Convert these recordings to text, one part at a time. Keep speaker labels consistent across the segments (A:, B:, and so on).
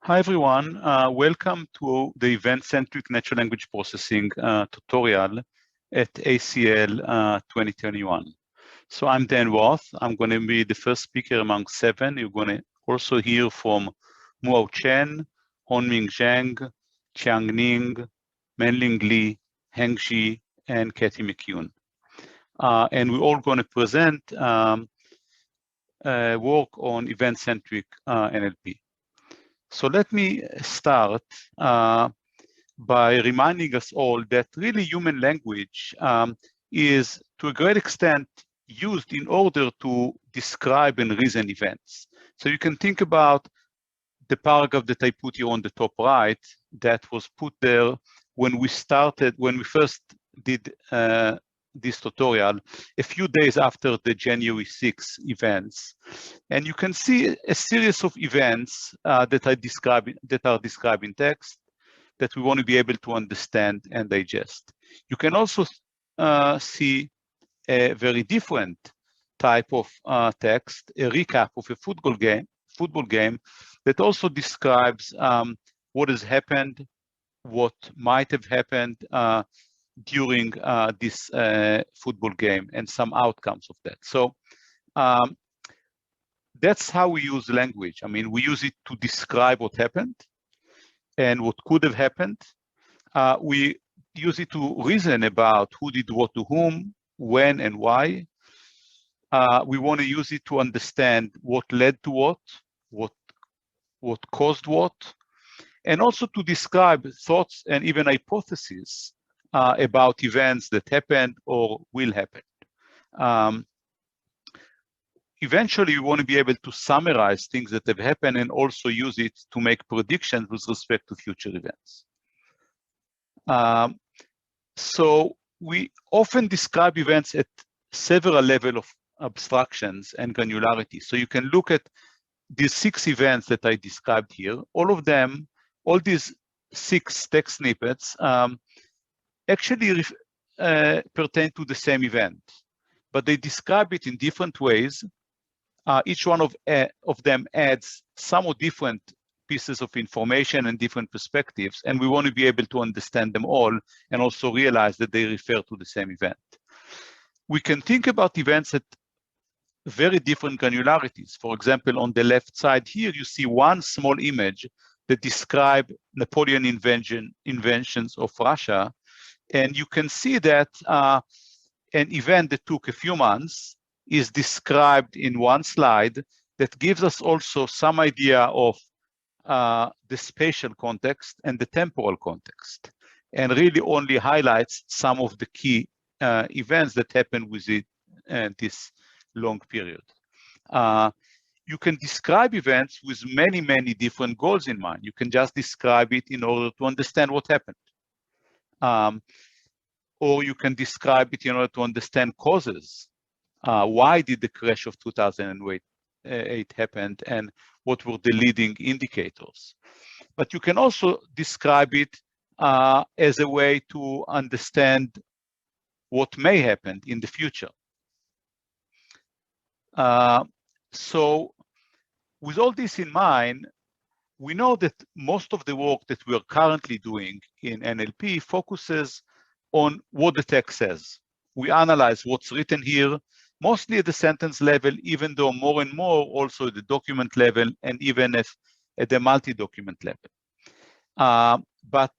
A: Hi everyone, welcome to the Event-Centric Natural Language Processing tutorial at ACL 2021. So I'm Dan Roth. I'm going to be the first speaker among 7. You're going to also hear from Muhao Chen, Hongming Zhang, Qiang Ning, Manling Li, Heng, and Kathleen McKeown. And we're all going to present work on event-centric NLP. So let me start by reminding us all that really human language is to a great extent used in order to describe and reason events. So you can think about the paragraph that I put here on the top right that was put there when we first did this tutorial a few days after the January 6 events. And you can see a series of events that are described in text that we want to be able to understand and digest. You can also see a very different type of text, a recap of a football game that also describes what has happened, what might have happened during this football game and some outcomes of that. So that's how we use language. I mean, we use it to describe what happened and what could have happened. We use it to reason about who did what to whom, when and why. We want to use it to understand what led to what caused what, and also to describe thoughts and even hypotheses about events that happened or will happen. Eventually, we want to be able to summarize things that have happened and also use it to make predictions with respect to future events. So we often describe events at several levels of abstractions and granularity. So you can look at these 6 events that I described here. All these 6 text snippets actually pertain to the same event, but they describe it in different ways. Each one of them adds somewhat different pieces of information and different perspectives, and we want to be able to understand them all and also realize that they refer to the same event. We can think about events at very different granularities. For example, on the left side here, you see one small image that describes Napoleon inventions of Russia. And you can see that an event that took a few months is described in one slide that gives us also some idea of the spatial context and the temporal context, and really only highlights some of the key events that happen within this long period. You can describe events with many, many different goals in mind. You can just describe it in order to understand what happened. Or you can describe it in order to understand causes. Why did the crash of 2008 happen, and what were the leading indicators? But you can also describe it as a way to understand what may happen in the future. So with all this in mind, we know that most of the work that we are currently doing in NLP focuses on what the text says. We analyze what's written here, mostly at the sentence level, even though more and more also at the document level and even at the multi-document level. But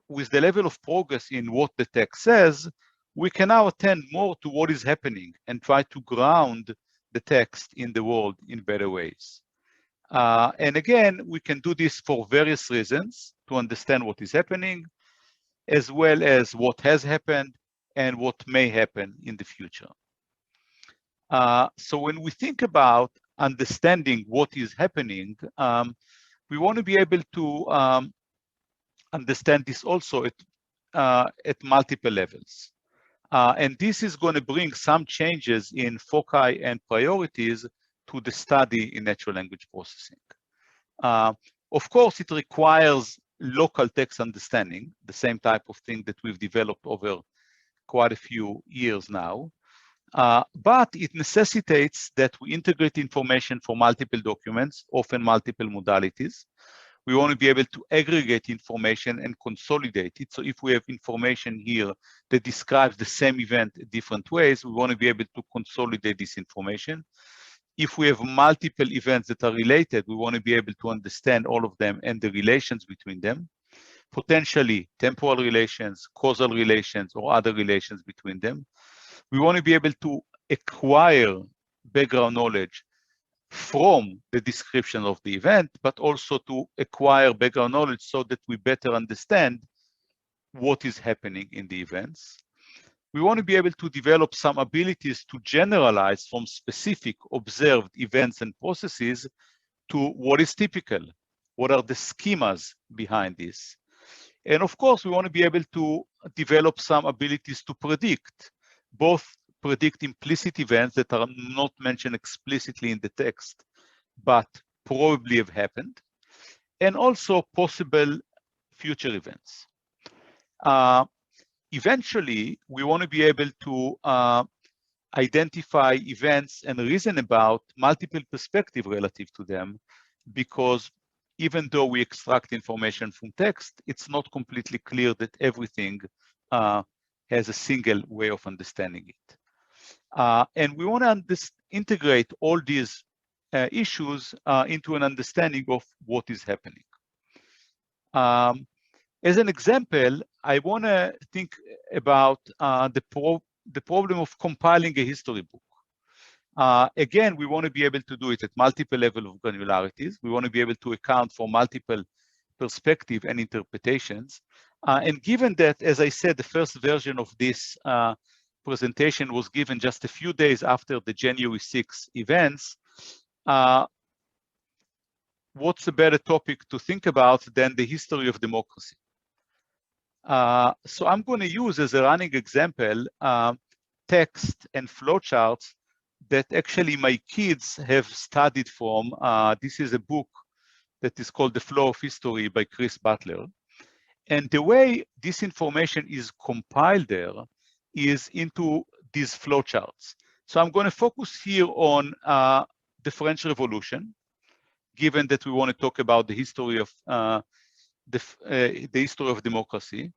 A: with the level of progress in what the text says, we can now attend more to what is happening and try to ground the text in the world in better ways. And again, we can do this for various reasons: to understand what is happening, as well as what has happened and what may happen in the future. So when we think about understanding what is happening, we want to be able to understand this also at multiple levels. And this is going to bring some changes in foci and priorities to the study in natural language processing. Of course, it requires local text understanding, the same type of thing that we've developed over quite a few years now. But it necessitates that we integrate information from multiple documents, often multiple modalities. We want to be able to aggregate information and consolidate it. So if we have information here that describes the same event in different ways, we want to be able to consolidate this information. If we have multiple events that are related, we want to be able to understand all of them and the relations between them, potentially temporal relations, causal relations, or other relations between them. We want to be able to acquire background knowledge from the description of the event, but also to acquire background knowledge so that we better understand what is happening in the events. We want to be able to develop some abilities to generalize from specific observed events and processes to what is typical. What are the schemas behind this? And of course, we want to be able to develop some abilities to predict, both predict implicit events that are not mentioned explicitly in the text, but probably have happened, and also possible future events. Eventually, we want to be able to identify events and reason about multiple perspectives relative to them, because even though we extract information from text, it's not completely clear that everything has a single way of understanding it. And we want to integrate all these issues into an understanding of what is happening. As an example, I want to think about the problem of compiling a history book. Again, we want to be able to do it at multiple levels of granularities. We want to be able to account for multiple perspectives and interpretations. And given that, as I said, the first version of this presentation was given just a few days after the January 6 events, what's a better topic to think about than the history of democracy? So I'm going to use as a running example text and flowcharts that actually my kids have studied from. This is a book that is called The Flow of History by Chris Butler. And the way this information is compiled there is into these flowcharts. So I'm going to focus here on the French Revolution, given that we want to talk about the history of the history of democracy.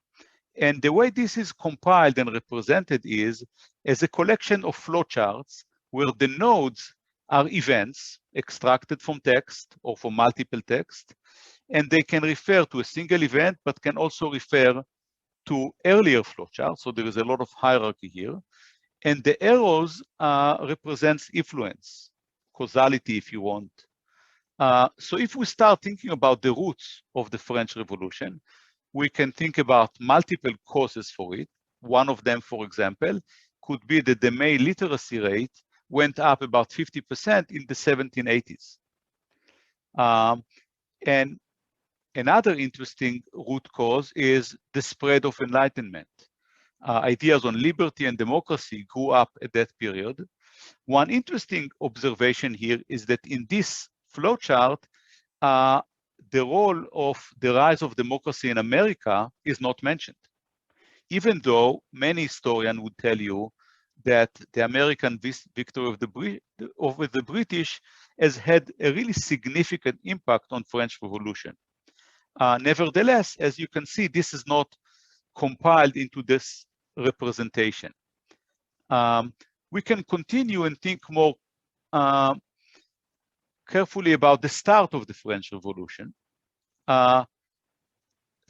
A: And the way this is compiled and represented is as a collection of flowcharts where the nodes are events extracted from text or from multiple text, and they can refer to a single event, but can also refer to earlier flowcharts. So there is a lot of hierarchy here. And the arrows represents influence, causality, if you want. So if we start thinking about the roots of the French Revolution, we can think about multiple causes for it. One of them, for example, could be that the male literacy rate went up about 50% in the 1780s. And another interesting root cause is the spread of Enlightenment. Ideas on liberty and democracy grew up at that period. One interesting observation here is that in this flowchart, the role of the rise of democracy in America is not mentioned, even though many historians would tell you that the American victory over the British has had a really significant impact on French Revolution. Nevertheless, as you can see, this is not compiled into this representation. We can continue and think more carefully about the start of the French Revolution.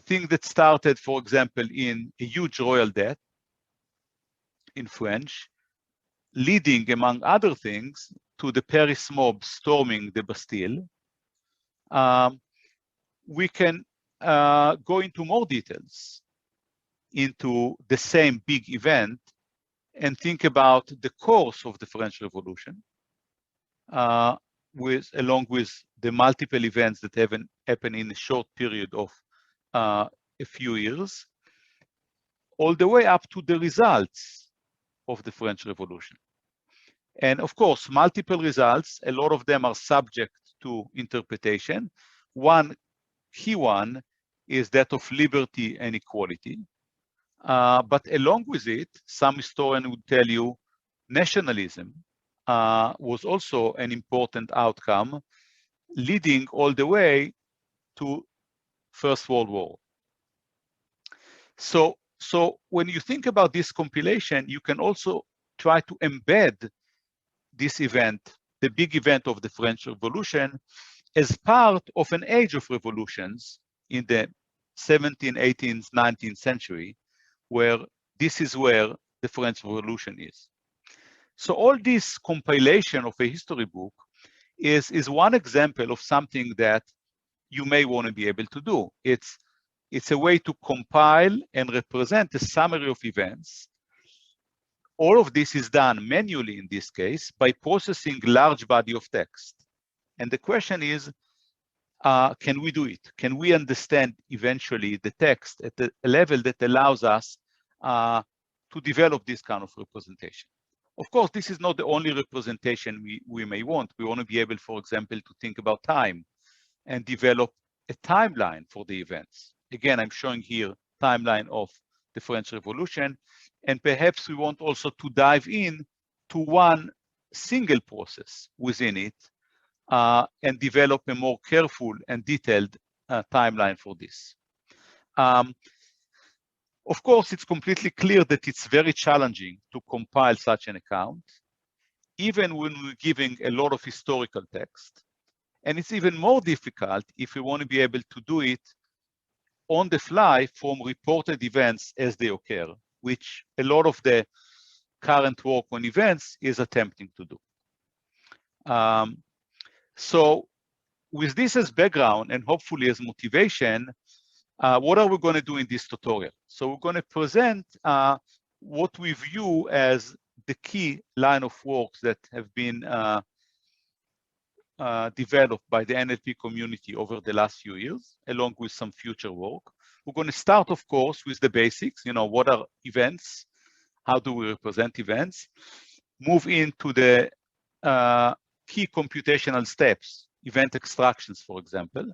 A: Thing that started, for example, in a huge royal debt in French, leading, among other things, to the Paris mob storming the Bastille. We can go into more details into the same big event and think about the course of the French Revolution, along with the multiple events that happen in a short period of a few years, all the way up to the results of the French Revolution. And of course, multiple results, a lot of them are subject to interpretation. One key one is that of liberty and equality. But along with it, some historians would tell you nationalism was also an important outcome, leading all the way to First World War. So when you think about this compilation, you can also try to embed this event, the big event of the French Revolution, as part of an age of revolutions in the 17th, 18th, 19th century, where this is where the French Revolution is. So all this compilation of a history book is one example of something that you may want to be able to do. It's a way to compile and represent a summary of events. All of this is done manually in this case by processing large body of text. And the question is, can we do it? Can we understand eventually the text at a level that allows us to develop this kind of representation? Of course, this is not the only representation we may want. We want to be able, for example, to think about time and develop a timeline for the events. Again, I'm showing here timeline of the French Revolution, and perhaps we want also to dive in to one single process within it and develop a more careful and detailed timeline for this. Of course, it's completely clear that it's very challenging to compile such an account, even when we're giving a lot of historical text. And it's even more difficult if we want to be able to do it on the fly from reported events as they occur, which a lot of the current work on events is attempting to do. So with this as background and hopefully as motivation, what are we going to do in this tutorial? So we're going to present what we view as the key line of works that have been developed by the NLP community over the last few years, along with some future work. We're going to start, of course, with the basics. What are events? How do we represent events? Move into the key computational steps, event extractions, for example.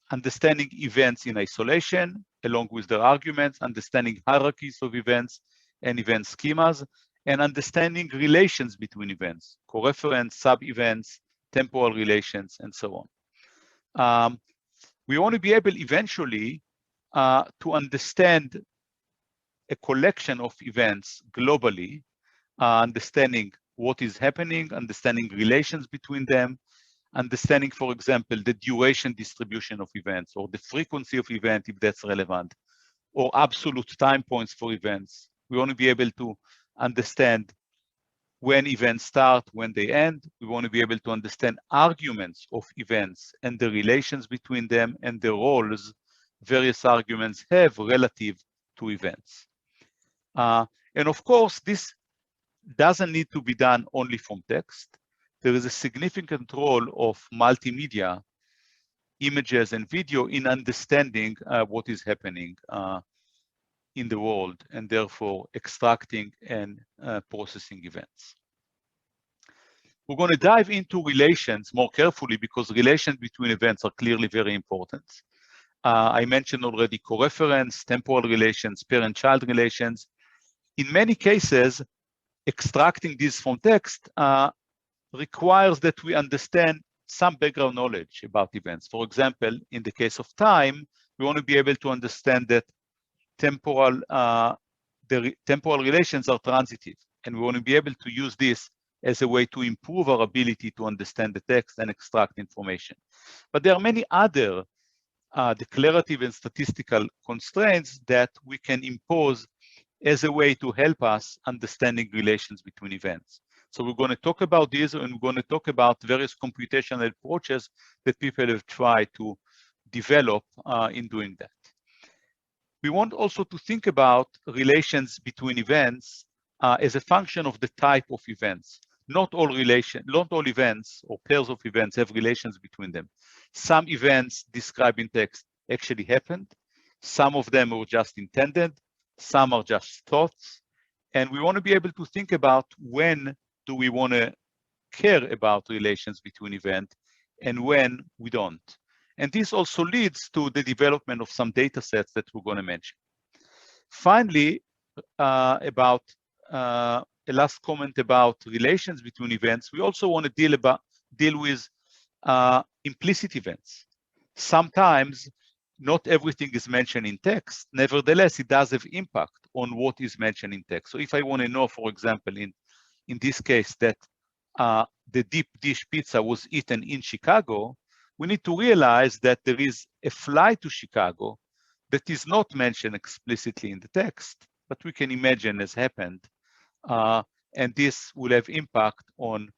A: Understanding events in isolation, along with their arguments, understanding hierarchies of events and event schemas, and understanding relations between events, co-reference, sub-events, temporal relations, and so on. We want to be able eventually to understand a collection of events globally, understanding what is happening, understanding relations between them, understanding, for example, the duration distribution of events or the frequency of event, if that's relevant, or absolute time points for events. We want to be able to understand when events start, when they end. We want to be able to understand arguments of events and the relations between them and the roles various arguments have relative to events. And of course, this doesn't need to be done only from text. There is a significant role of multimedia, images and video in understanding what is happening in the world, and therefore extracting and processing events. We're going to dive into relations more carefully because relations between events are clearly very important. I mentioned already co-reference, temporal relations, parent-child relations. In many cases, extracting this from text requires that we understand some background knowledge about events. For example, in the case of time, we want to be able to understand that temporal relations are transitive, and we want to be able to use this as a way to improve our ability to understand the text and extract information. But there are many other declarative and statistical constraints that we can impose as a way to help us understanding relations between events. So we're going to talk about these, and we're going to talk about various computational approaches that people have tried to develop in doing that. We want also to think about relations between events as a function of the type of events. Not all events or pairs of events have relations between them. Some events described in text actually happened. Some of them were just intended. Some are just thoughts. And we want to be able to think about when do we want to care about relations between events and when we don't. And this also leads to the development of some data sets that we're going to mention. Finally, about a last comment about relations between events, we also want to deal with implicit events. sometimes not everything is mentioned in text. Nevertheless, it does have impact on what is mentioned in text. So if I want to know, for example, in this case, that the deep dish pizza was eaten in Chicago, we need to realize that there is a flight to Chicago that is not mentioned explicitly in the text, but we can imagine has happened. And this will have impact on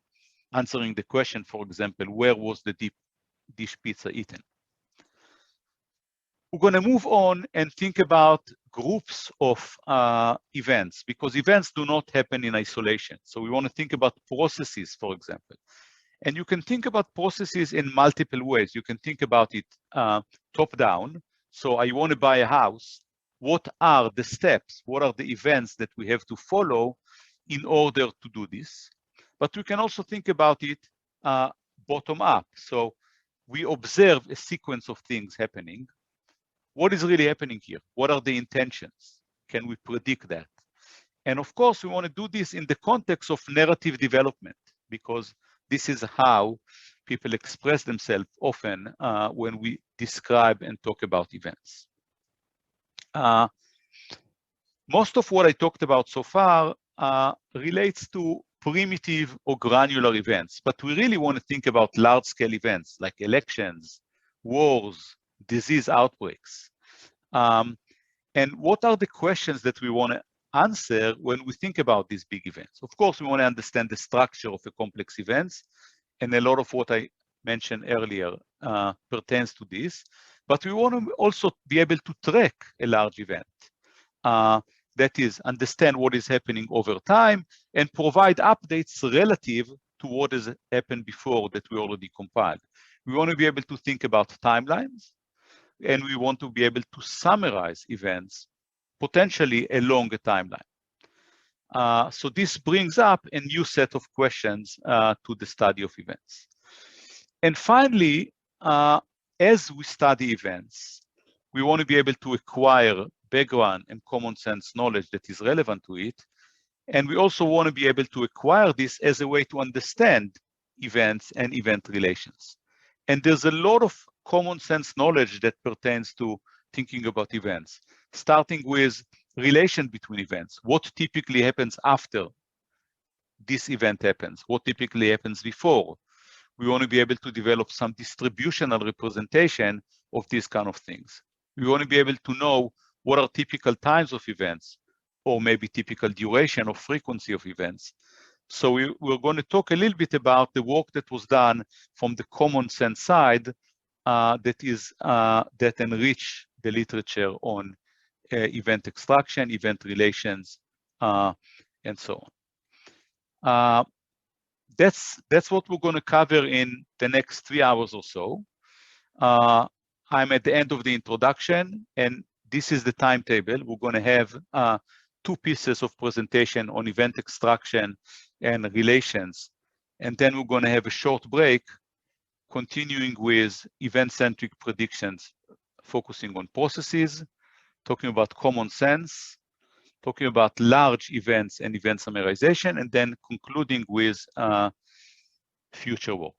A: answering the question, for example, where was the deep dish pizza eaten? We're going to move on and think about groups of events, because events do not happen in isolation. So we want to think about processes, for example. And you can think about processes in multiple ways. You can think about it top-down. So I want to buy a house. What are the steps? What are the events that we have to follow in order to do this? But we can also think about it bottom-up. So we observe a sequence of things happening. What is really happening here? What are the intentions? Can we predict that? And of course, we want to do this in the context of narrative development, because this is how people express themselves often when we describe and talk about events. Most of what I talked about so far relates to primitive or granular events, but we really want to think about large-scale events like elections, wars, disease outbreaks. And what are the questions that we want to answer when we think about these big events? Of course, we want to understand the structure of a complex events, and a lot of what I mentioned earlier pertains to this, but we want to also be able to track a large event. That is, understand what is happening over time and provide updates relative to what has happened before that we already compiled. We want to be able to think about timelines, and we want to be able to summarize events potentially along a timeline. So this brings up a new set of questions to the study of events. And finally, as we study events, we want to be able to acquire background and common sense knowledge that is relevant to it. And we also want to be able to acquire this as a way to understand events and event relations. And there's a lot of common sense knowledge that pertains to thinking about events, starting with relation between events. What typically happens after this event happens? What typically happens before? We want to be able to develop some distributional representation of these kind of things. We want to be able to know what are typical times of events, or maybe typical duration or frequency of events. So we're going to talk a little bit about the work that was done from the common sense side that enrich the literature on event extraction, event relations, and so on. That's what we're going to cover in the next 3 hours or so. I'm at the end of the introduction, and this is the timetable. We're going to have 2 pieces of presentation on event extraction and relations, and then we're going to have a short break, continuing with event-centric predictions, focusing on processes, talking about common sense, talking about large events and event summarization, and then concluding with future work.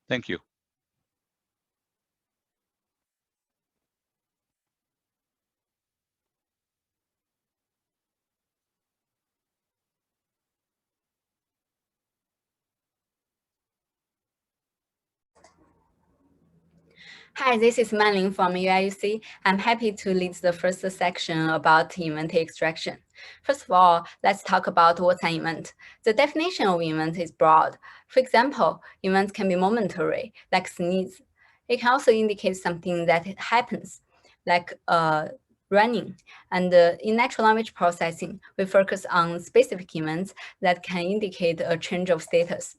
A: Thank you.
B: Hi, this is Manling from UIUC. I'm happy to lead the first section about event extraction. First of all, let's talk about what's an event. The definition of event is broad. For example, events can be momentary, like sneeze. It can also indicate something that happens, like running. And in natural language processing, we focus on specific events that can indicate a change of status.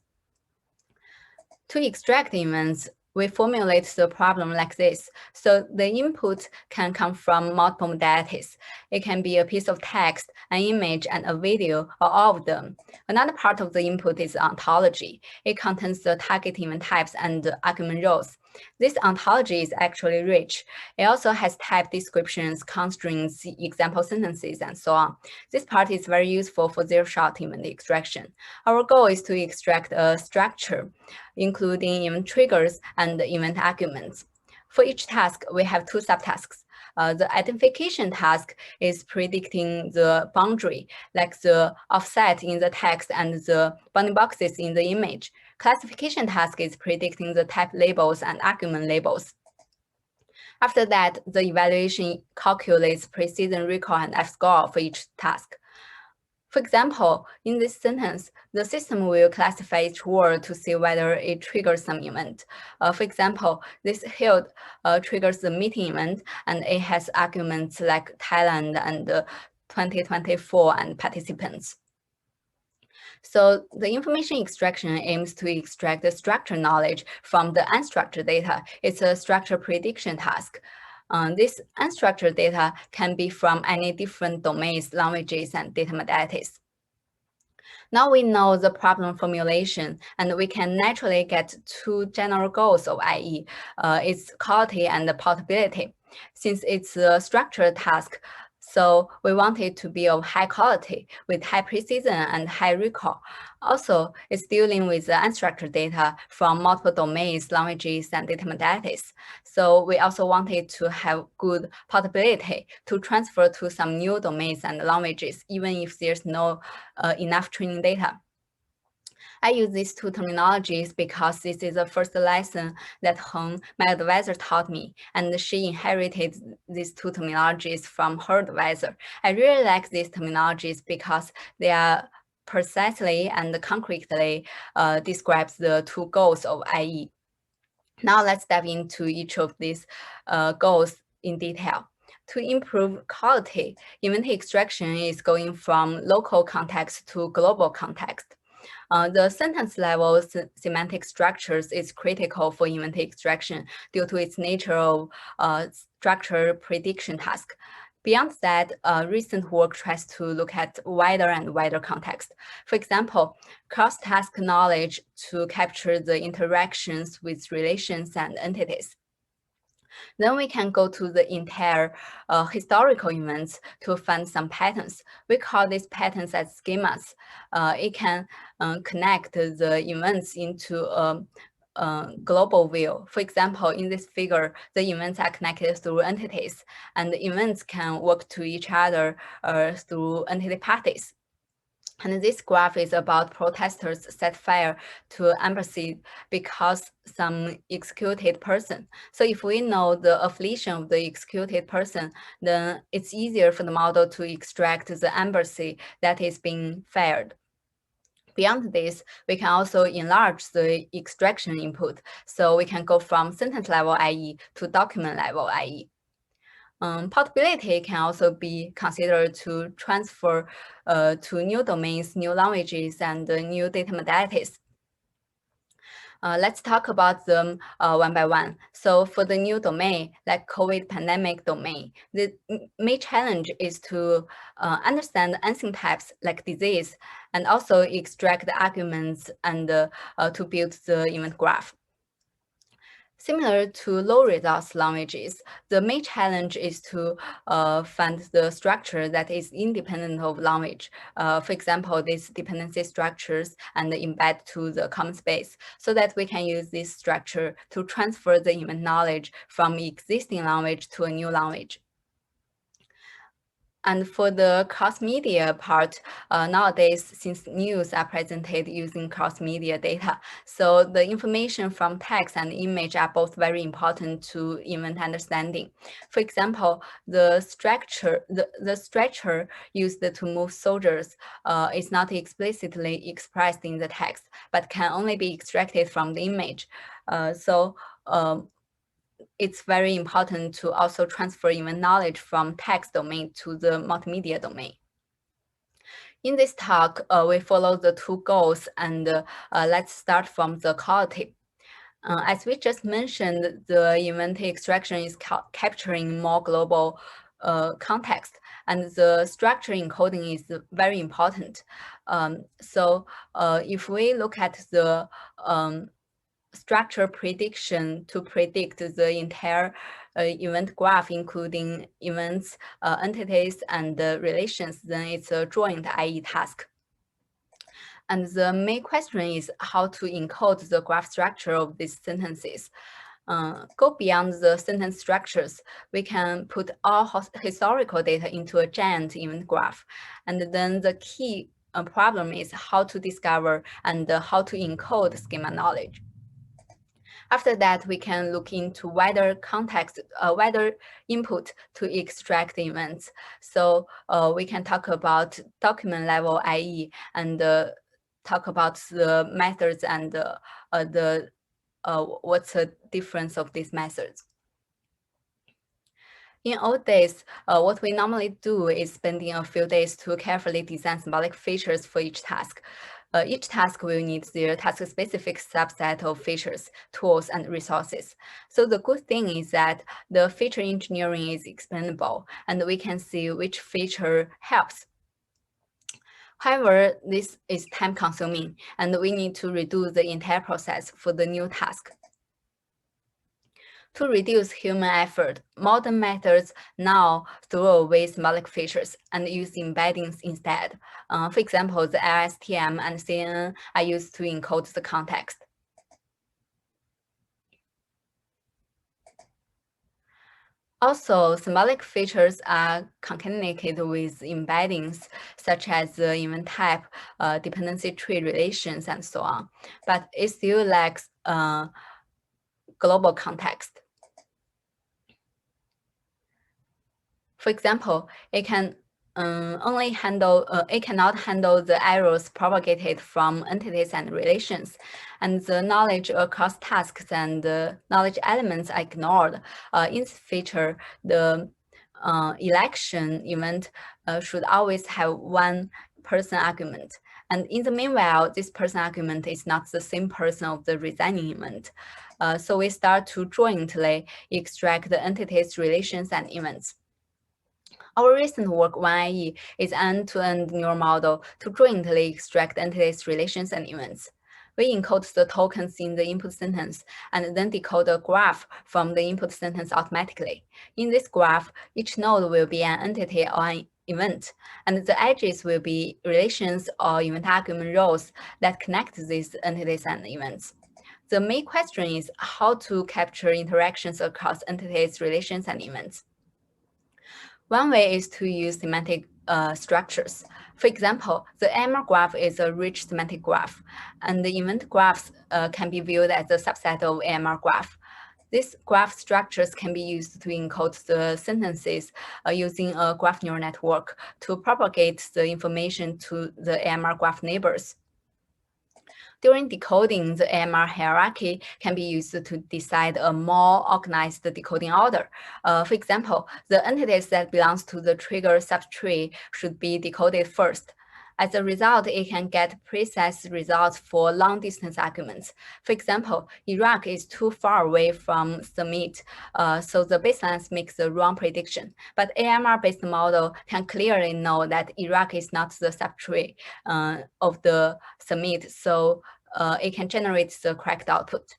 B: To extract events, we formulate the problem like this. So the input can come from multiple modalities. It can be a piece of text, an image, and a video, or all of them. Another part of the input is ontology. It contains the target event types and argument rows. This ontology is actually rich. It also has type descriptions, constraints, example sentences, and so on. This part is very useful for zero-shot event extraction. Our goal is to extract a structure, including event triggers and event arguments. For each task, we have two subtasks. The identification task is predicting the boundary, like the offset in the text and the bounding boxes in the image. Classification task is predicting the type labels and argument labels. After that, the evaluation calculates precision recall and F-score for each task. For example, in this sentence, the system will classify each word to see whether it triggers some event. For example, this held triggers the meeting event, and it has arguments like Thailand and 2024 and participants. So the information extraction aims to extract the structured knowledge from the unstructured data. It's a structure prediction task. This unstructured data can be from any different domains, languages, and data modalities. Now we know the problem formulation, and we can naturally get two general goals of IE, its quality and portability. Since it's a structured task, so we want it to be of high quality with high precision and high recall. Also, it's dealing with the unstructured data from multiple domains, languages, and data modalities. So we also want it to have good portability to transfer to some new domains and languages, even if there's no enough training data. I use these two terminologies because this is the first lesson that Heng, my advisor, taught me, and she inherited these two terminologies from her advisor. I really like these terminologies because they are precisely and concretely describes the two goals of IE. Now let's dive into each of these goals in detail. To improve quality, event extraction is going from local context to global context. The sentence level semantic structures is critical for event extraction due to its nature of structure prediction task. Beyond that, recent work tries to look at wider and wider context. For example, cross-task knowledge to capture the interactions with relations and entities. Then we can go to the entire historical events to find some patterns. We call these patterns as schemas. It can connect the events into a global view. For example, in this figure, the events are connected through entities, and the events can work to each other through entity parties. And this graph is about protesters set fire to embassy because some executed person. So if we know the affiliation of the executed person, then it's easier for the model to extract the embassy that is being fired. Beyond this, we can also enlarge the extraction input. So we can go from sentence level IE to document level IE. Portability can also be considered to transfer to new domains, new languages, and new data modalities. Let's talk about them one by one. So for the new domain, like COVID pandemic domain, the main challenge is to understand unseen types like disease, and also extract the arguments and to build the event graph. Similar to low results languages, the main challenge is to find the structure that is independent of language. For example, these dependency structures and embed to the common space so that we can use this structure to transfer the event knowledge from existing language to a new language. And for the cross-media part, nowadays, since news are presented using cross-media data, so the information from text and image are both very important to event understanding. For example, the stretcher used to move soldiers is not explicitly expressed in the text, but can only be extracted from the image. It's very important to also transfer event knowledge from text domain to the multimedia domain. In this talk, we follow the two goals, and let's start from the quality. As we just mentioned, the event extraction is capturing more global context, and the structure encoding is very important. If we look at the structure prediction to predict the entire event graph, including events, entities, and relations, then it's a joint IE task. And the main question is how to encode the graph structure of these sentences. Go beyond the sentence structures, we can put all historical data into a giant event graph. And then the key problem is how to discover and how to encode schema knowledge. After that, we can look into wider context, wider input to extract events. So we can talk about document level IE and talk about the methods and what's the difference of these methods. In old days, what we normally do is spending a few days to carefully design symbolic features for each task. Each task will need their task-specific subset of features, tools, and resources. So the good thing is that the feature engineering is explainable, and we can see which feature helps. However, this is time-consuming, and we need to redo the entire process for the new task. To reduce human effort, modern methods now throw away symbolic features and use embeddings instead. For example, the LSTM and CNN are used to encode the context. Also, symbolic features are concatenated with embeddings, such as the event type, dependency tree relations, and so on. But it still lacks global context. For example, it can it cannot handle the errors propagated from entities and relations, and the knowledge across tasks and knowledge elements are ignored. In this feature, the election event should always have one person argument. And in the meanwhile, this person argument is not the same person of the resigning event. So we start to jointly extract the entities, relations, and events. Our recent work, 1IE, is an end-to-end neural model to jointly extract entities, relations, and events. We encode the tokens in the input sentence and then decode a graph from the input sentence automatically. In this graph, each node will be an entity or an event, and the edges will be relations or event argument rows that connect these entities and events. The main question is how to capture interactions across entities, relations, and events. One way is to use semantic structures. For example, the AMR graph is a rich semantic graph, and the event graphs can be viewed as a subset of AMR graph. These graph structures can be used to encode the sentences using a graph neural network to propagate the information to the AMR graph neighbors. During decoding, the AMR hierarchy can be used to decide a more organized decoding order. For example, the entities that belongs to the trigger subtree should be decoded first. As a result, it can get precise results for long-distance arguments. For example, Iraq is too far away from submit, so the baselines makes the wrong prediction. But AMR-based model can clearly know that Iraq is not the subtree of the submit, so it can generate the correct output.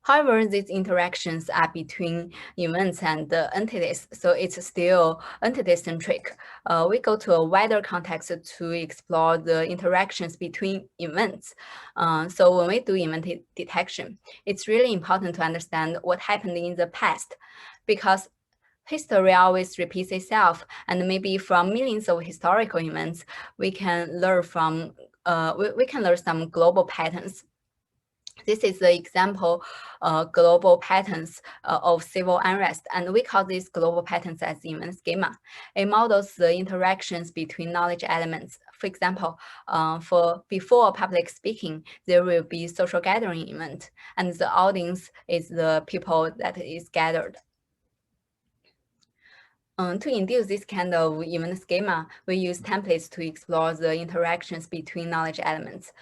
B: However, these interactions are between events and entities, so it's still entity-centric. We go to a wider context to explore the interactions between events. So when we do event detection, it's really important to understand what happened in the past, because history always repeats itself, and maybe from millions of historical events, we can learn from we can learn some global patterns. This is the example global patterns of civil unrest, and we call these global patterns as event schema. It models the interactions between knowledge elements. For example, before public speaking, there will be social gathering event, and the audience is the people that is gathered. To induce this kind of event schema, we use templates to explore the interactions between knowledge elements.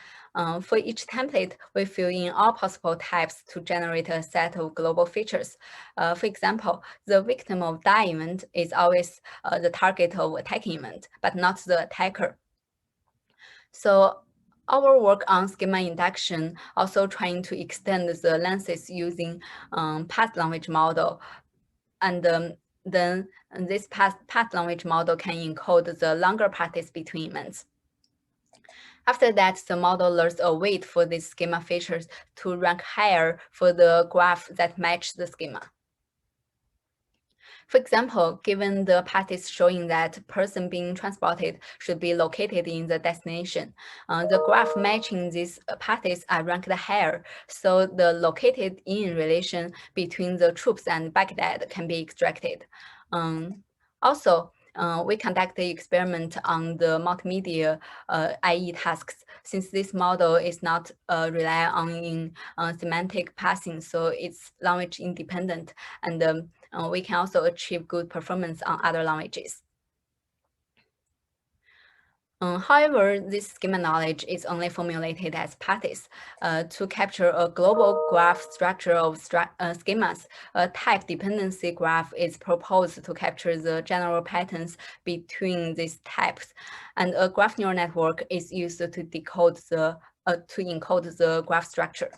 B: For each template, we fill in all possible types to generate a set of global features. For example, the victim of die event is always the target of attacking event, but not the attacker. So Our work on schema induction also trying to extend the lengths using path language model, and then this path language model can encode the longer paths between events. After that, the model learns a weight for these schema features to rank higher for the graph that match the schema. For example, given the paths showing that person being transported should be located in the destination, the graph matching these paths are ranked higher, so the located in relation between the troops and Baghdad can be extracted. Also, we conduct the experiment on the multimedia IE tasks. Since this model is not rely on semantic passing, so it's language independent, and we can also achieve good performance on other languages. However, this schema knowledge is only formulated as paths. To capture a global graph structure of schemas, a type dependency graph is proposed to capture the general patterns between these types, and a graph neural network is used to decode the to encode the graph structure.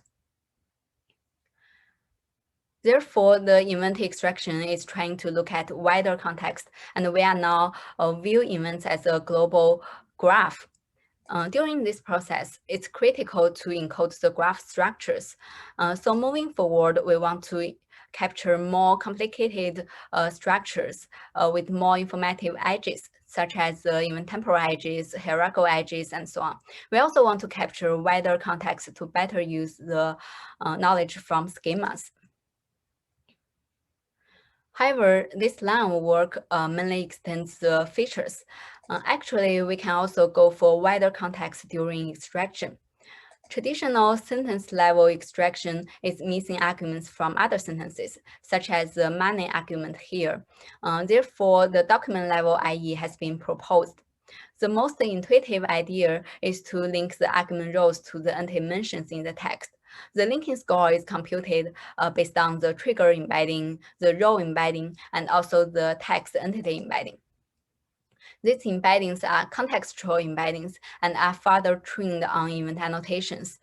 B: Therefore, the event extraction is trying to look at wider context, and we are now view events as a global graph. During this process, it's critical to encode the graph structures. So moving forward, we want to capture more complicated structures with more informative edges, such as even temporal edges, hierarchical edges, and so on. We also want to capture wider context to better use the knowledge from schemas. However, this line of work mainly extends the features. Actually, we can also go for wider context during extraction. Traditional sentence-level extraction is missing arguments from other sentences, such as the Manling argument here. Therefore, the document-level IE has been proposed. The most intuitive idea is to link the argument rows to the entity mentions in the text. The linking score is computed based on the trigger embedding, the row embedding, and also the text entity embedding. These embeddings are contextual embeddings and are further trained on event annotations.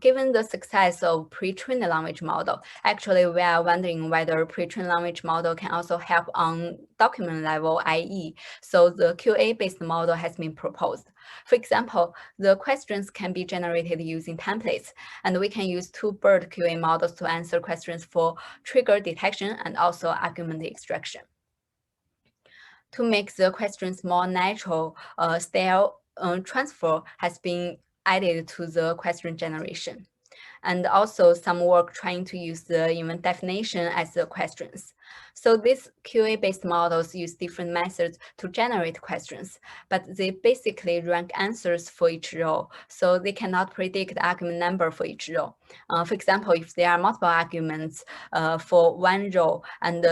B: Given the success of pre-trained language model, actually we are wondering whether pre-trained language model can also help on document level IE. So the QA-based model has been proposed. For example, the questions can be generated using templates, and we can use two BERT QA models to answer questions for trigger detection and also argument extraction. To make the questions more natural, style transfer has been added to the question generation. And also some work trying to use the event definition as the questions. So these QA-based models use different methods to generate questions, but they basically rank answers for each row, so they cannot predict the argument number for each row. For example, if there are multiple arguments for one row, and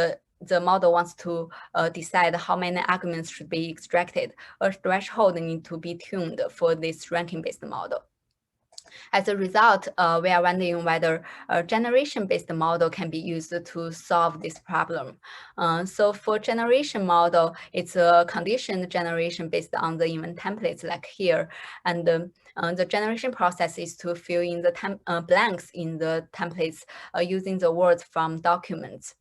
B: the model wants to decide how many arguments should be extracted, a threshold needs to be tuned for this ranking-based model. As a result, we are wondering whether a generation-based model can be used to solve this problem. So for generation model, it's a conditioned generation based on the event templates like here. And the generation process is to fill in the blanks in the templates using the words from documents.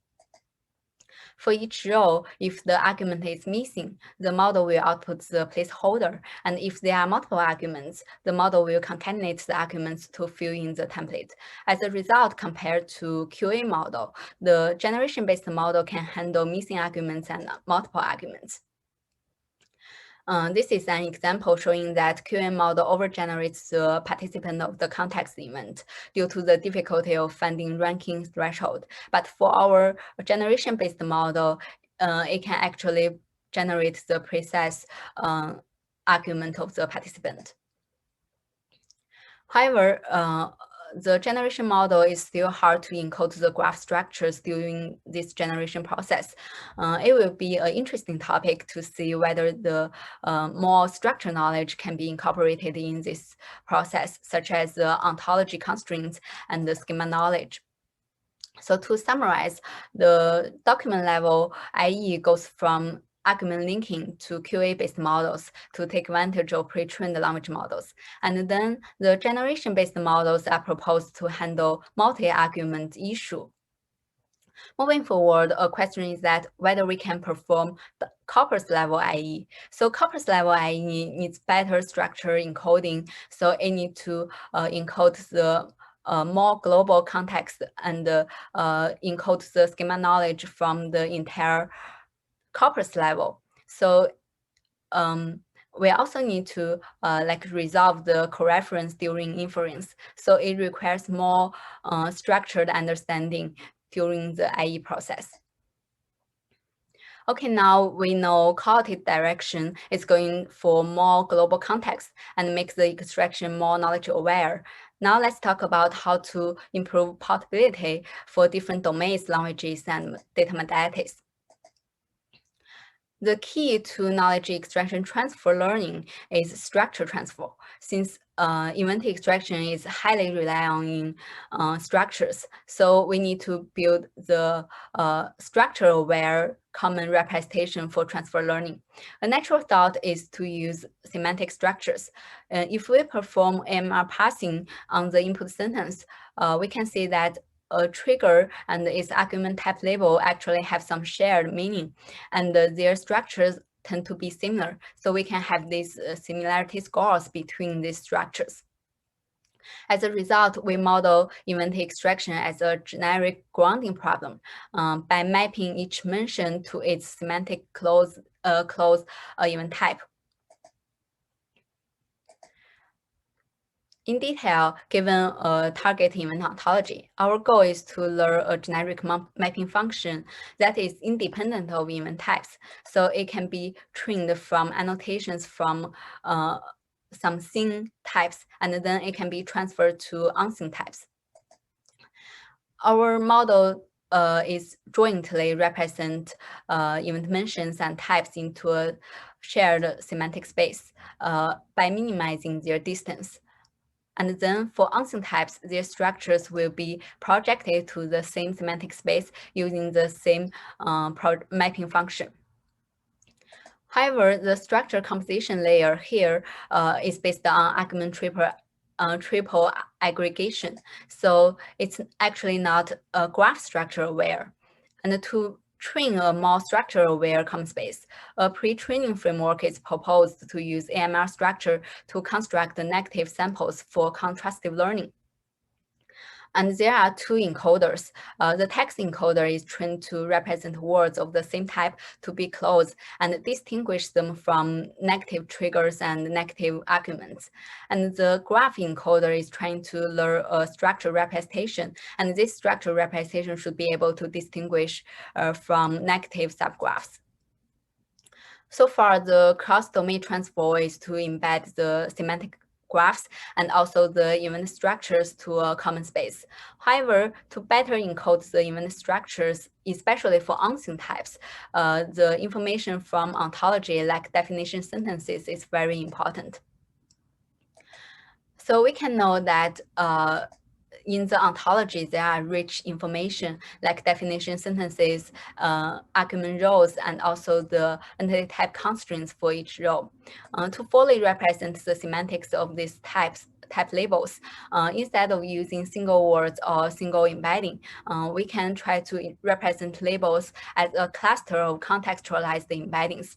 B: For each row, if the argument is missing, the model will output the placeholder. And if there are multiple arguments, the model will concatenate the arguments to fill in the template. As a result, compared to QA model, the generation-based model can handle missing arguments and multiple arguments. This is an example showing that QA model overgenerates the participant of the context event due to the difficulty of finding ranking threshold. But for our generation-based model, it can actually generate the precise argument of the participant. However, the generation model is still hard to encode the graph structures during this generation process. It will be an interesting topic to see whether the more structural knowledge can be incorporated in this process, such as the ontology constraints and the schema knowledge. So to summarize, the document level IE goes from argument linking to QA-based models to take advantage of pre-trained language models. And then the generation-based models are proposed to handle multi-argument issue. Moving forward, a question is that whether we can perform the corpus level IE. So corpus level IE needs better structure encoding. So it needs to encode the more global context and encode the schema knowledge from the entire corpus level. So we also need to resolve the coreference during inference. So it requires more structured understanding during the IE process. Okay, now we know qualitative direction is going for more global context and makes the extraction more knowledge aware. Now let's talk about how to improve portability for different domains, languages, and data modalities. The key to knowledge extraction transfer learning is structure transfer, since event extraction is highly reliant on structures. So we need to build the structure-aware common representation for transfer learning. A natural thought is to use semantic structures. If we perform AMR parsing on the input sentence, we can see that a trigger and its argument type label actually have some shared meaning, and their structures tend to be similar. So we can have these similarity scores between these structures. As a result, we model event extraction as a generic grounding problem by mapping each mention to its semantic close event type. In detail, given a target event ontology, our goal is to learn a generic mapping function that is independent of event types. So it can be trained from annotations from some seen types, and then it can be transferred to unseen types. Our model is jointly represent event mentions and types into a shared semantic space by minimizing their distance. And then for unseen types, their structures will be projected to the same semantic space using the same mapping function. However, the structure composition layer here is based on argument triple aggregation. So it's actually not a graph structure aware. And to train a more structure-aware common space, a pre-training framework is proposed to use AMR structure to construct the negative samples for contrastive learning. And there are two encoders. The text encoder is trained to represent words of the same type to be close and distinguish them from negative triggers and negative arguments. And the graph encoder is trying to learn a structure representation, and this structure representation should be able to distinguish from negative subgraphs. So far, the cross-domain transfer is to embed the semantic graphs and also the event structures to a common space. However, to better encode the event structures, especially for unseen types, the information from ontology like definition sentences is very important. So we can know that in the ontology, there are rich information like definition sentences, argument rows, and also the entity type constraints for each row. To fully represent the semantics of these type labels, instead of using single words or single embedding, we can try to represent labels as a cluster of contextualized embeddings.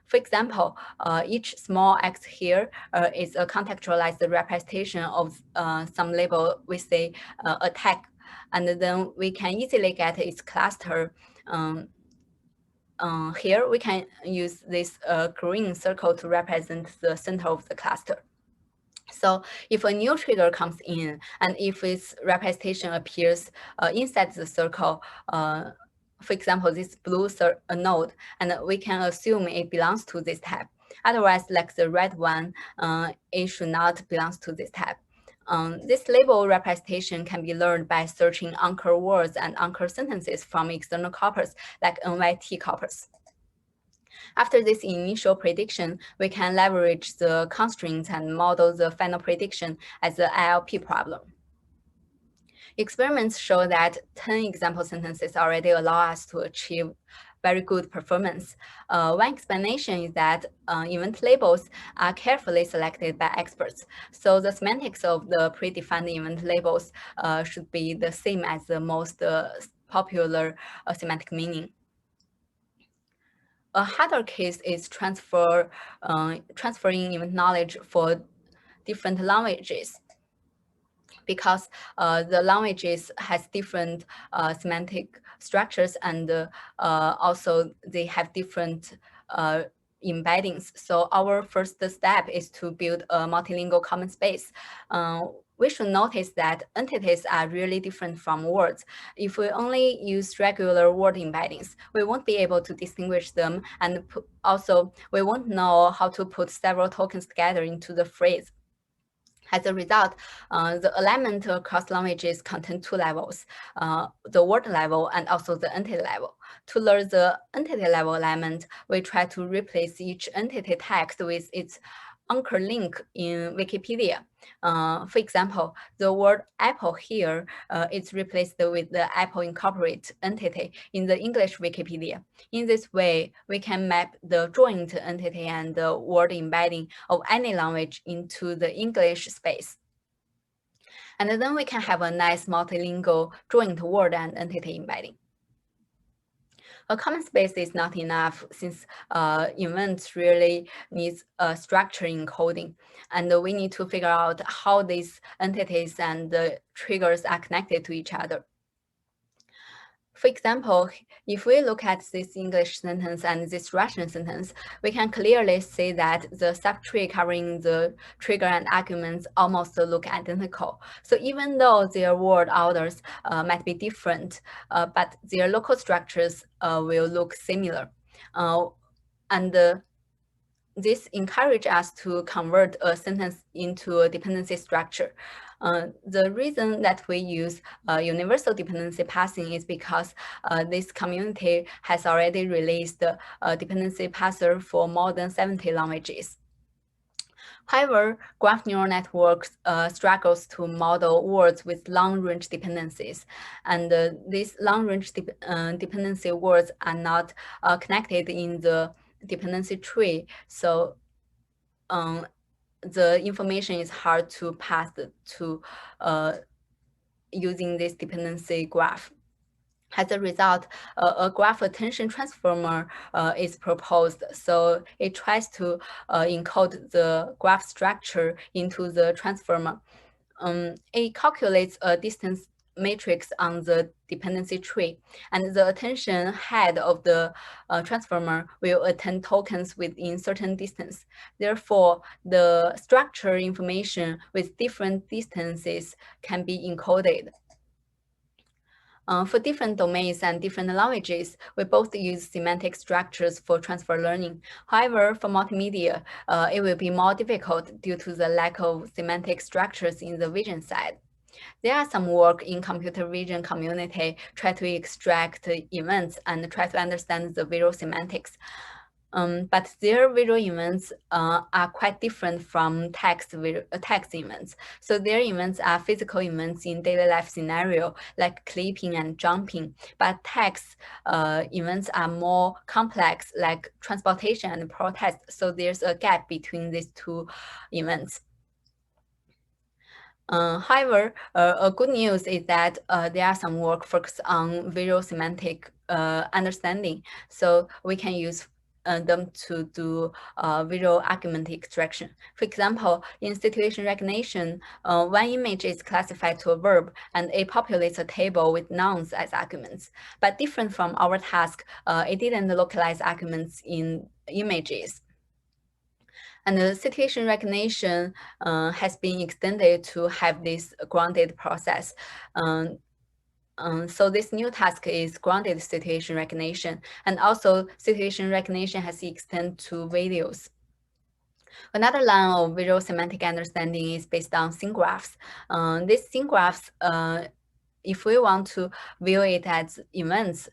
B: For example, each small x here is a contextualized representation of some label we say attack, and then we can easily get its cluster. Here we can use this green circle to represent the center of the cluster. So if a new trigger comes in, and if its representation appears inside the circle, for example, this blue node, and we can assume it belongs to this type. Otherwise, like the red one, it should not belong to this type. This label representation can be learned by searching anchor words and anchor sentences from external corpus, like NYT corpus. After this initial prediction, we can leverage the constraints and model the final prediction as the ILP problem. Experiments show that 10 example sentences already allow us to achieve very good performance. One explanation is that event labels are carefully selected by experts. So the semantics of the predefined event labels should be the same as the most popular semantic meaning. A harder case is transferring event knowledge for different languages, because the languages has different semantic structures, and also they have different embeddings. So our first step is to build a multilingual common space. We should notice that entities are really different from words. If we only use regular word embeddings, we won't be able to distinguish them, and also we won't know how to put several tokens together into the phrase. As a result, the alignment across languages contain two levels, the word level and also the entity level. To learn the entity level alignment, we try to replace each entity text with its anchor link in Wikipedia. For example, the word apple here is replaced with the Apple Incorporate entity in the English Wikipedia. In this way, we can map the joint entity and the word embedding of any language into the English space. And then we can have a nice multilingual joint word and entity embedding. A common space is not enough, since events really needs a structure encoding, and we need to figure out how these entities and the triggers are connected to each other. For example, if we look at this English sentence and this Russian sentence, we can clearly see that the subtree covering the trigger and arguments almost look identical. So even though their word orders might be different, but their local structures will look similar. This encourages us to convert a sentence into a dependency structure. The reason that we use universal dependency parsing is because this community has already released a dependency parser for more than 70 languages. However, graph neural networks struggles to model words with long-range dependencies, and these long-range dependency words are not connected in the dependency tree, so the information is hard to pass to using this dependency graph. As a result, a graph attention transformer is proposed. So it tries to encode the graph structure into the transformer. It calculates a distance matrix on the dependency tree, and the attention head of the transformer will attend tokens within certain distance. Therefore, the structure information with different distances can be encoded. For different domains and different languages, we both use semantic structures for transfer learning. However, for multimedia, it will be more difficult due to the lack of semantic structures in the vision side. There are some work in computer vision community try to extract events and try to understand the visual semantics. But their visual events are quite different from text events. So their events are physical events in daily life scenario, like clipping and jumping. But text events are more complex, like transportation and protest. So there's a gap between these two events. However, a good news is that there are some work focused on visual semantic understanding. So we can use them to do visual argument extraction. For example, in situation recognition, one image is classified to a verb, and it populates a table with nouns as arguments. But different from our task, it didn't localize arguments in images. And the situation recognition has been extended to have this grounded process. So this new task is grounded situation recognition, and also situation recognition has extended to videos. Another line of visual semantic understanding is based on scene graphs. These scene graphs, if we want to view it as events,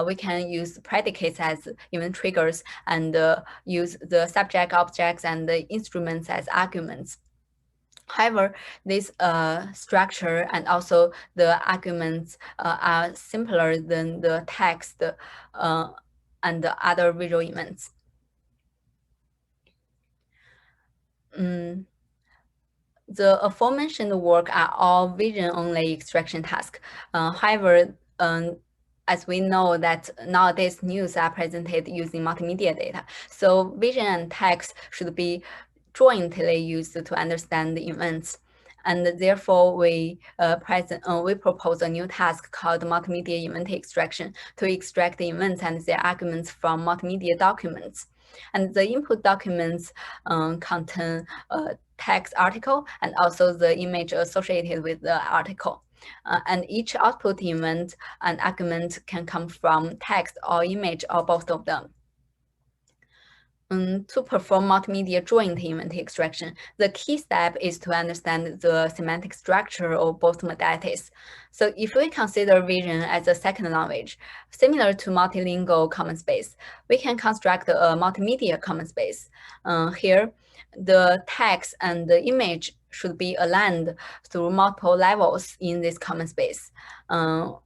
B: we can use predicates as event triggers and use the subject, objects, and the instruments as arguments. However, this structure and also the arguments are simpler than the text and other visual events. The aforementioned work are all vision-only extraction tasks. However, as we know that nowadays news are presented using multimedia data, so vision and text should be jointly used to understand the events. And therefore, we propose a new task called multimedia event extraction to extract the events and their arguments from multimedia documents. And the input documents contain a text article and also the image associated with the article. And each output event and argument can come from text or image or both of them. To perform multimedia joint event extraction, the key step is to understand the semantic structure of both modalities. So if we consider vision as a second language, similar to multilingual common space, we can construct a multimedia common space. Here, the text and the image should be aligned through multiple levels in this common space.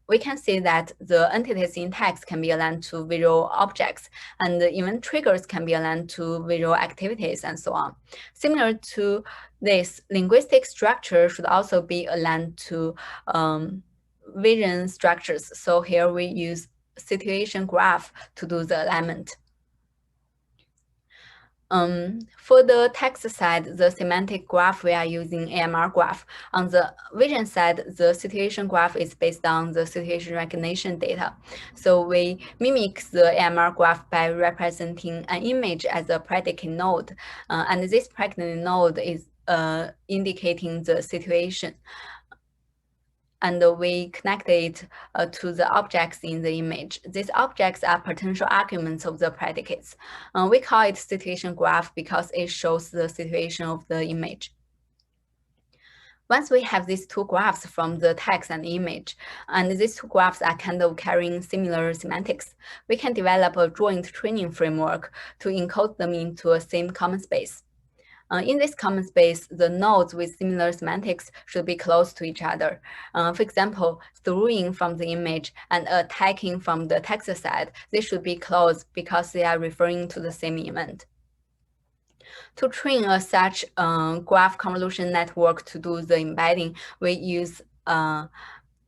B: We can see that the entities in text can be aligned to visual objects, and the event triggers can be aligned to visual activities, and so on. Similar to this, linguistic structure should also be aligned to vision structures. So here we use situation graph to do the alignment. For the text side, the semantic graph, we are using AMR graph. On the vision side, the situation graph is based on the situation recognition data. So we mimic the AMR graph by representing an image as a predicate node. And this predicate node is indicating the situation. And we connect it to the objects in the image. These objects are potential arguments of the predicates. We call it situation graph because it shows the situation of the image. Once we have these two graphs from the text and image, and these two graphs are kind of carrying similar semantics, we can develop a joint training framework to encode them into a same common space. In this common space, the nodes with similar semantics should be close to each other. For example, throughing from the image and attacking from the text side, they should be close because they are referring to the same event. To train such graph convolution network to do the embedding, we use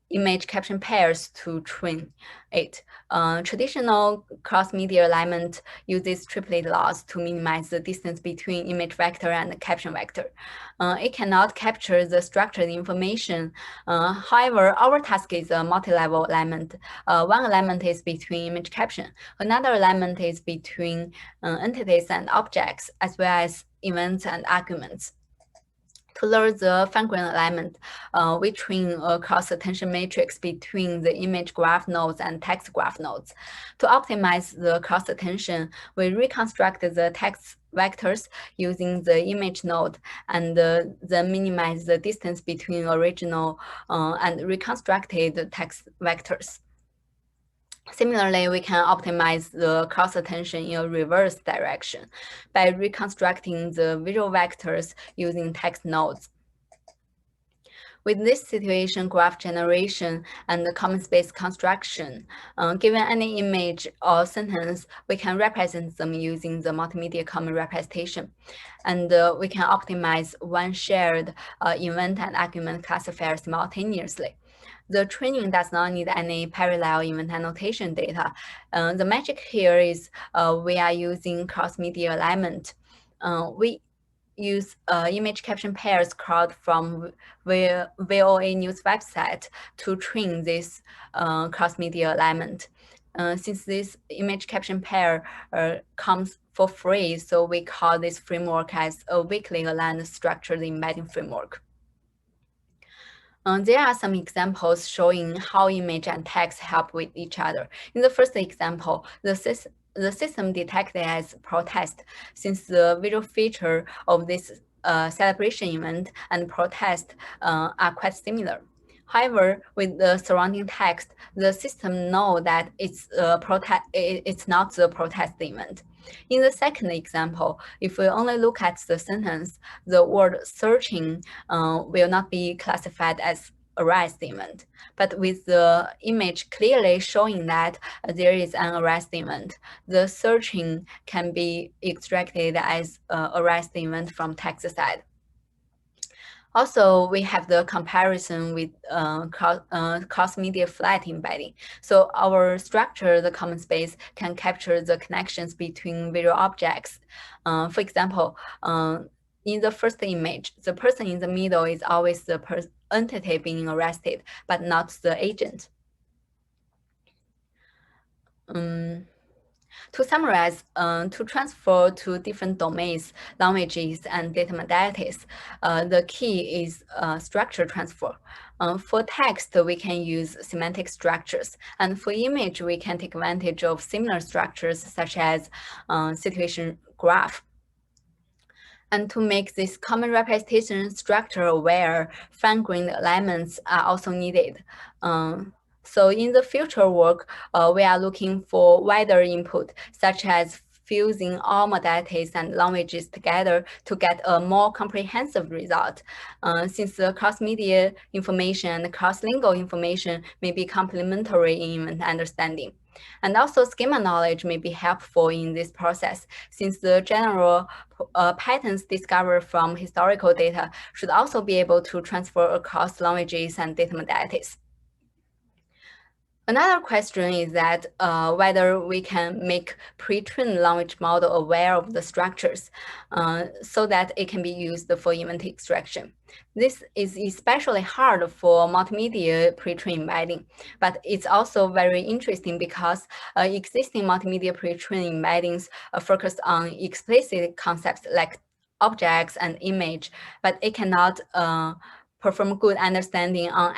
B: image caption pairs to train it. Traditional cross-media alignment uses triplet loss to minimize the distance between image vector and caption vector. It cannot capture the structured information. However, our task is a multi-level alignment. One alignment is between image caption. Another alignment is between entities and objects, as well as events and arguments. To learn the fine-grained alignment, we train a cross-attention matrix between the image graph nodes and text graph nodes. To optimize the cross-attention, we reconstruct the text vectors using the image node and then minimize the distance between original and reconstructed text vectors. Similarly, we can optimize the cross-attention in a reverse direction by reconstructing the visual vectors using text nodes. With this situation graph generation and the common space construction, given any image or sentence, we can represent them using the multimedia common representation. And we can optimize one shared event and argument classifier simultaneously. The training does not need any parallel event annotation data. The magic here is we are using cross-media alignment. We use image caption pairs crawled from VOA News website to train this cross-media alignment. Since this image caption pair comes for free, so we call this framework as a weakly aligned structured embedding framework. There are some examples showing how image and text help with each other. In the first example, the system detected as protest, since the visual feature of this celebration event and protest are quite similar. However, with the surrounding text, the system knows that it's not the protest event. In the second example, if we only look at the sentence, the word searching will not be classified as arrest event. But with the image clearly showing that there is an arrest event, the searching can be extracted as arrest event from text side. Also, we have the comparison with cross-media flat embedding. So our structure, the common space, can capture the connections between visual objects. For example, in the first image, the person in the middle is always the entity being arrested, but not the agent. To summarize, to transfer to different domains, languages, and data modalities, the key is structure transfer. For text, we can use semantic structures, and for image, we can take advantage of similar structures such as situation graph. And to make this common representation structure aware, fine-grained elements are also needed. So in the future work, we are looking for wider input, such as fusing all modalities and languages together to get a more comprehensive result. Since the cross-media information and cross-lingual information may be complementary in understanding. And also schema knowledge may be helpful in this process, since the general patterns discovered from historical data should also be able to transfer across languages and data modalities. Another question is that whether we can make pre-trained language model aware of the structures so that it can be used for event extraction. This is especially hard for multimedia pre-trained embedding, but it's also very interesting because existing multimedia pre-trained embeddings focus on explicit concepts like objects and image, but it cannot perform good understanding on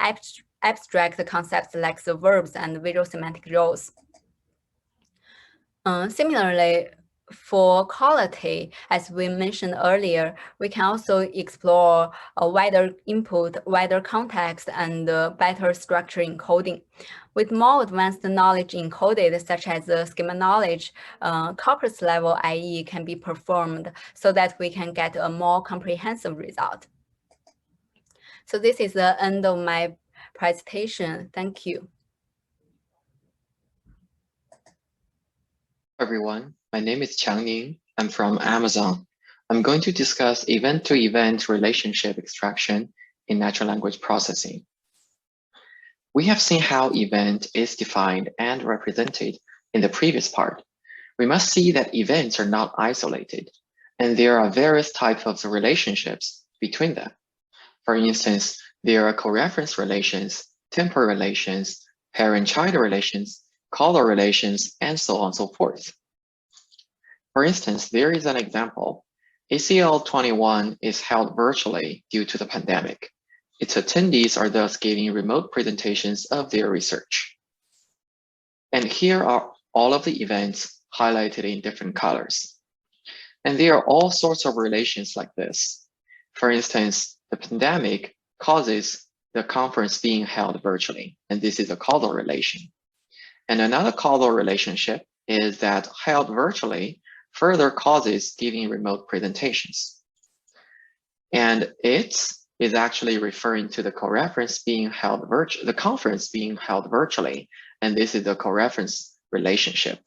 B: abstract concepts like the verbs and visual semantic roles. Similarly, for quality, as we mentioned earlier, we can also explore a wider input, wider context, and better structure encoding. With more advanced knowledge encoded, such as the schema knowledge, corpus level IE can be performed so that we can get a more comprehensive result. So this is the end of my presentation. Thank you.
C: Everyone, my name is Ning. I'm from Amazon. I'm going to discuss event-to-event relationship extraction in natural language processing. We have seen how event is defined and represented in the previous part. We must see that events are not isolated, and there are various types of relationships between them. For instance, there are coreference relations, temporal relations, parent-child relations, caller relations, and so on and so forth. For instance, there is an example. ACL-21 is held virtually due to the pandemic. Its attendees are thus giving remote presentations of their research. And here are all of the events highlighted in different colors. And there are all sorts of relations like this. For instance, the pandemic causes the conference being held virtually, and this is a causal relation. And another causal relationship is that held virtually further causes giving remote presentations. And it is actually referring to the coreference being held virtually, the conference being held virtually, and this is the coreference relationship.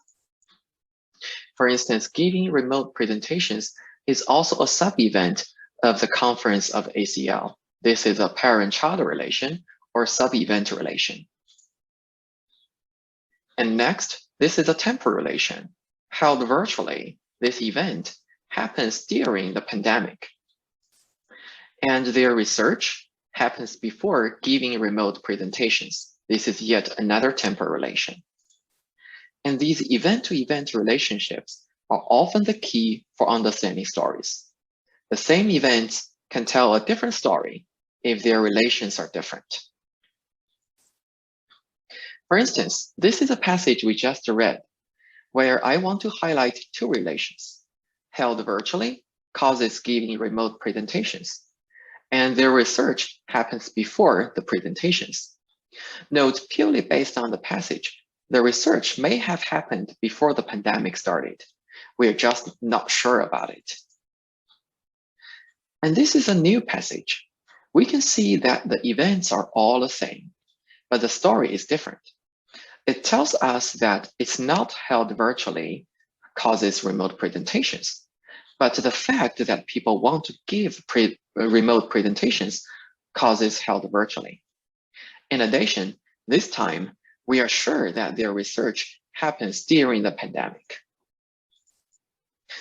C: For instance, giving remote presentations is also a sub-event of the conference of ACL. This is a parent-child relation or sub-event relation. And next, this is a temporal relation. Held virtually, this event happens during the pandemic. And their research happens before giving remote presentations. This is yet another temporal relation. And these event-to-event relationships are often the key for understanding stories. The same events can tell a different story if their relations are different. For instance, this is a passage we just read, where I want to highlight two relations. Held virtually causes giving remote presentations, and their research happens before the presentations. Note, purely based on the passage, the research may have happened before the pandemic started. We're just not sure about it. And this is a new passage. we can see that the events are all the same, but the story is different. It tells us that it's not held virtually causes remote presentations, but the fact that people want to give remote presentations causes held virtually. In addition, this time, we are sure that their research happens during the pandemic.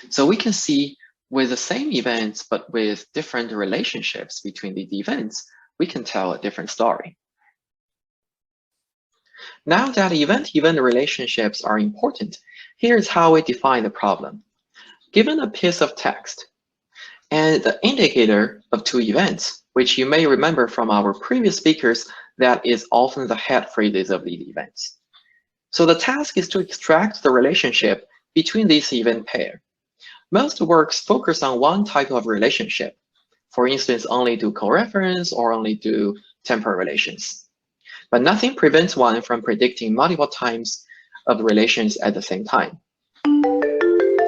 C: So we can see with the same events, but with different relationships between these events, we can tell a different story. Now that event-event relationships are important, here's how we define the problem. Given a piece of text and the indicator of two events, which you may remember from our previous speakers, that is often the head phrases of these events. So the task is to extract the relationship between these event pair. Most works focus on one type of relationship. For instance, only do coreference or only do temporal relations. But nothing prevents one from predicting multiple types of relations at the same time.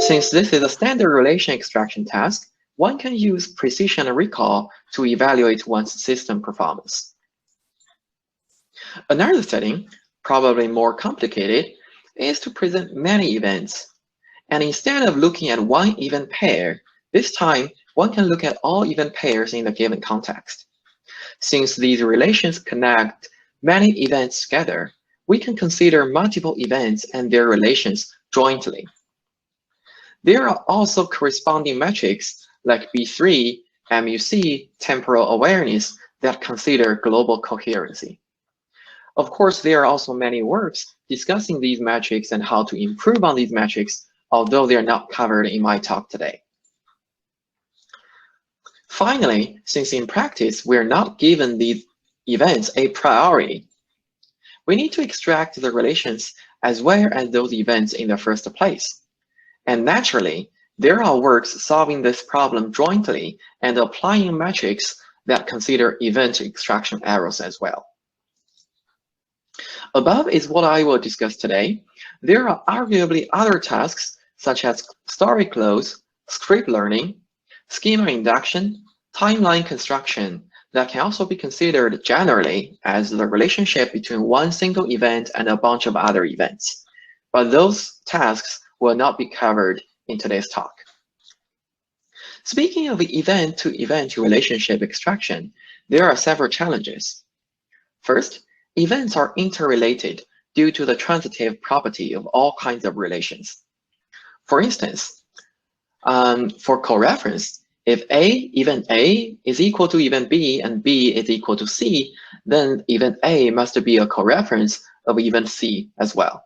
C: Since this is a standard relation extraction task, one can use precision and recall to evaluate one's system performance. Another setting, probably more complicated, is to present many events. And instead of looking at one event pair, this time one can look at all event pairs in the given context. Since these relations connect many events together, we can consider multiple events and their relations jointly. There are also corresponding metrics like B3, MUC, temporal awareness that consider global coherency. Of course, there are also many works discussing these metrics and how to improve on these metrics, although they are not covered in my talk today. Finally, since in practice, we're not given these events a priori, we need to extract the relations as well as those events in the first place. And naturally, there are works solving this problem jointly and applying metrics that consider event extraction errors as well. Above is what I will discuss today. There are arguably other tasks such as story close, script learning, schema induction, timeline construction that can also be considered generally as the relationship between one single event and a bunch of other events. But those tasks will not be covered in today's talk. Speaking of event-to-event relationship extraction, there are several challenges. First, events are interrelated due to the transitive property of all kinds of relations. For instance, for coreference, if event A is equal to event B and B is equal to C, then event A must be a coreference of event C as well.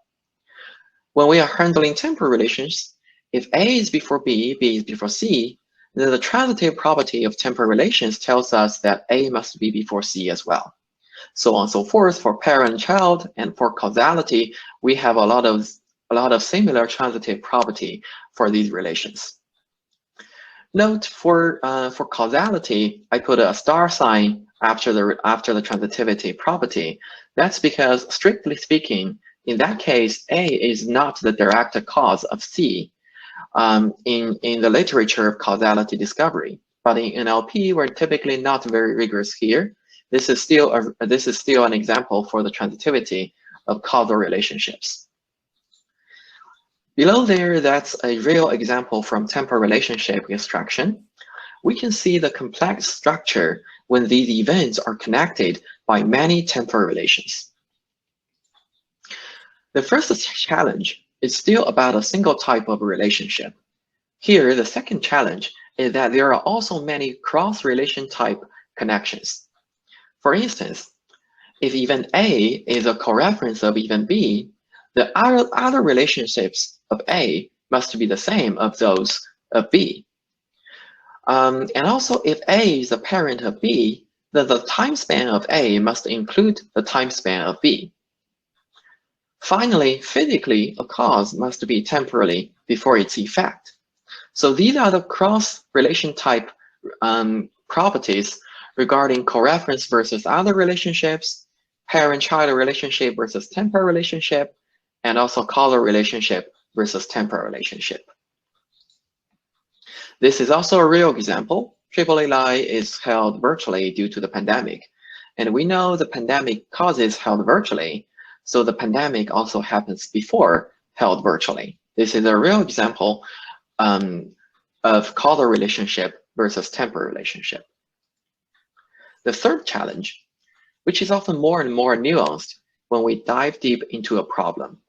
C: When we are handling temporal relations, if A is before B, B is before C, then the transitive property of temporal relations tells us that A must be before C as well. So on and so forth for parent-child, and for causality, we have a lot of similar transitive property for these relations. Note for causality, I put a star sign after the transitivity property. That's because, strictly speaking, in that case, A is not the direct cause of C in the literature of causality discovery. But in NLP, we're typically not very rigorous here. This is still an example for the transitivity of causal relationships. Below there, that's a real example from temporal relationship extraction. We can see the complex structure when these events are connected by many temporal relations. The first challenge is still about a single type of relationship. Here, the second challenge is that there are also many cross-relation type connections. For instance, if event A is a coreference of event B, the other relationships of A must be the same of those of B. And also, if A is a parent of B, then the time span of A must include the time span of B. Finally, physically, a cause must be temporally before its effect. So these are the cross-relation type properties regarding coreference versus other relationships, parent-child relationship versus temporal relationship, and also causal relationship versus temporal relationship. This is also a real example. AAAI is held virtually due to the pandemic. And we know the pandemic causes held virtually, so the pandemic also happens before held virtually. This is a real example of causal relationship versus temporal relationship. The third challenge, which is often more and more nuanced when we dive deep into a problem,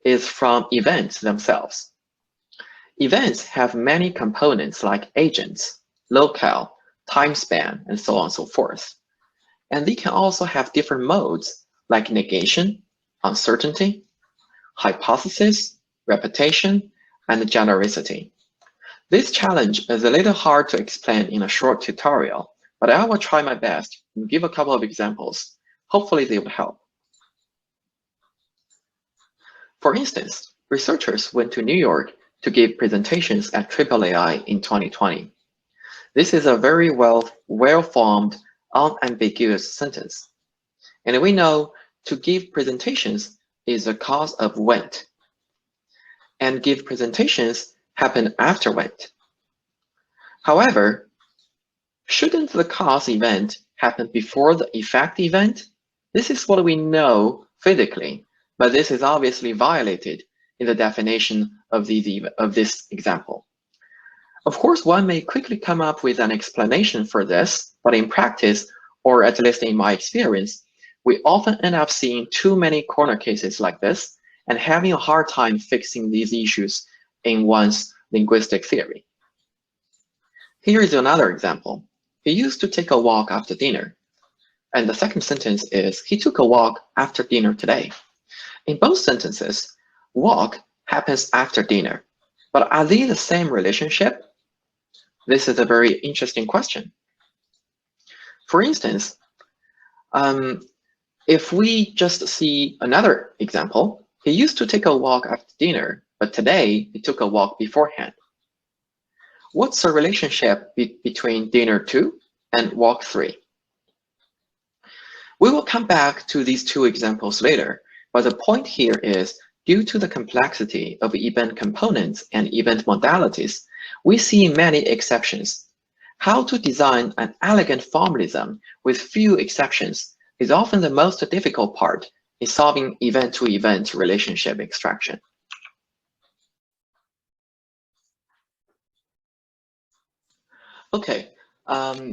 C: is from events themselves. Events have many components like agents, locale, time span, and so on and so forth. And they can also have different modes like negation, uncertainty, hypothesis, repetition, and genericity. This challenge is a little hard to explain in a short tutorial, but I will try my best and give a couple of examples. Hopefully they will help. For instance, researchers went to New York to give presentations at AAAI in 2020. This is a very well-formed, unambiguous sentence. And we know to give presentations is a cause of went. And give presentations happen after went. However, shouldn't the cause event happen before the effect event? This is what we know physically, but this is obviously violated in the definition of this example. Of course, one may quickly come up with an explanation for this, but in practice, or at least in my experience, we often end up seeing too many corner cases like this and having a hard time fixing these issues in one's linguistic theory. Here is another example. He used to take a walk after dinner. And the second sentence is, he took a walk after dinner today. In both sentences, walk happens after dinner. But are they the same relationship? This is a very interesting question. For instance, if we just see another example, he used to take a walk after dinner, but today he took a walk beforehand. What's the relationship between dinner 2 and walk 3? We will come back to these two examples later, but the point here is, due to the complexity of event components and event modalities, we see many exceptions. How to design an elegant formalism with few exceptions is often the most difficult part in solving event-to-event relationship extraction. Okay,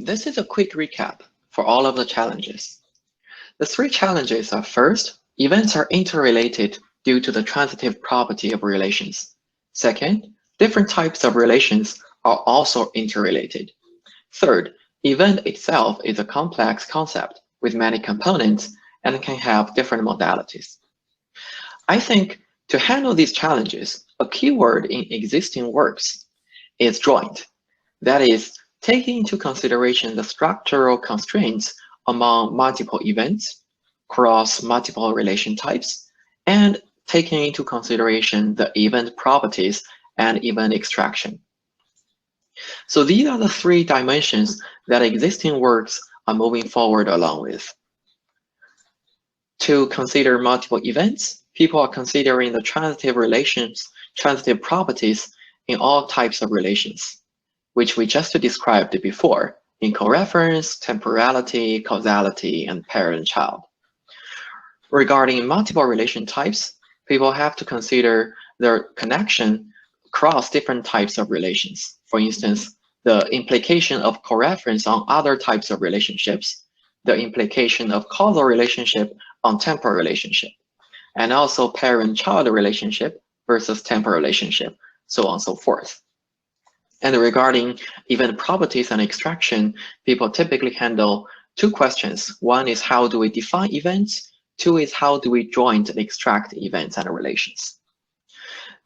C: this is a quick recap for all of the challenges. The three challenges are: first, events are interrelated due to the transitive property of relations. Second, different types of relations are also interrelated. Third, event itself is a complex concept with many components and can have different modalities. I think to handle these challenges, a key word in existing works is joint. That is, taking into consideration the structural constraints among multiple events, across multiple relation types, and taking into consideration the event properties and event extraction. So these are the three dimensions that existing works are moving forward along with. To consider multiple events, people are considering the transitive relations, transitive properties in all types of relations, which we just described before in coreference, temporality, causality, and parent-child. Regarding multiple relation types, people have to consider their connection across different types of relations. For instance, the implication of coreference on other types of relationships, the implication of causal relationship on temporal relationship, and also parent-child relationship versus temporal relationship, so on and so forth. And regarding event properties and extraction, people typically handle two questions. One is, how do we define events? Two is, how do we joint and extract events and relations?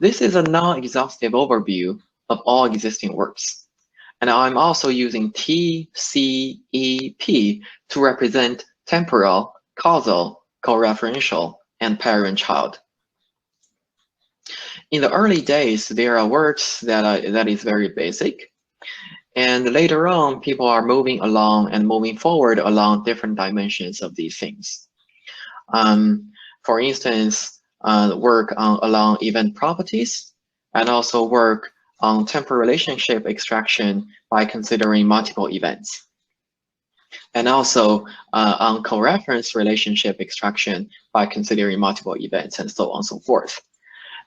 C: This is a non-exhaustive overview of all existing works. And I'm also using T, C, E, P to represent temporal, causal, coreferential, and parent-child. In the early days, there are works that is very basic. And later on, people are moving along and moving forward along different dimensions of these things. For instance, work along event properties, and also work on temporal relationship extraction by considering multiple events, and also on coreference relationship extraction by considering multiple events, and so on and so forth.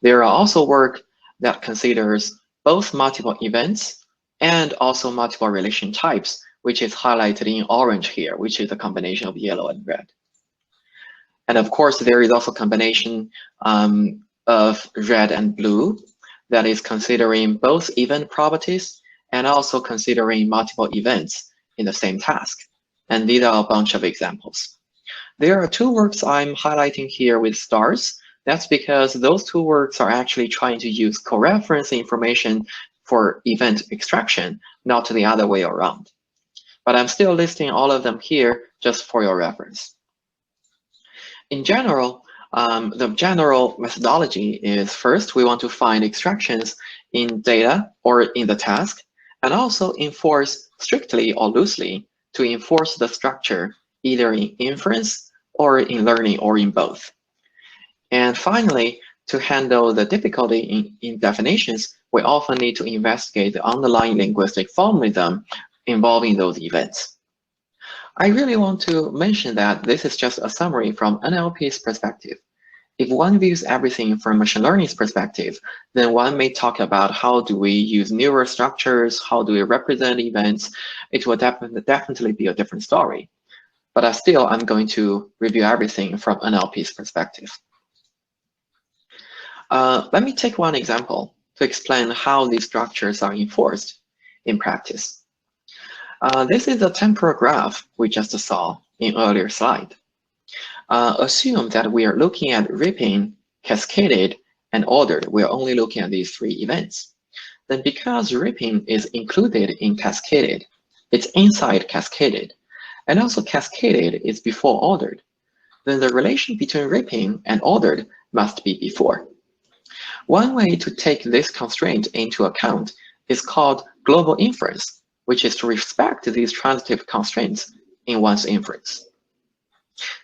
C: There are also work that considers both multiple events and also multiple relation types, which is highlighted in orange here, which is a combination of yellow and red. And of course, there is also a combination of red and blue that is considering both event properties and also considering multiple events in the same task. And these are a bunch of examples. There are two works I'm highlighting here with stars. That's because those two works are actually trying to use coreference information for event extraction, not the other way around. But I'm still listing all of them here just for your reference. In general, the general methodology is first, we want to find extractions in data or in the task, and also enforce strictly or loosely to enforce the structure either in inference or in learning or in both. And finally, to handle the difficulty in definitions, we often need to investigate the underlying linguistic formalism involving those events. I really want to mention that this is just a summary from NLP's perspective. If one views everything from machine learning's perspective, then one may talk about how do we use neural structures, how do we represent events. It will definitely be a different story. But still, I'm going to review everything from NLP's perspective. Let me take one example to explain how these structures are enforced in practice. This is a temporal graph we just saw in earlier slide. Assume that we are looking at ripping, cascaded, and ordered. We are only looking at these three events. Then because ripping is included in cascaded, it's inside cascaded, and also cascaded is before ordered, then the relation between ripping and ordered must be before. One way to take this constraint into account is called global inference, which is to respect these transitive constraints in one's inference.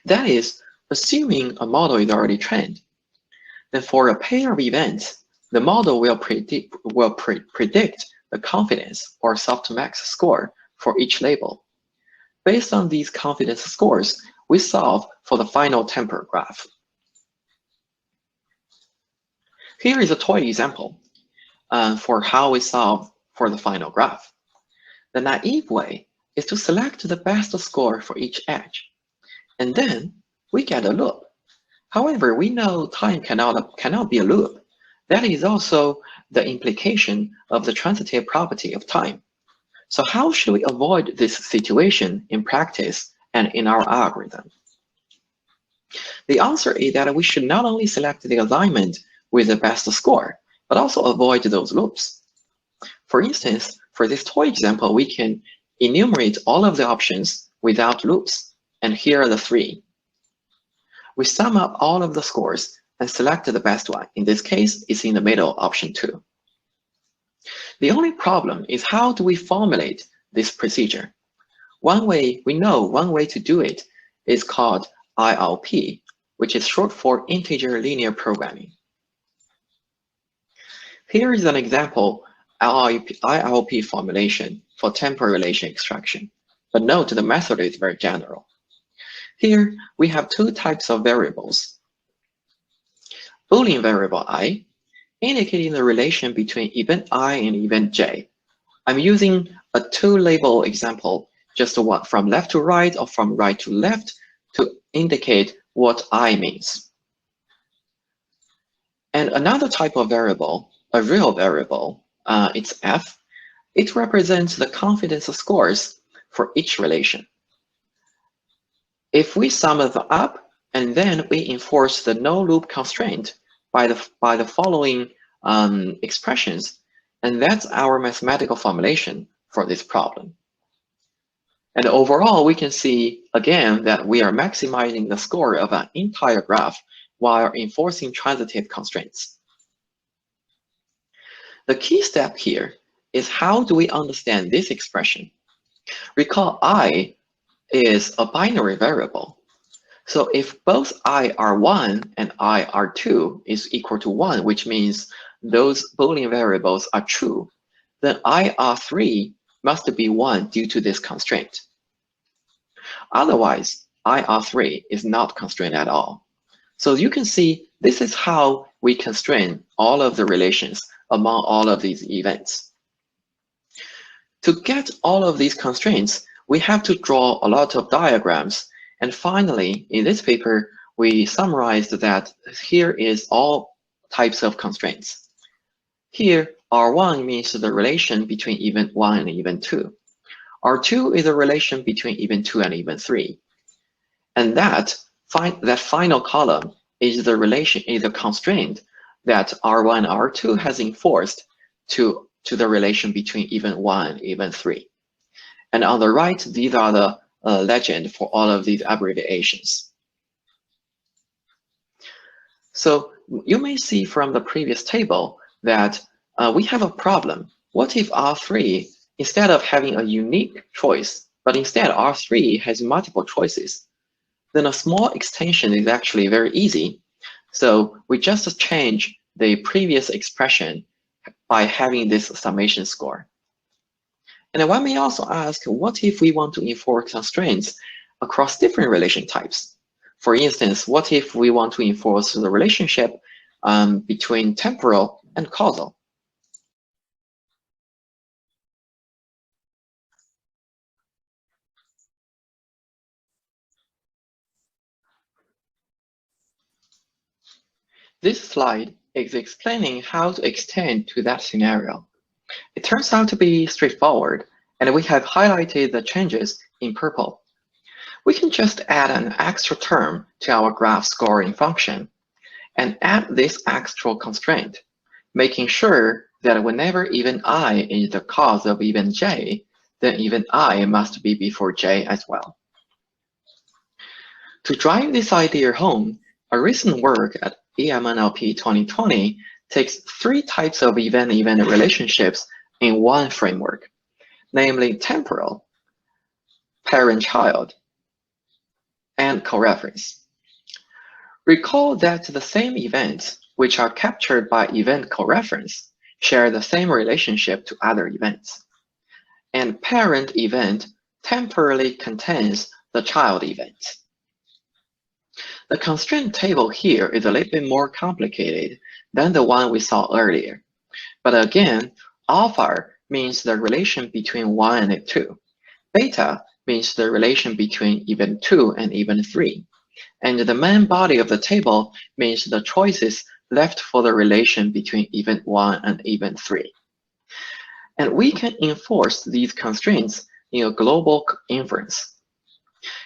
C: That is, assuming a model is already trained, then for a pair of events, the model will predict the confidence or softmax score for each label. Based on these confidence scores, we solve for the final temporal graph. Here is a toy example for how we solve for the final graph. The naive way is to select the best score for each edge, and then we get a loop. However, we know time cannot be a loop. That is also the implication of the transitive property of time. So how should we avoid this situation in practice and in our algorithm? The answer is that we should not only select the alignment with the best score, but also avoid those loops. For instance, for this toy example, we can enumerate all of the options without loops, and here are the three. We sum up all of the scores and select the best one. In this case, it's in the middle, option 2. The only problem is how do we formulate this procedure? One way to do it is called ILP, which is short for integer linear programming. Here is an example ILP formulation for temporal relation extraction, but note the method is very general. Here we have two types of variables. Boolean variable I, indicating the relation between event I and event J. I'm using a two-label example, just one from left to right or from right to left, to indicate what I means. And another type of variable, a real variable, it's F. It represents the confidence scores for each relation. If we sum them up and then we enforce the no loop constraint by the following expressions, and that's our mathematical formulation for this problem. And overall, we can see again that we are maximizing the score of an entire graph while enforcing transitive constraints. The key step here is how do we understand this expression? Recall I is a binary variable. So if both I are 1 and I are 2 is equal to 1, which means those Boolean variables are true, then IR3 must be 1 due to this constraint. Otherwise, IR3 is not constrained at all. So you can see this is how we constrain all of the relations among all of these events. To get all of these constraints, we have to draw a lot of diagrams. And finally, in this paper, we summarized that here is all types of constraints. Here, R1 means the relation between event 1 and event 2. R2 is a relation between event 2 and event 3. And that final column is the relation, is a constraint that R1 and R2 has enforced to the relation between event 1 and event 3. And on the right, these are the legend for all of these abbreviations. So you may see from the previous table that we have a problem. What if R3, instead of having a unique choice, but instead R3 has multiple choices? Then a small extension is actually very easy. So we just change the previous expression by having this summation score. And one may also ask, what if we want to enforce constraints across different relation types? For instance, what if we want to enforce the relationship between temporal and causal? This slide is explaining how to extend to that scenario. It turns out to be straightforward, and we have highlighted the changes in purple. We can just add an extra term to our graph scoring function and add this extra constraint, making sure that whenever event I is the cause of event J, then event I must be before J as well. To drive this idea home, a recent work at EMNLP 2020 takes 3 types of event-event relationships in one framework, namely temporal, parent-child, and coreference. Recall that the same events which are captured by event coreference share the same relationship to other events, and parent event temporally contains the child event. The constraint table here is a little bit more complicated than the one we saw earlier. But again, alpha means the relation between 1 and 2. Beta means the relation between event 2 and event 3. And the main body of the table means the choices left for the relation between event 1 and event 3. And we can enforce these constraints in a global inference.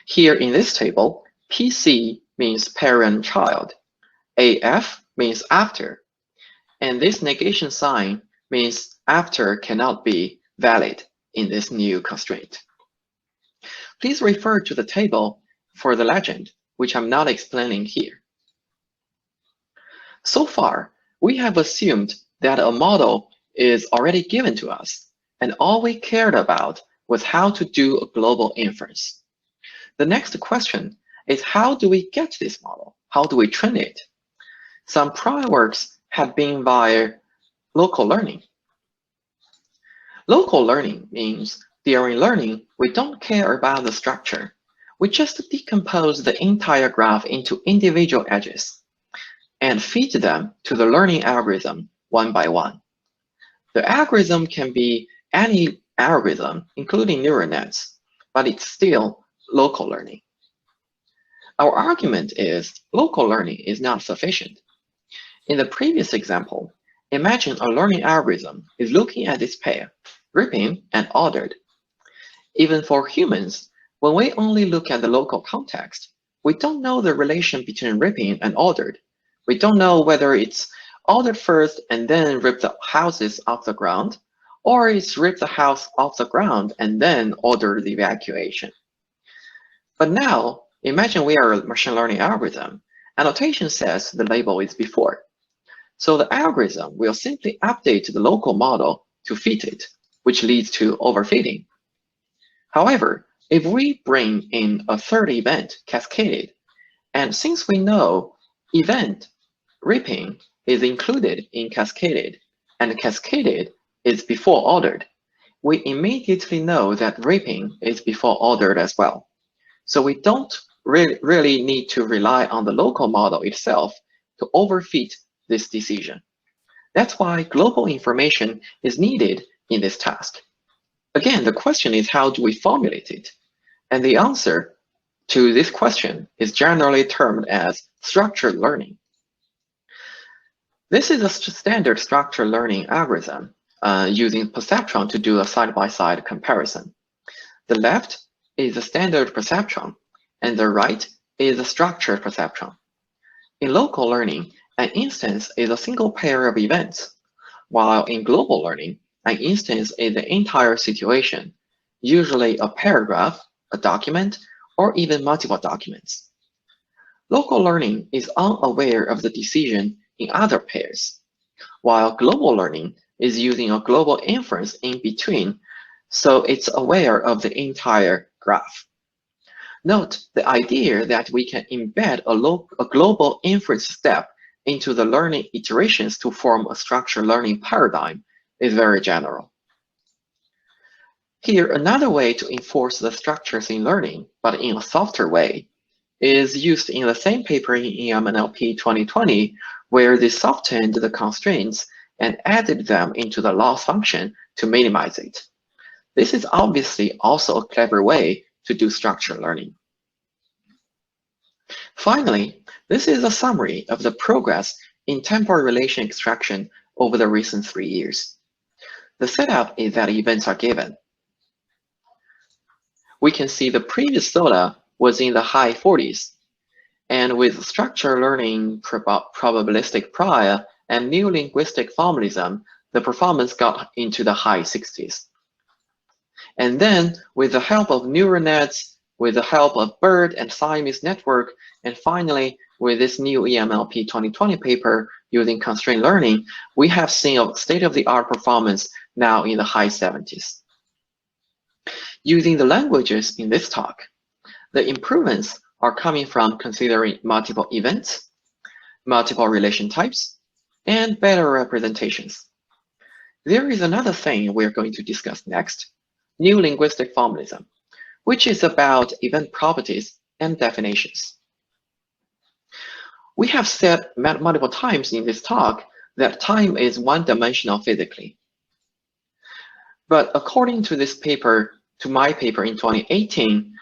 C: Here in this table, PC means parent-child, AF means after, and this negation sign means after cannot be valid in this new constraint. Please refer to the table for the legend, which I'm not explaining here. So far, we have assumed that a model is already given to us, and all we cared about was how to do a global inference. The next question is, how do we get this model? How do we train it? Some prior works have been via local learning. Local learning means during learning, we don't care about the structure. We just decompose the entire graph into individual edges and feed them to the learning algorithm one by one. The algorithm can be any algorithm, including neural nets, but it's still local learning. Our argument is local learning is not sufficient. In the previous example, imagine a learning algorithm is looking at this pair, ripping and ordered. Even for humans, when we only look at the local context, we don't know the relation between ripping and ordered. We don't know whether it's ordered first and then rip the houses off the ground, or it's rip the house off the ground and then order the evacuation. But now, imagine we are a machine learning algorithm. Annotation says the label is before. So the algorithm will simply update the local model to fit it, which leads to overfitting. However, if we bring in a third event cascaded, and since we know event ripping is included in cascaded, and cascaded is before ordered, we immediately know that reaping is before ordered as well. So we don't really need to rely on the local model itself to overfit this decision. That's why global information is needed in this task. Again, the question is, how do we formulate it? And the answer to this question is generally termed as structured learning. This is a standard structured learning algorithm using perceptron to do a side-by-side comparison. The left is a standard perceptron, and the right is a structured perceptron. In local learning, an instance is a single pair of events, while in global learning, an instance is the entire situation, usually a paragraph, a document, or even multiple documents. Local learning is unaware of the decision in other pairs, while global learning is using a global inference in between, so it's aware of the entire graph. Note the idea that we can embed a global inference step into the learning iterations to form a structured learning paradigm is very general. Here, another way to enforce the structures in learning, but in a softer way, is used in the same paper in EMNLP 2020, where they softened the constraints and added them into the loss function to minimize it. This is obviously also a clever way to do structured learning. Finally, this is a summary of the progress in temporal relation extraction over the recent 3 years. The setup is that events are given. We can see the previous SOLA was in the high 40s, and with structured learning, probabilistic prior, and new linguistic formalism, the performance got into the high 60s. And then, with the help of neural nets, with the help of BERT and Siamese network, and finally, with this new EMLP 2020 paper using constraint learning, we have seen a state-of-the-art performance now in the high 70s. Using the languages in this talk, the improvements are coming from considering multiple events, multiple relation types, and better representations. There is another thing we're going to discuss next, new linguistic formalism, which is about event properties and definitions. We have said multiple times in this talk that time is one-dimensional physically. But according to this paper, to my paper in 2018,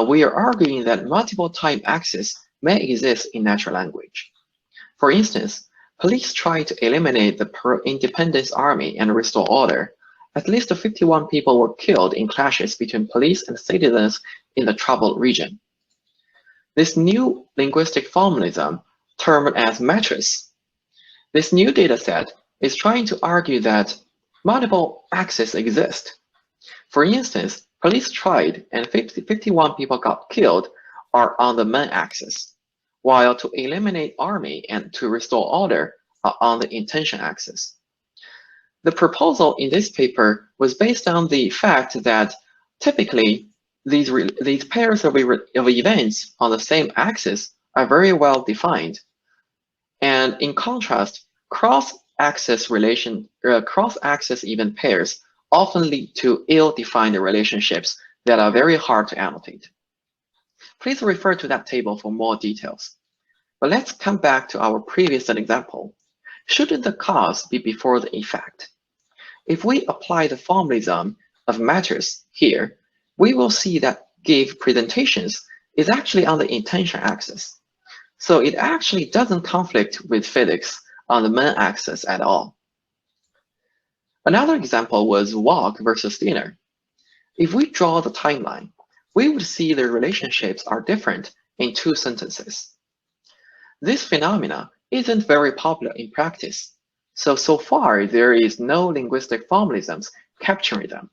C: we are arguing that multiple time axes may exist in natural language. For instance, police try to eliminate the pro-independence army and restore order. At least 51 people were killed in clashes between police and citizens in the troubled region. This new linguistic formalism, termed as mattress, this new dataset is trying to argue that multiple axes exist. For instance, police tried and 51 people got killed are on the main axis, while to eliminate army and to restore order are on the intention axis. The proposal in this paper was based on the fact that typically these pairs of events on the same axis are very well defined. And in contrast, cross-axis event pairs often lead to ill-defined relationships that are very hard to annotate. Please refer to that table for more details. But let's come back to our previous example. Shouldn't the cause be before the effect? If we apply the formalism of matters here, we will see that give presentations is actually on the intention axis. So it actually doesn't conflict with physics on the main axis at all. Another example was walk versus dinner. If we draw the timeline, we would see the relationships are different in two sentences. This phenomena isn't very popular in practice, so far there is no linguistic formalisms capturing them.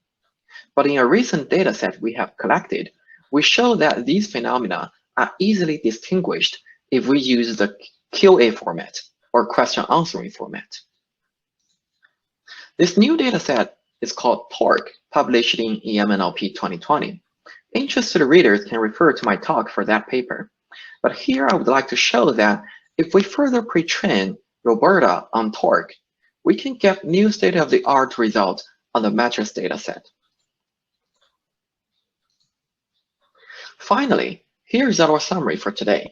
C: But in a recent dataset we have collected, we show that these phenomena are easily distinguished if we use the QA format or question answering format. This new dataset is called TORC, published in EMNLP 2020. Interested readers can refer to my talk for that paper. But here I would like to show that if we further pre-train Roberta on torque, we can get new state-of-the-art result on the matrix dataset. Finally, here's our summary for today.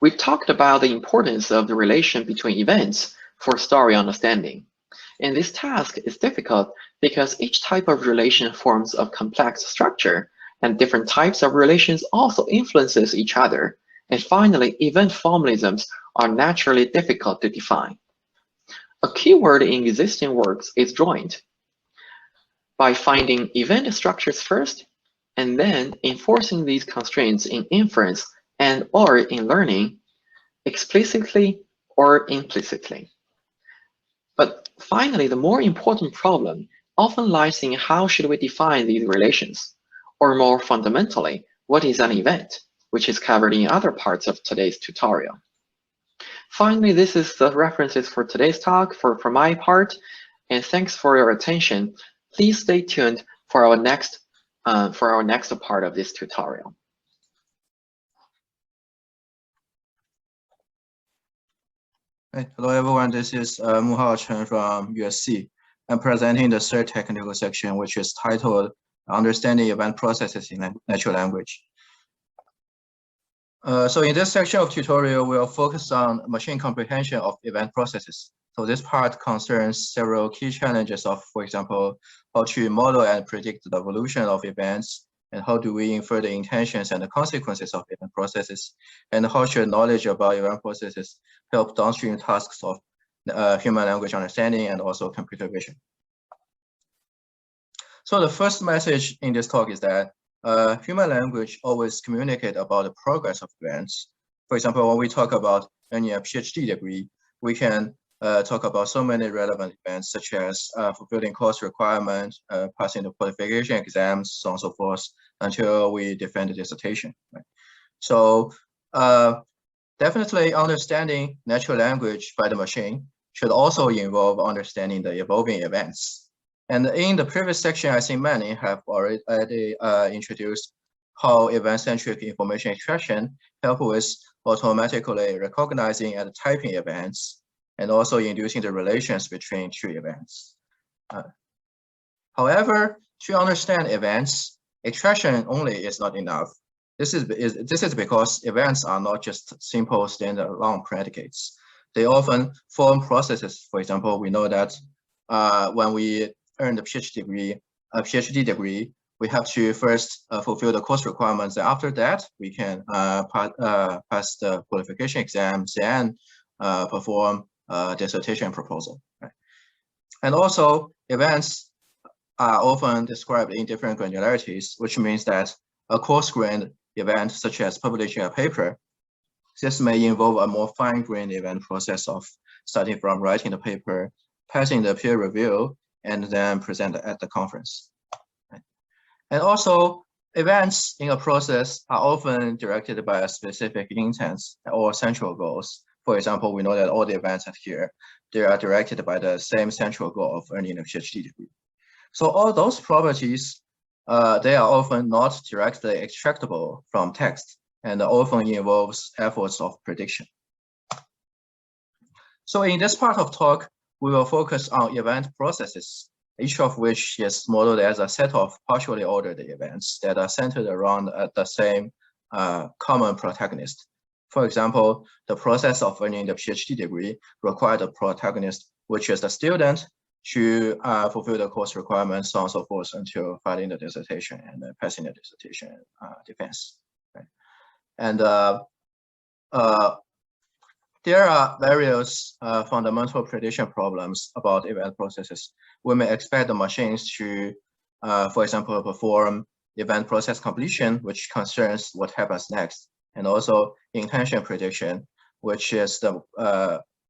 C: We talked about the importance of the relation between events for story understanding. And this task is difficult because each type of relation forms a complex structure, and different types of relations also influences each other. And finally, event formalisms are naturally difficult to define. A keyword in existing works is joint. By finding event structures first, and then enforcing these constraints in inference and or in learning, explicitly or implicitly. But finally, the more important problem often lies in how should we define these relations, or more fundamentally, what is an event, which is covered in other parts of today's tutorial. Finally, this is the references for today's talk for my part, and thanks for your attention. Please stay tuned for our next part of this tutorial.
D: Hello everyone, this is Muhao Chen from USC. I'm presenting the third technical section, which is titled Understanding Event Processes in Natural Language. So in this section of tutorial, we'll focus on machine comprehension of event processes. So this part concerns several key challenges of, for example, how to model and predict the evolution of events, and how do we infer the intentions and the consequences of event processes, and how should knowledge about event processes help downstream tasks of human language understanding and also computer vision. So the first message in this talk is that human language always communicate about the progress of events. For example, when we talk about earning a PhD degree, we can talk about so many relevant events such as fulfilling course requirements, passing the qualification exams, so on and so forth, until we defend the dissertation. Right? So definitely understanding natural language by the machine should also involve understanding the evolving events. And in the previous section, I think many have already introduced how event-centric information extraction help with automatically recognizing and typing events, and also inducing the relations between two events. However, to understand events, extraction only is not enough. This is because events are not just simple standalone predicates. They often form processes. For example, we know that when we earn the PhD degree, we have to first fulfill the course requirements. And after that, we can pass the qualification exams and perform dissertation proposal. Right? And also, events are often described in different granularities, which means that a coarse-grained event, such as publishing a paper, this may involve a more fine-grained event process of starting from writing the paper, passing the peer review, and then present at the conference. Right? And also, events in a process are often directed by a specific intent or central goals. For example, we know that all the events here, they are directed by the same central goal of earning a PhD degree. So all those properties, they are often not directly extractable from text and often involves efforts of prediction. So in this part of talk, we will focus on event processes, each of which is modeled as a set of partially ordered events that are centered around the same common protagonist. For example, the process of earning the PhD degree required a protagonist, which is the student, to fulfill the course requirements, so on and so forth, until filing the dissertation and passing the dissertation defense. Right? And there are various fundamental prediction problems about event processes. We may expect the machines to, for example, perform event process completion, which concerns what happens next, and also intention prediction, which is the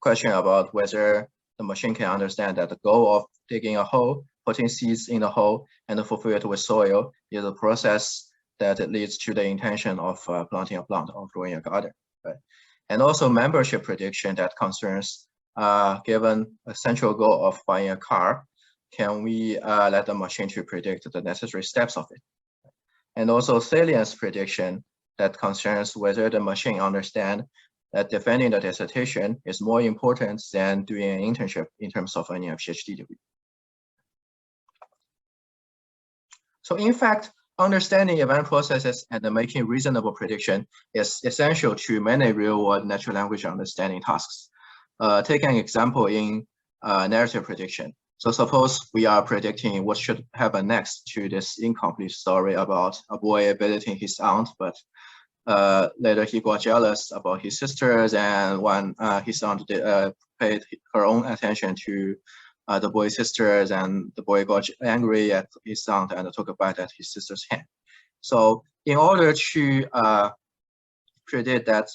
D: question about whether the machine can understand that the goal of digging a hole, putting seeds in the hole, and fulfill it with soil is a process that leads to the intention of planting a plant or growing a garden. Right? And also membership prediction that concerns, given a central goal of buying a car, can we let the machine to predict the necessary steps of it? And also salience prediction that concerns whether the machine understands that defending the dissertation is more important than doing an internship in terms of earning a PhD degree. So in fact, understanding event processes and making reasonable prediction is essential to many real-world natural language understanding tasks. Take an example in narrative prediction. So suppose we are predicting what should happen next to this incomplete story about a boy visiting his aunt, but later he got jealous about his sisters, and when his aunt paid her own attention to the boy's sisters, and the boy got angry at his aunt and took a bite at his sister's hand. So in order to predict that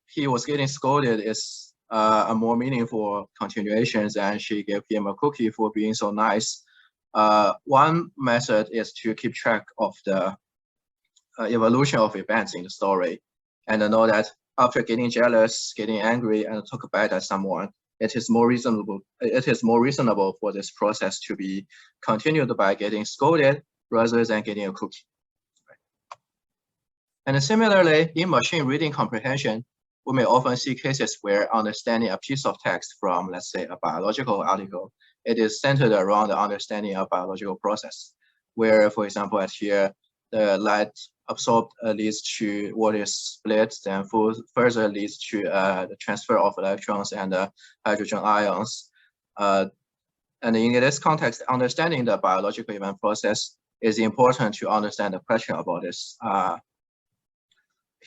D: he was getting scolded is a more meaningful continuation than she gave him a cookie for being so nice, one method is to keep track of the evolution of events in the story, and know that after getting jealous, getting angry, and took a bite at someone, it is more reasonable for this process to be continued by getting scolded rather than getting a cookie. And similarly, in machine reading comprehension, we may often see cases where understanding a piece of text from, let's say, a biological article, it is centered around the understanding of biological process, where, for example, at here, the light absorbed leads to what is split, then further leads to the transfer of electrons and hydrogen ions. And in this context, understanding the biological event process is important to understand the question about this.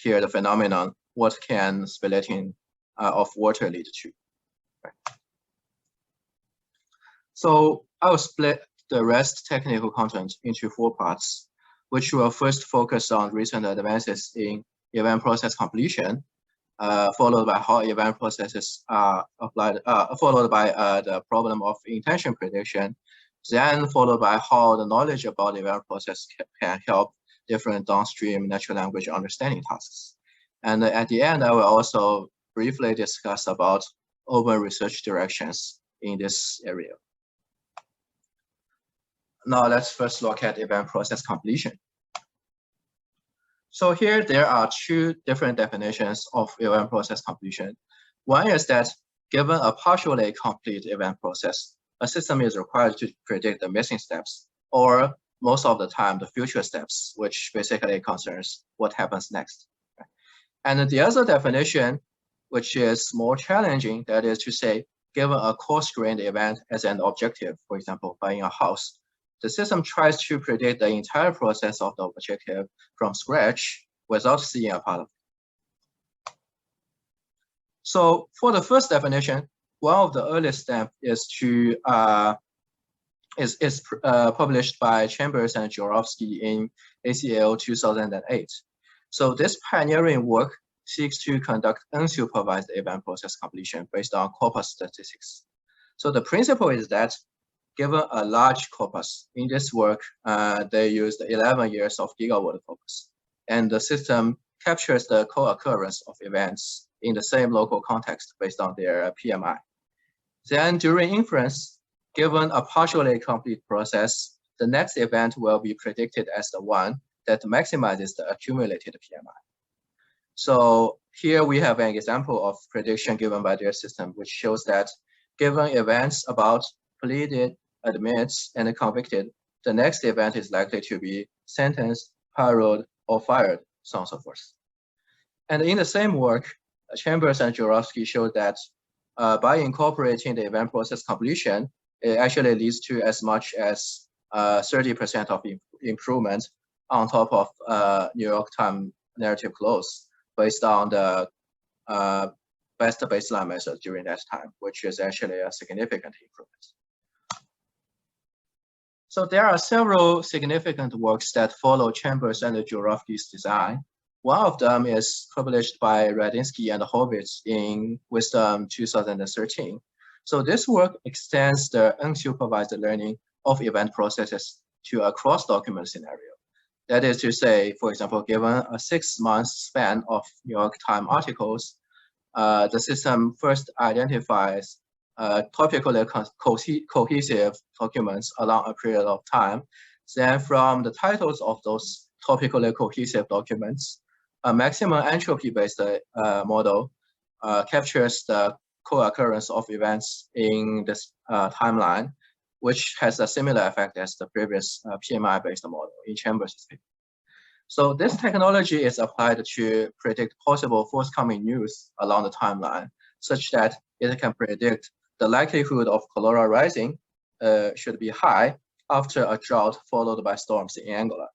D: Here, the phenomenon, what can splitting of water lead to? Right. So I'll split the rest technical content into 4 parts, which will first focus on recent advances in event process completion, followed by how event processes are applied, followed by the problem of intention prediction, then followed by how the knowledge about the event process can help different downstream natural language understanding tasks. And at the end, I will also briefly discuss about open research directions in this area. Now let's first look at event process completion. So here there are 2 different definitions of event process completion. One is that given a partially complete event process, a system is required to predict the missing steps, or most of the time the future steps, which basically concerns what happens next. And the other definition, which is more challenging, that is to say, given a coarse-grained event as an objective, for example, buying a house, the system tries to predict the entire process of the objective from scratch without seeing a part of it. So for the first definition, one of the earliest steps is to published by Chambers and Jorovsky in ACL 2008. So this pioneering work seeks to conduct unsupervised event process completion based on corpus statistics. So the principle is that given a large corpus, in this work, they used 11 years of gigawatt corpus, and the system captures the co-occurrence of events in the same local context based on their PMI. Then during inference, given a partially complete process, the next event will be predicted as the one that maximizes the accumulated PMI. So here we have an example of prediction given by their system, which shows that given events about pleaded, admits, and convicted, the next event is likely to be sentenced, paroled, or fired, so on and so forth. And in the same work, Chambers and Jorovsky showed that by incorporating the event process completion, it actually leads to as much as 30% of improvement on top of New York Times narrative close based on the best baseline method during that time, which is actually a significant improvement. So there are several significant works that follow Chambers and Jorovsky's design. One of them is published by Radinsky and Horvitz in Wisdom 2013. So this work extends the unsupervised learning of event processes to a cross-document scenario. That is to say, for example, given a 6-month span of New York Times articles, the system first identifies topically cohesive documents along a period of time. Then from the titles of those topically cohesive documents, A maximum entropy-based model captures the co-occurrence of events in this timeline, which has a similar effect as the previous PMI-based model in Chen versus paper. So this technology is applied to predict possible forthcoming news along the timeline, such that it can predict the likelihood of cholera rising should be high after a drought followed by storms in Angola.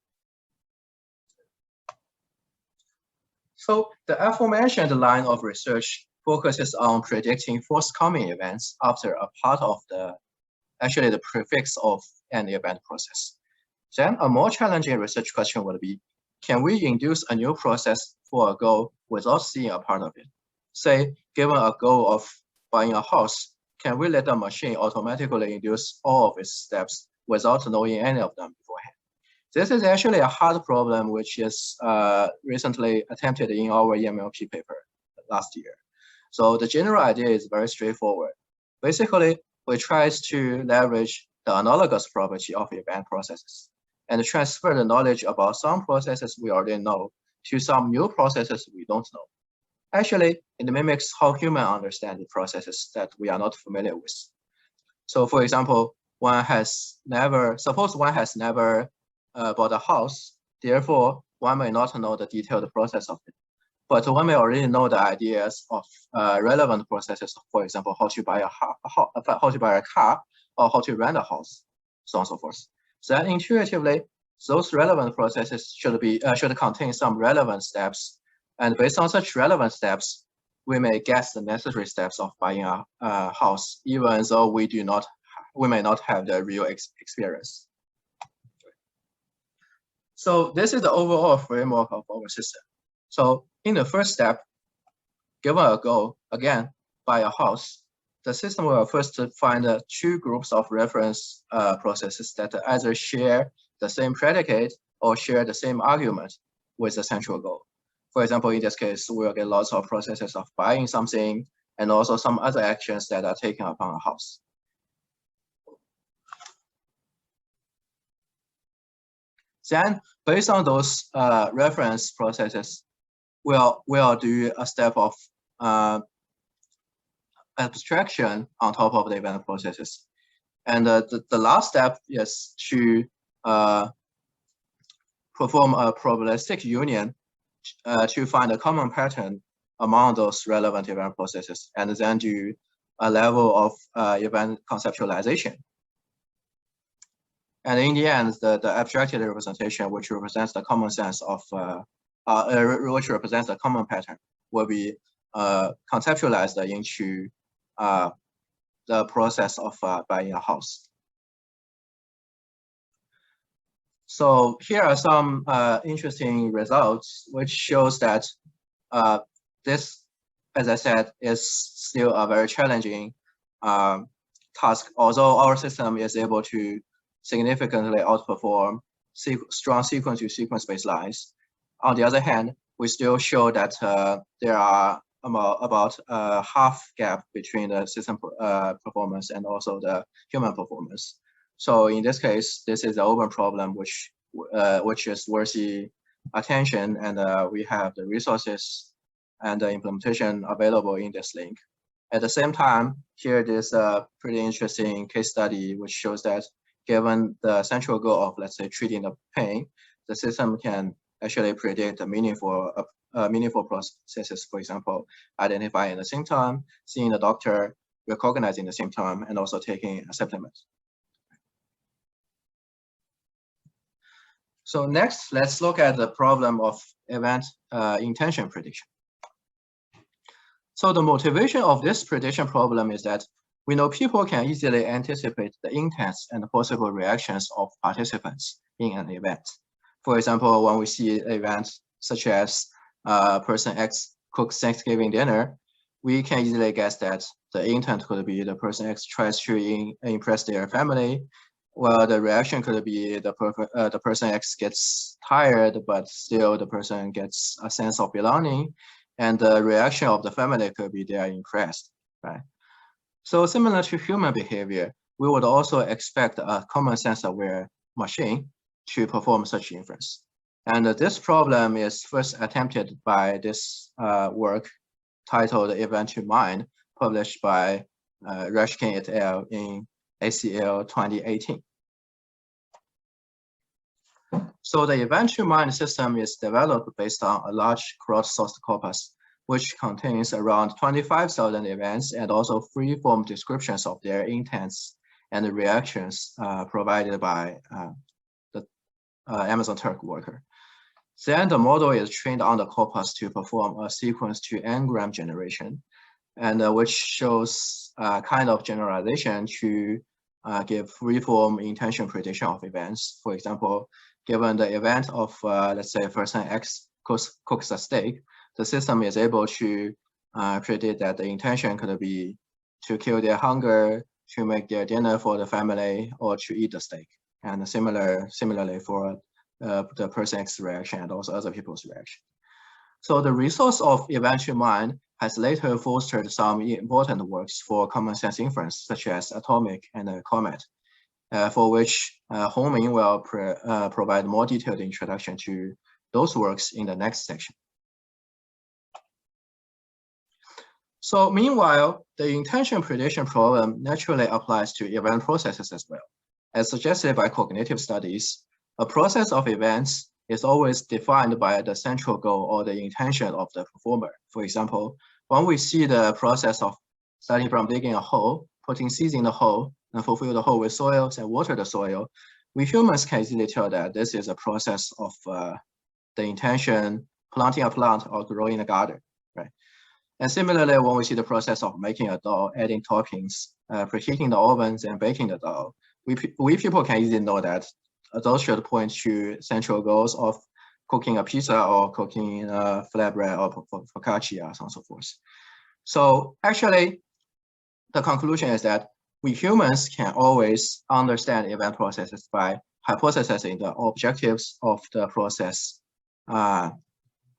D: So the aforementioned line of research focuses on predicting forthcoming events after a part of the prefix of an event process. Then a more challenging research question would be, can we induce a new process for a goal without seeing a part of it? Say, given a goal of buying a house, can we let the machine automatically induce all of its steps without knowing any of them beforehand? This is actually a hard problem, which is recently attempted in our EMLP paper last year. So the general idea is very straightforward. Basically, we try to leverage the analogous property of event processes and transfer the knowledge about some processes we already know to some new processes we don't know. Actually, it mimics how humans understand the processes that we are not familiar with. So for example, suppose one has never bought a house, therefore one may not know the detailed process of it. But one may already know the ideas of relevant processes, for example, how to buy a car, or how to rent a house, so on and so forth. So that intuitively, those relevant processes should contain some relevant steps, and based on such relevant steps, we may guess the necessary steps of buying a house, even though we may not have the real experience. So this is the overall framework of our system. So in the first step, given a goal, again, buy a house, the system will first find two groups of reference processes that either share the same predicate or share the same argument with the central goal. For example, in this case, we will get lots of processes of buying something and also some other actions that are taken upon a house. Then, based on those reference processes, we'll do a step of abstraction on top of the event processes. And the last step is to perform a probabilistic union to find a common pattern among those relevant event processes, and then do a level of event conceptualization. And in the end, the abstracted representation, which represents the common sense of, which represents the common pattern, will be conceptualized into the process of buying a house. So here are some interesting results, which shows that this, as I said, is still a very challenging task, although our system is able to significantly outperform strong sequence-to-sequence baselines. On the other hand, we still show that there are about half gap between the system performance and also the human performance. So in this case, this is an open problem which is worthy attention, and we have the resources and the implementation available in this link. At the same time, here there's a pretty interesting case study which shows that given the central goal of, let's say, treating the pain, the system can actually predict a meaningful processes, for example, identifying the symptom, seeing the doctor, recognizing the symptom, and also taking a supplement. So next, let's look at the problem of event intention prediction. So the motivation of this prediction problem is that we know people can easily anticipate the intents and possible reactions of participants in an event. For example, when we see events such as person X cooks Thanksgiving dinner, we can easily guess that the intent could be the person X tries to impress their family, while the reaction could be the person X gets tired, but still the person gets a sense of belonging, and the reaction of the family could be they are impressed, right? So similar to human behavior, we would also expect a common sense aware machine to perform such inference. And this problem is first attempted by this work titled Event-Centric, published by Reshkin et al. In ACL 2018. So the Event-Centric system is developed based on a large crowdsourced corpus, which contains around 25,000 events and also free-form descriptions of their intents and reactions provided by the Amazon Turk worker. Then the model is trained on the corpus to perform a sequence to n-gram generation, and which shows a kind of generalization to give free-form intention prediction of events. For example, given the event of, let's say, person X cooks a steak, the system is able to predict that the intention could be to kill their hunger, to make their dinner for the family, or to eat the steak. And similarly for the person X reaction and also other people's reaction. So the resource of Event-Centric has later fostered some important works for common sense inference, such as Atomic and Comet, for which Hongming will provide more detailed introduction to those works in the next section. So meanwhile, the intention prediction problem naturally applies to event processes as well. As suggested by cognitive studies, a process of events is always defined by the central goal or the intention of the performer. For example, when we see the process of starting from digging a hole, putting seeds in the hole, and fulfill the hole with soils and water the soil, we humans can easily tell that this is a process of the intention, planting a plant or growing a garden, right? And similarly, when we see the process of making a dough, adding toppings, preheating the ovens and baking the dough, we people can easily know that those should point to central goals of cooking a pizza or cooking flatbread or focaccia or so on and so forth. So actually, the conclusion is that we humans can always understand event processes by hypothesizing the objectives of the process that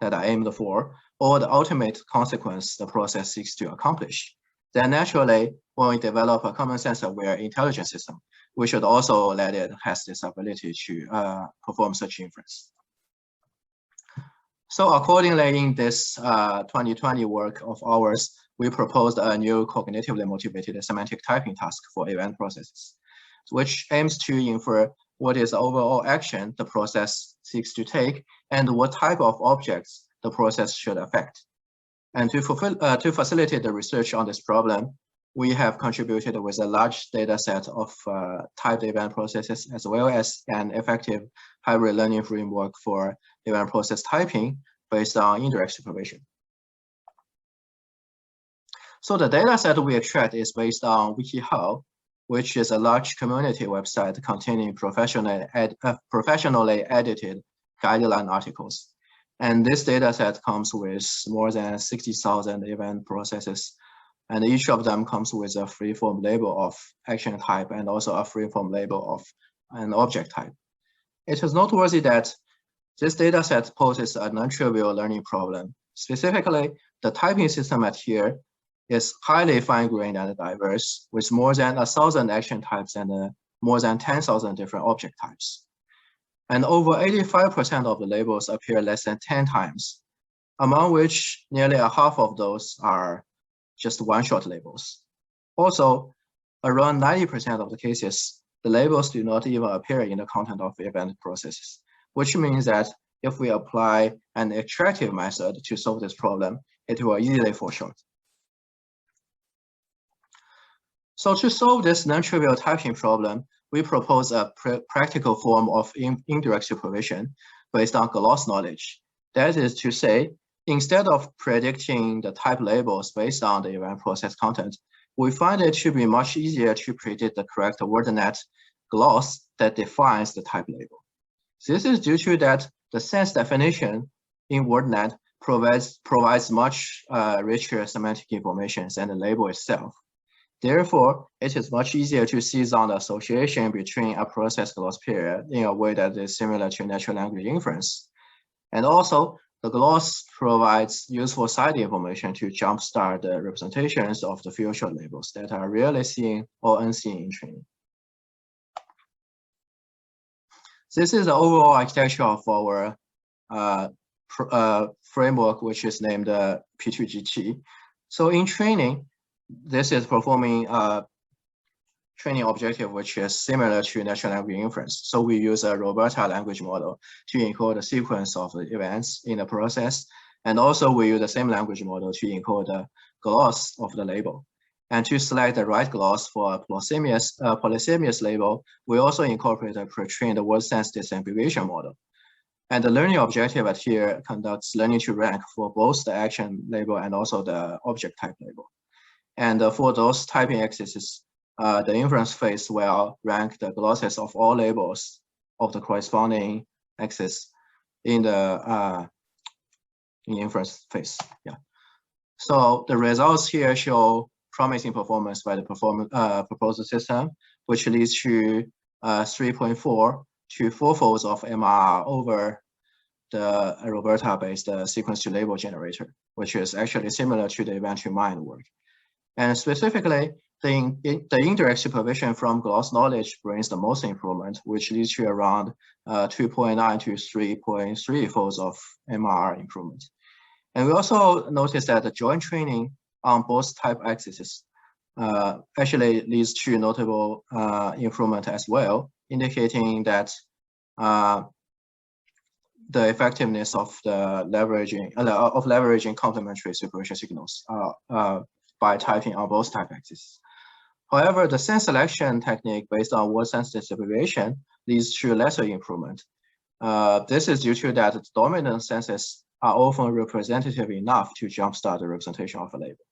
D: are aimed for, or the ultimate consequence the process seeks to accomplish. Then naturally, when we develop a common sense aware intelligent system, we should also let it has this ability to perform such inference. So accordingly, in this 2020 work of ours, we proposed a new cognitively motivated semantic typing task for event processes, which aims to infer what is the overall action the process seeks to take and what type of objects the process should affect. And to facilitate the research on this problem, we have contributed with a large data set of typed event processes, as well as an effective hybrid learning framework for event process typing based on indirect supervision. So the data set we extract is based on WikiHow, which is a large community website containing professionally edited guideline articles. And this data set comes with more than 60,000 event processes, and each of them comes with a free-form label of action type and also a free-form label of an object type. It is noteworthy that this data set poses a non-trivial learning problem. Specifically, the typing system at here is highly fine-grained and diverse, with more than 1,000 action types and more than 10,000 different object types. And over 85% of the labels appear less than 10 times, among which nearly a half of those are just one-shot labels. Also, around 90% of the cases, the labels do not even appear in the content of event processes, which means that if we apply an extractive method to solve this problem, it will easily fall short. So to solve this non-trivial typing problem, we propose a practical form of indirect supervision based on gloss knowledge. That is to say, instead of predicting the type labels based on the event process content, we find it to be much easier to predict the correct WordNet gloss that defines the type label. This is due to that the sense definition in WordNet provides much richer semantic information than the label itself. Therefore, it is much easier to seize on the association between a process gloss period in a way that is similar to natural language inference. And also, the gloss provides useful side information to jumpstart the representations of the future labels that are rarely seen or unseen in training. This is the overall architecture of our framework, which is named P2GT. So in training, this is performing training objective, which is similar to natural language inference. So we use a Roberta language model to encode the sequence of the events in the process. And also we use the same language model to encode the gloss of the label. And to select the right gloss for a polysemous label, we also incorporate a pre-trained word sense disambiguation model. And the learning objective at here conducts learning to rank for both the action label and also the object type label. And for those typing exercises, the inference phase will rank the glosses of all labels of the corresponding axis in the inference phase. Yeah. So the results here show promising performance by the proposed system, which leads to 3.4 to 4-folds of MR over the Roberta-based sequence-to-label generator, which is actually similar to the event-to-mind work. And specifically, the indirect supervision from gloss knowledge brings the most improvement, which leads to around 2.9 to 3.3 folds of MR improvement. And we also noticed that the joint training on both type axes actually leads to notable improvement as well, indicating that the effectiveness of the leveraging complementary supervision signals by typing on both type axes. However, the sense selection technique based on word sense disambiguation leads to lesser improvement. This is due to that the dominant senses are often representative enough to jumpstart the representation of a label.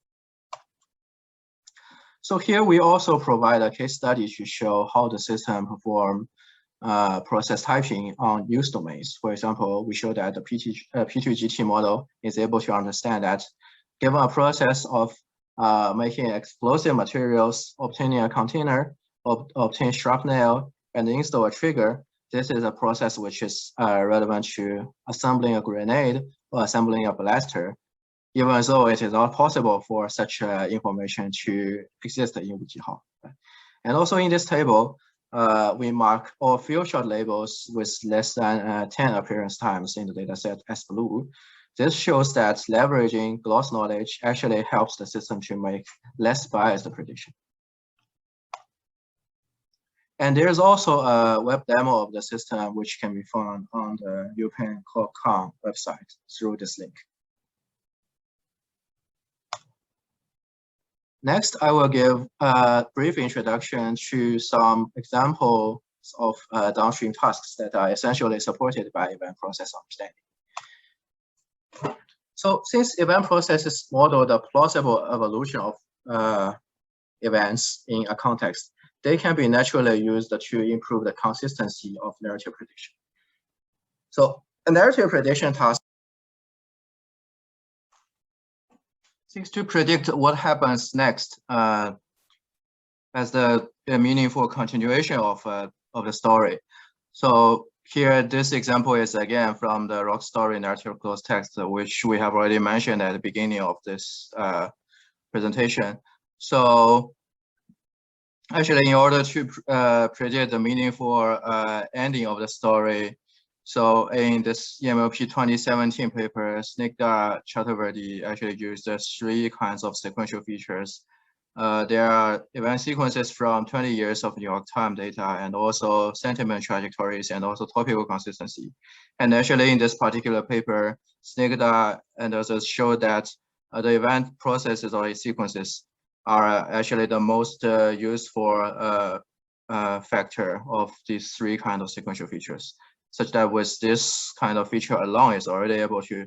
D: So here we also provide a case study to show how the system performs process typing on use domains. For example, we show that the P2GT model is able to understand that given a process of making explosive materials, obtaining a container, obtain shrapnel, and install a trigger, this is a process which is relevant to assembling a grenade or assembling a blaster, even though it is not possible for such information to exist in WikiHow. And also in this table, we mark all field shot labels with less than 10 appearance times in the dataset as blue. This shows that leveraging gloss knowledge actually helps the system to make less biased prediction. And there's also a web demo of the system which can be found on the European.com website through this link. Next, I will give a brief introduction to some examples of downstream tasks that are essentially supported by event process understanding. So since event processes model the plausible evolution of events in a context, they can be naturally used to improve the consistency of narrative prediction. So a narrative prediction task seeks to predict what happens next as the meaningful continuation of the story. So here, this example is again from the Roth story narrative close text, which we have already mentioned at the beginning of this presentation. So actually, in order to predict the meaningful ending of the story, so in this EMLP 2017 paper, Snigdha Chaturvedi actually used 3 kinds of sequential features. There are event sequences from 20 years of New York Times data, and also sentiment trajectories, and also topical consistency. And actually in this particular paper, Snigdha and others showed that the event processes or sequences are actually the most useful factor of these 3 kinds of sequential features, such that with this kind of feature alone is already able to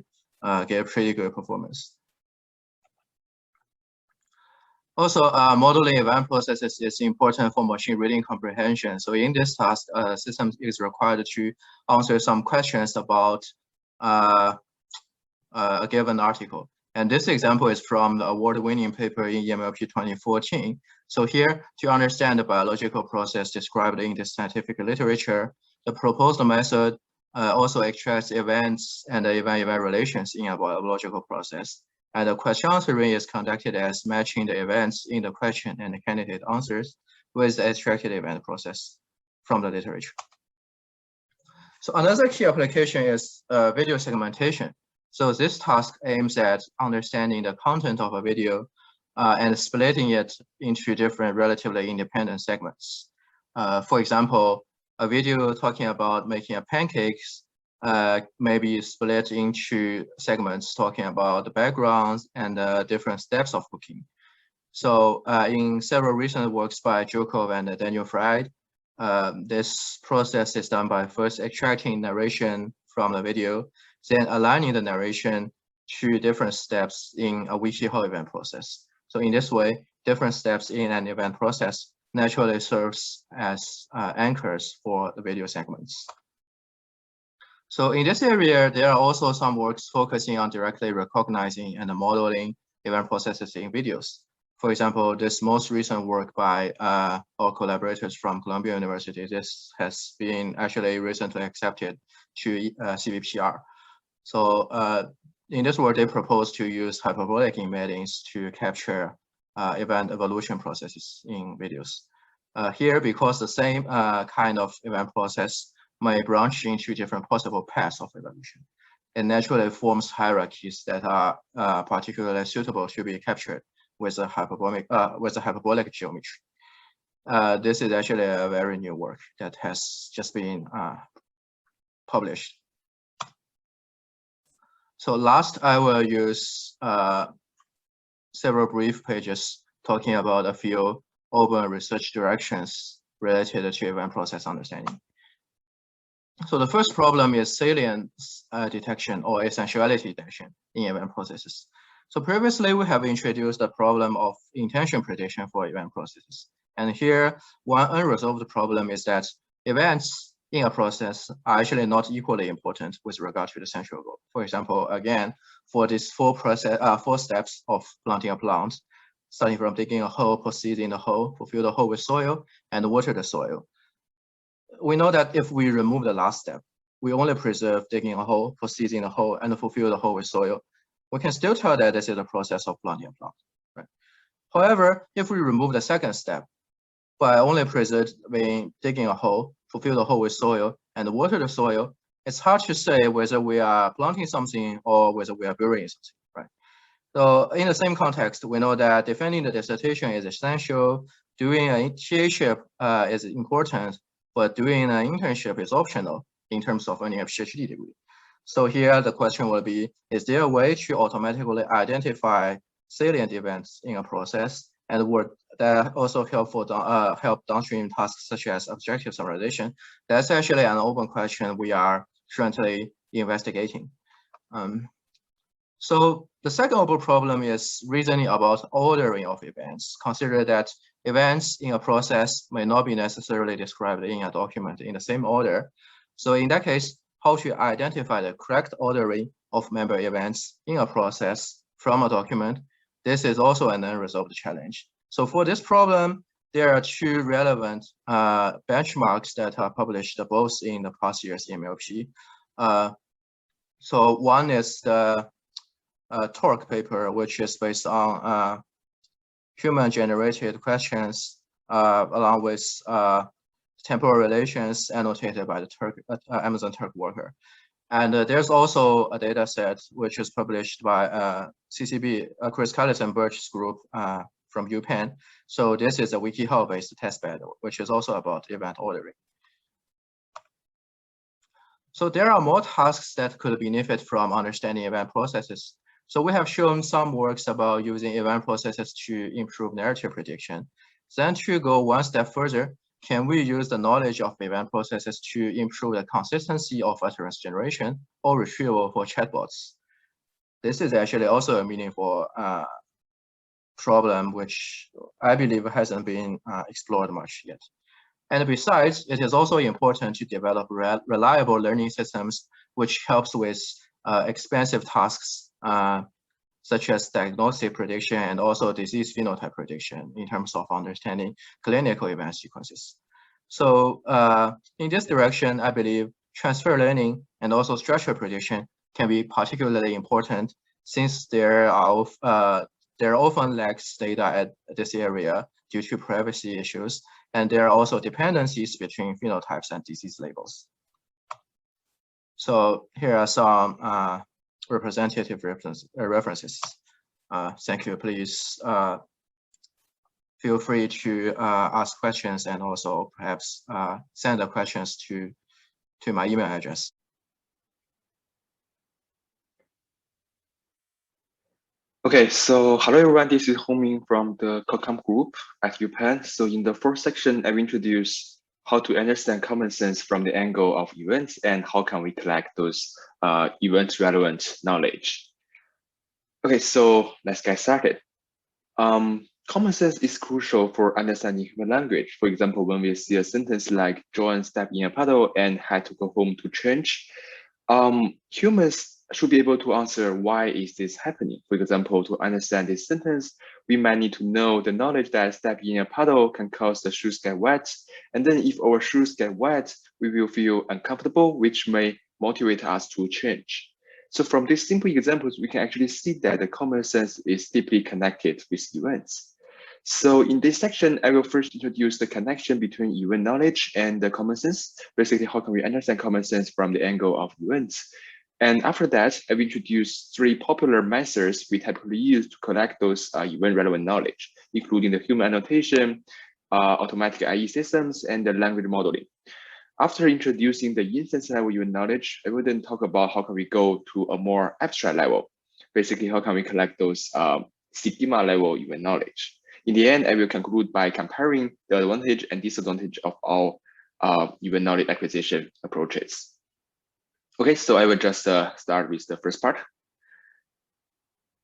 D: get pretty good performance. Also, modeling event processes is important for machine reading comprehension. So in this task, system is required to answer some questions about a given article. And this example is from the award-winning paper in EMLP 2014. So here, to understand the biological process described in the scientific literature, the proposed method also extracts events and event-event relations in a biological process. And the question answering is conducted as matching the events in the question and the candidate answers with the extracted event process from the literature. So another key application is video segmentation. So this task aims at understanding the content of a video and splitting it into different relatively independent segments. For example, a video talking about making a pancakes may be split into segments talking about the backgrounds and different steps of cooking. So in several recent works by Jukov and Daniel Fried, this process is done by first extracting narration from the video, then aligning the narration to different steps in a WikiHow event process. So in this way, different steps in an event process naturally serves as anchors for the video segments. So in this area, there are also some works focusing on directly recognizing and modeling event processes in videos. For example, this most recent work by our collaborators from Columbia University, this has been actually recently accepted to CVPR. So in this work, they propose to use hyperbolic embeddings to capture event evolution processes in videos. Here, because the same kind of event process may branch into different possible paths of evolution, it naturally forms hierarchies that are particularly suitable to be captured with a hyperbolic geometry. This is actually a very new work that has just been published. So last, I will use several brief pages talking about a few open research directions related to event process understanding. So the first problem is salience detection or essentiality detection in event processes. So previously, we have introduced the problem of intention prediction for event processes. And here, one unresolved problem is that events in a process are actually not equally important with regard to the central goal. For example, again, for these four steps of planting a plant, starting from digging a hole, put seeds in the hole, fulfill the hole with soil, and water the soil. We know that if we remove the last step, we only preserve digging a hole, put seeds in the hole, and fulfill the hole with soil. We can still tell that this is a process of planting a plant. Right? However, if we remove the second step, by only preserving digging a hole, fulfill the hole with soil, and water the soil, it's hard to say whether we are planting something or whether we are burying something. Right? So in the same context, we know that defending the dissertation is essential, doing an internship is important, but doing an internship is optional in terms of earning a PhD degree. So here the question will be, is there a way to automatically identify salient events in a process, and would that also help downstream tasks such as objective summarization? That's actually an open question we are currently investigating. So the second open problem is reasoning about ordering of events. Consider that events in a process may not be necessarily described in a document in the same order. So in that case, how to identify the correct ordering of member events in a process from a document, this is also an unresolved challenge. So for this problem, there are two relevant benchmarks that are published both in the past year's MLP. So one is the Torque paper, which is based on human-generated questions along with temporal relations annotated by the Amazon Turk worker. And there's also a data set which is published by CCB, Chris Callis and Birch's group from UPenn. So this is a WikiHow-based testbed, which is also about event ordering. So there are more tasks that could benefit from understanding event processes. So we have shown some works about using event processes to improve narrative prediction. Then to go one step further, can we use the knowledge of event processes to improve the consistency of utterance generation or retrieval for chatbots? This is actually also a meaningful problem, which I believe hasn't been explored much yet. And besides, it is also important to develop reliable learning systems, which helps with expensive tasks such as diagnostic prediction and also disease phenotype prediction in terms of understanding clinical event sequences. So in this direction, I believe transfer learning and also structural prediction can be particularly important since there often lacks data at this area due to privacy issues, and there are also dependencies between phenotypes and disease labels. So here are some representative references. Thank you. Please feel free to ask questions and also perhaps send the questions to my email address.
E: Okay, so hello everyone, this is Hongming from the CoCom group at UPenn. So in the first section, I will introduce how to understand common sense from the angle of events and how can we collect those event relevant knowledge. Okay, so let's get started. Common sense is crucial for understanding human language. For example, when we see a sentence like John stepped in a puddle and had to go home to change, humans should be able to answer why is this happening. For example, to understand this sentence, we might need to know the knowledge that stepping in a puddle can cause the shoes get wet. And then if our shoes get wet, we will feel uncomfortable, which may motivate us to change. So from these simple examples, we can actually see that the common sense is deeply connected with events. So in this section, I will first introduce the connection between event knowledge and the common sense. Basically, how can we understand common sense from the angle of events? And after that, I will introduce 3 popular methods we typically use to collect those event relevant knowledge, including the human annotation, automatic IE systems, and the language modeling. After introducing the instance level event knowledge, I will then talk about how can we go to a more abstract level. Basically, how can we collect those schema level event knowledge. In the end, I will conclude by comparing the advantage and disadvantage of all event knowledge acquisition approaches. Okay, so I will just start with the first part.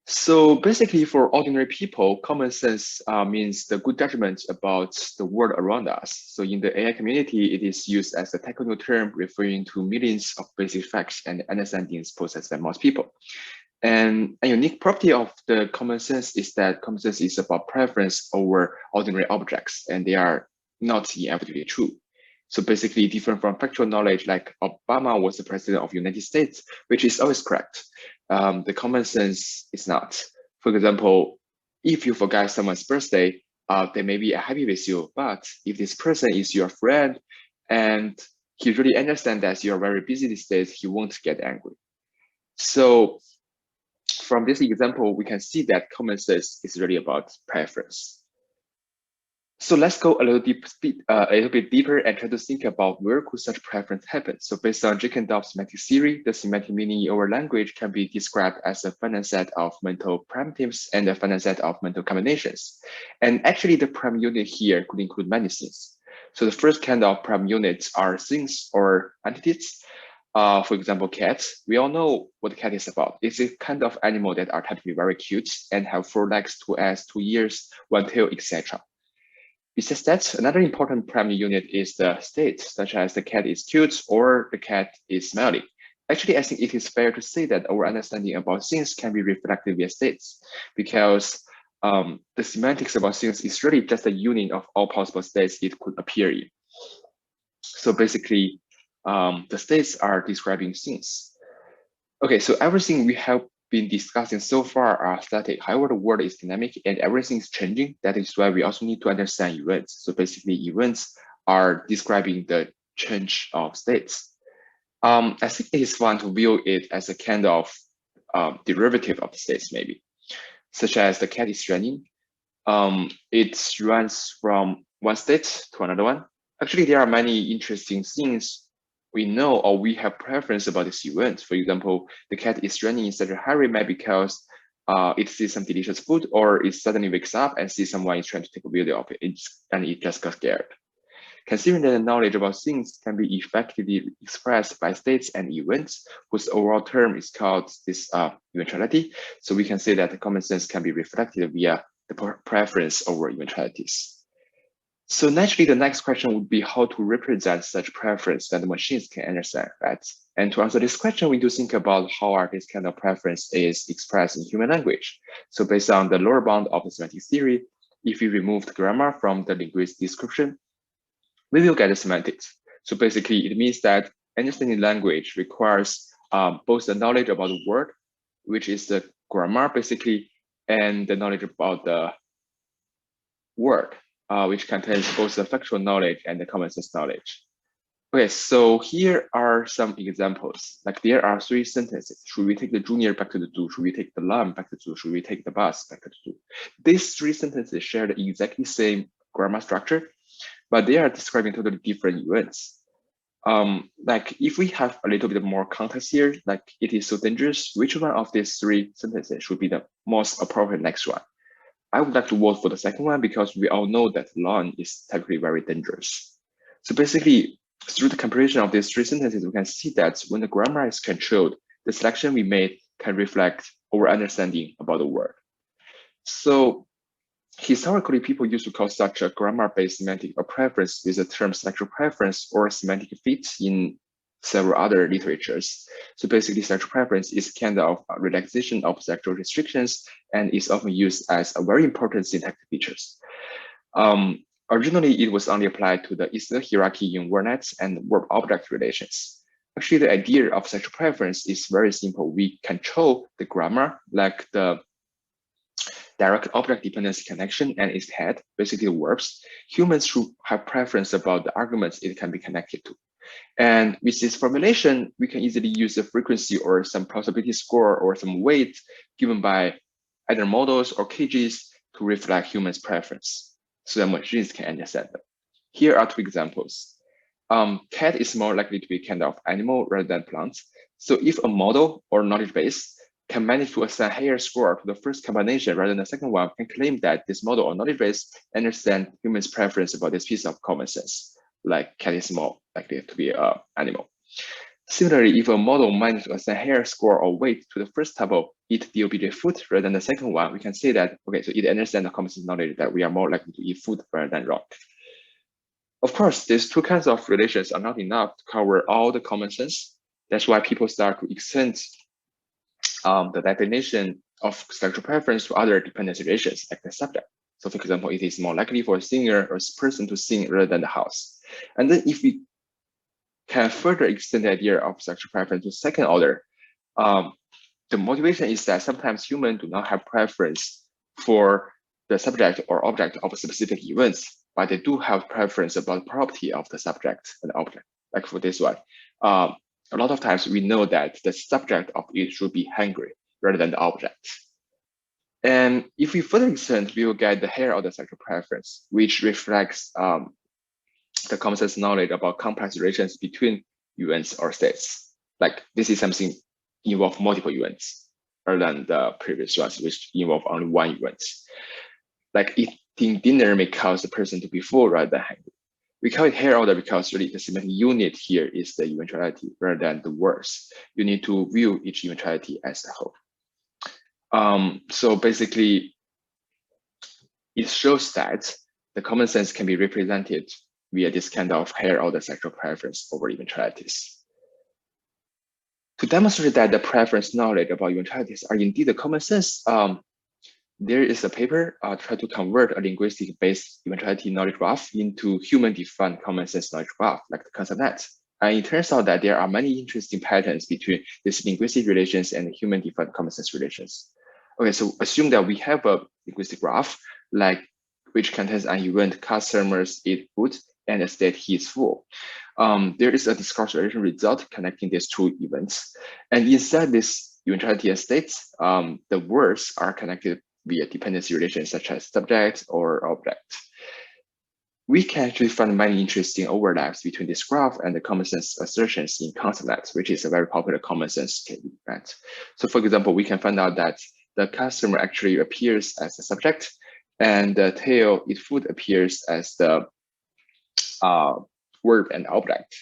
E: So basically for ordinary people, common sense means the good judgment about the world around us. So in the AI community, it is used as a technical term referring to millions of basic facts and understandings possessed by most people. And a unique property of the common sense is that common sense is about preference over ordinary objects, and they are not inevitably true. So basically different from factual knowledge, like Obama was the president of the United States, which is always correct. The common sense is not. For example, if you forget someone's birthday, they may be happy with you, but if this person is your friend and he really understands that you're very busy these days, he won't get angry. So from this example, we can see that common sense is really about preference. So let's go a little bit deeper and try to think about where could such preference happen. So based on Jenkins-Dobbs semantic theory, the semantic meaning in our language can be described as a finite set of mental primitives and a finite set of mental combinations. And actually the prime unit here could include many things. So the first kind of prime units are things or entities. For example, cats. We all know what the cat is about. It's a kind of animal that are typically very cute and have 4 legs, 2 eyes, 2 ears, 1 tail, etc. Besides that, another important primary unit is the state, such as the cat is cute or the cat is smiling. Actually, I think it is fair to say that our understanding about things can be reflected via states, because the semantics about things is really just a union of all possible states it could appear in. So basically, the states are describing things. Okay, so everything we have been discussing so far are static. However, the world is dynamic and everything is changing. That is why we also need to understand events. So basically, events are describing the change of states. I think it is fun to view it as a kind of derivative of the states, maybe, such as the cat is running. It runs from one state to another one. Actually, there are many interesting things we know or we have preference about this event. For example, the cat is running in such a hurry maybe because it sees some delicious food, or it suddenly wakes up and sees someone is trying to take a video of it, and it just got scared. Considering that the knowledge about things can be effectively expressed by states and events, whose overall term is called this eventuality, so we can say that the common sense can be reflected via the preference over eventualities. So naturally, the next question would be how to represent such preference that the machines can understand, right? And to answer this question, we do think about how this kind of preference is expressed in human language. So based on the lower bound of the semantic theory, if we remove the grammar from the linguistic description, we will get the semantics. So basically, it means that understanding language requires both the knowledge about the word, which is the grammar basically, and the knowledge about the word, which contains both the factual knowledge and the common sense knowledge. Okay, so here are some examples. Like there are 3 sentences. Should we take the junior back to the zoo? Should we take the lamb back to the zoo? Should we take the bus back to the zoo? These 3 sentences share the exactly same grammar structure, but they are describing totally different events. Like if we have a little bit more context here, like it is so dangerous, which one of these 3 sentences should be the most appropriate next one? I would like to vote for the second one because we all know that lawn is technically very dangerous. So basically, through the comparison of these 3 sentences, we can see that when the grammar is controlled, the selection we made can reflect our understanding about the word. So historically, people used to call such a grammar-based semantic a preference with the term sexual preference or semantic fit in several other literatures. So basically, sexual preference is kind of a relaxation of sexual restrictions and is often used as a very important syntactic features. Originally, it was only applied to the Eastern hierarchy in word nets and verb-object relations. Actually, the idea of sexual preference is very simple. We control the grammar, like the direct object dependency connection and its head, basically the verbs. Humans should have preference about the arguments it can be connected to. And with this formulation, we can easily use a frequency or some probability score or some weight given by either models or cages to reflect humans' preference so that machines can understand them. Here are 2 examples. Cat is more likely to be kind of animal rather than plants. So if a model or knowledge base can manage to assign higher score to the first combination rather than the second one, can claim that this model or knowledge base understand humans' preference about this piece of common sense, like cat is more likely to be an animal. Similarly, if a model manages to assign higher score or weight to the first tuple, eat the obedient food rather than the second one, we can say that, okay, so it understands the common sense knowledge that we are more likely to eat food rather than rock. Of course, these 2 kinds of relations are not enough to cover all the common sense. That's why people start to extend the definition of sexual preference to other dependency relations, like the subject. So for example, it is more likely for a singer or a person to sing rather than the house. And then if we can further extend the idea of sexual preference to second order, the motivation is that sometimes humans do not have preference for the subject or object of specific events, but they do have preference about the property of the subject and object. Like for this one, a lot of times we know that the subject of it should be hungry rather than the object. And if we further extend, we will get the higher order sexual preference, which reflects the common sense knowledge about complex relations between events or states. Like this is something involve multiple events rather than the previous ones, which involve only one event. Like eating dinner may cause the person to be full rather than hungry. We call it higher order because really the semantic unit here is the eventuality rather than the words. You need to view each eventuality as a whole. So basically, it shows that the common sense can be represented via this kind of higher order sexual preference over eventualities. To demonstrate that the preference knowledge about eventualities are indeed the common sense, there is a paper try to convert a linguistic-based eventuality knowledge graph into human-defined common sense knowledge graph, like the concept net. And it turns out that there are many interesting patterns between these linguistic relations and human-defined common sense relations. Okay, so assume that we have a linguistic graph, like which contains an event customers eat food and a state he is full. There is a discourse relation result connecting these 2 events. And inside this eventuality states, the words are connected via dependency relations such as subject or object. We can actually find many interesting overlaps between this graph and the common sense assertions in ConceptNet, which is a very popular common sense event. So for example, we can find out that the customer actually appears as the subject and the tail eat food appears as the verb and object.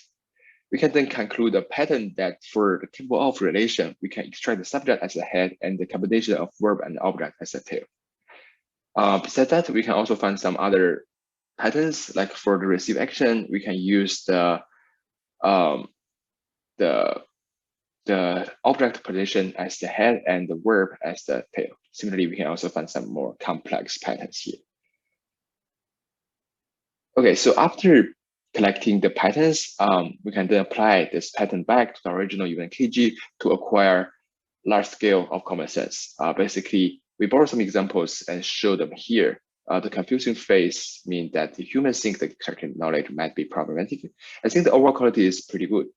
E: We can then conclude a pattern that for the table of relation, we can extract the subject as the head and the combination of verb and object as the tail. Besides that, we can also find some other patterns, like for the receive action, we can use the object position as the head and the verb as the tail. Similarly, we can also find some more complex patterns here. Okay, so after collecting the patterns, we can then apply this pattern back to the original event KG to acquire large scale of common sense. Basically, we borrow some examples and show them here the confusing phase means that the humans think the extracted knowledge might be problematic. I think the overall quality is pretty good.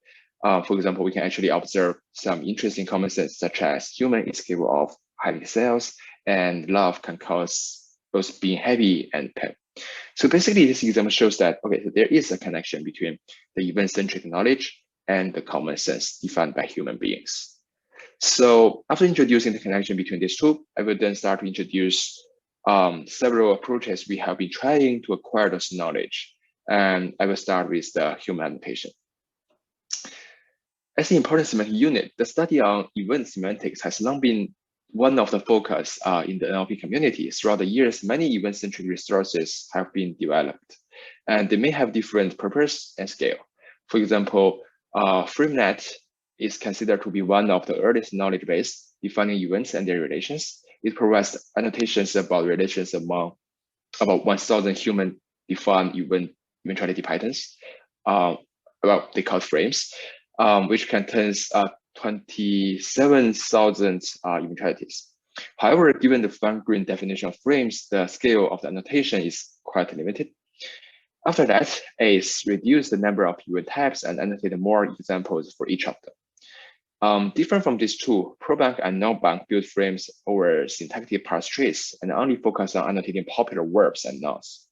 E: For example, we can actually observe some interesting common sense, such as human is capable of having cells, and love can cause both being happy and pain. So basically, this example shows that, okay, so there is a connection between the event-centric knowledge and the common sense defined by human beings. So after introducing the connection between these two, I will then start to introduce several approaches we have been trying to acquire this knowledge. And I will start with the human annotation. As an important semantic unit, the study on event semantics has long been one of the focus in the NLP community. Throughout the years, many event-centric resources have been developed, and they may have different purpose and scale. For example, FrameNet is considered to be one of the earliest knowledge base defining events and their relations. It provides annotations about relations among about 1,000 human-defined eventuality patterns, they call frames, which contains 27,000 eventualities. However, given the fine-grained definition of frames, the scale of the annotation is quite limited. After that, ACE reduced the number of event types and annotated more examples for each of them. Different from these two, ProBank and NoBank build frames over syntactic parse trees and only focus on annotating popular verbs and nouns.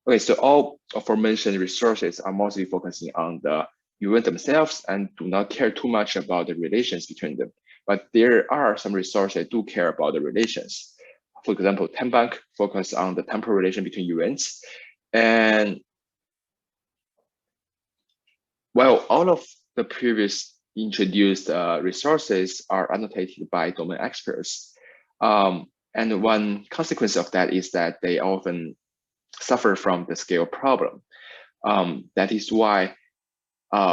E: Okay, so all aforementioned resources are mostly focusing on the event themselves and do not care too much about the relations between them. But there are some resources that do care about the relations. For example, TemBank focuses on the temporal relation between events. And while all of the previous introduced resources are annotated by domain experts, and one consequence of that is that they often suffer from the scale problem. That is why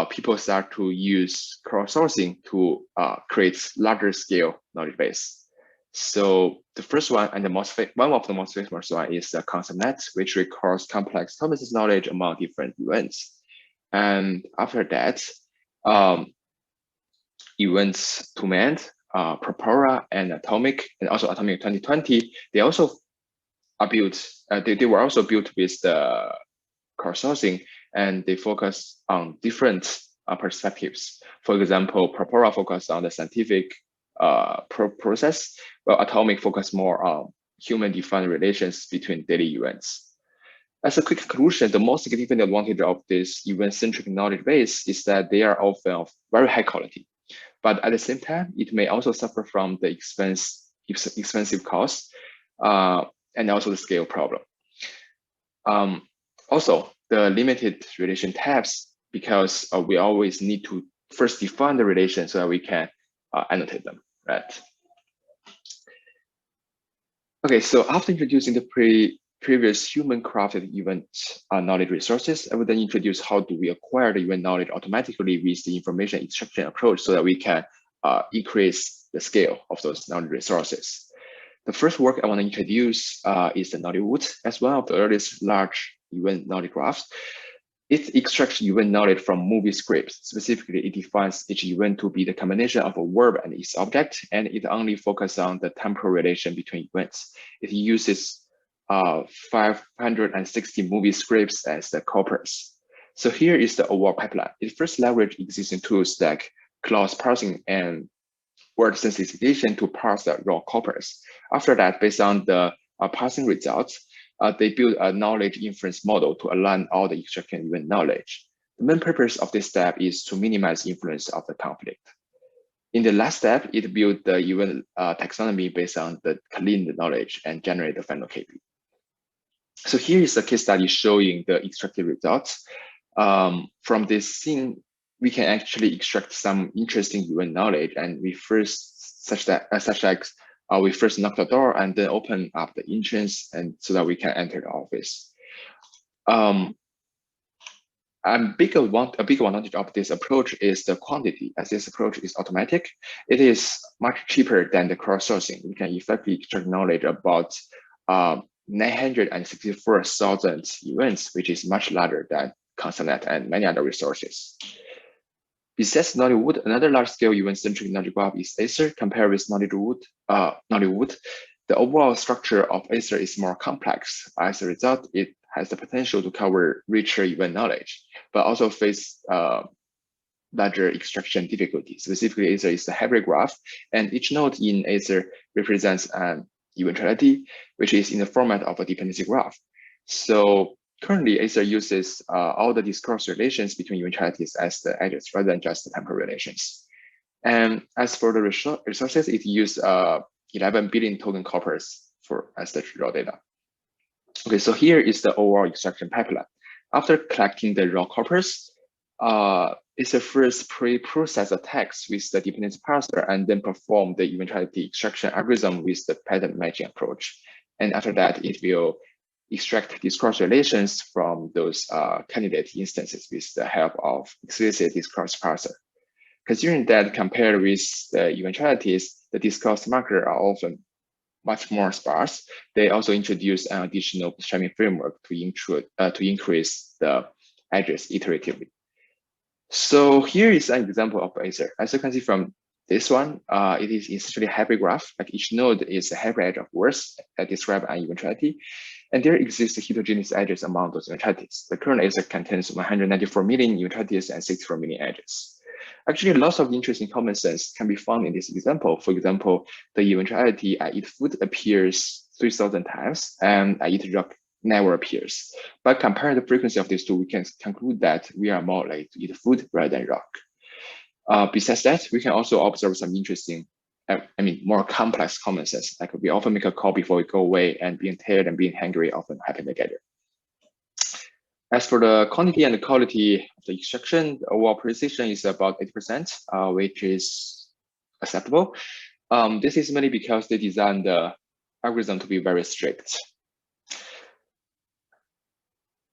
E: people start to use crowdsourcing to create larger scale knowledge base. So the first one and one of the most famous one is the ConceptNet, which records complex common-sense knowledge among different events. And after that, Events Command, Propora, and Atomic, and also Atomic 2020, they also are built. They were also built with the crowdsourcing, and they focus on different perspectives. For example, Propora focused on the scientific process, while Atomic focused more on human-defined relations between daily events. As a quick conclusion, the most significant advantage of this event-centric knowledge base is that they are often of very high quality. But at the same time, it may also suffer from the expensive costs and also the scale problem. Also, the limited relation types, because we always need to first define the relation so that we can annotate them, right? Okay, so after introducing the previous human-crafted event knowledge resources, I will then introduce how do we acquire the event knowledge automatically with the information extraction approach so that we can increase the scale of those knowledge resources. The first work I want to introduce is the Nollywood as one of the earliest large event knowledge graphs. It extracts event knowledge from movie scripts. Specifically, it defines each event to be the combination of a verb and its object, and it only focuses on the temporal relation between events. It uses 560 movie scripts as the corpus. So here is the overall pipeline. It first leverages existing tools like clause parsing and word sensitization to parse the raw corpus. After that, based on the parsing results, they build a knowledge inference model to align all the extraction event knowledge. The main purpose of this step is to minimize influence of the conflict. In the last step, it built the event taxonomy based on the cleaned knowledge and generate the final KP. So here is a case study showing the extracted results. From this scene, we can actually extract some interesting event knowledge, and we first we first knock the door and then open up the entrance, and so that we can enter the office. A big advantage of this approach is the quantity, as this approach is automatic. It is much cheaper than the crowdsourcing. We can effectively extract knowledge about 964,000 events, which is much larger than ConceptNet and many other resources. Besides Nollywood, another large-scale event-centric knowledge graph is Acer. Compared with Nollywood, The overall structure of ACER is more complex. As a result, it has the potential to cover richer event knowledge, but also face larger extraction difficulties. Specifically, ACER is a hybrid graph, and each node in ACER represents an eventuality, which is in the format of a dependency graph. So currently, ACER uses all the discourse relations between eventualities as the edges rather than just the temporal relations. And as for the resources, it uses 11 billion token corpus as the raw data. Okay, so here is the overall extraction pipeline. After collecting the raw corpus, it's the first pre-process a text with the dependency parser and then perform the eventuality extraction algorithm with the pattern matching approach. And after that, it will extract discourse relations from those candidate instances with the help of explicit discourse parser. Considering that compared with the eventualities, the discourse markers are often much more sparse. They also introduce an additional bootstrapping framework to increase the edges iteratively. So here is an example of ACER. As you can see from this one, it is essentially a hybrid graph. Like each node is a hybrid edge of words that describe an eventuality. And there exists heterogeneous edges among those eventualities. The current ACER contains 194 million eventualities and 64 million edges. Actually, lots of interesting common sense can be found in this example. For example, the eventuality I eat food appears 3,000 times, and I eat rock never appears. But comparing the frequency of these two, we can conclude that we are more likely to eat food rather than rock. Besides that, we can also observe some interesting, more complex common sense. Like we often make a call before we go away, and being tired and being hungry often happen together. As for the quantity and the quality of the extraction, the overall precision is about 80%, which is acceptable. This is mainly because they designed the algorithm to be very strict.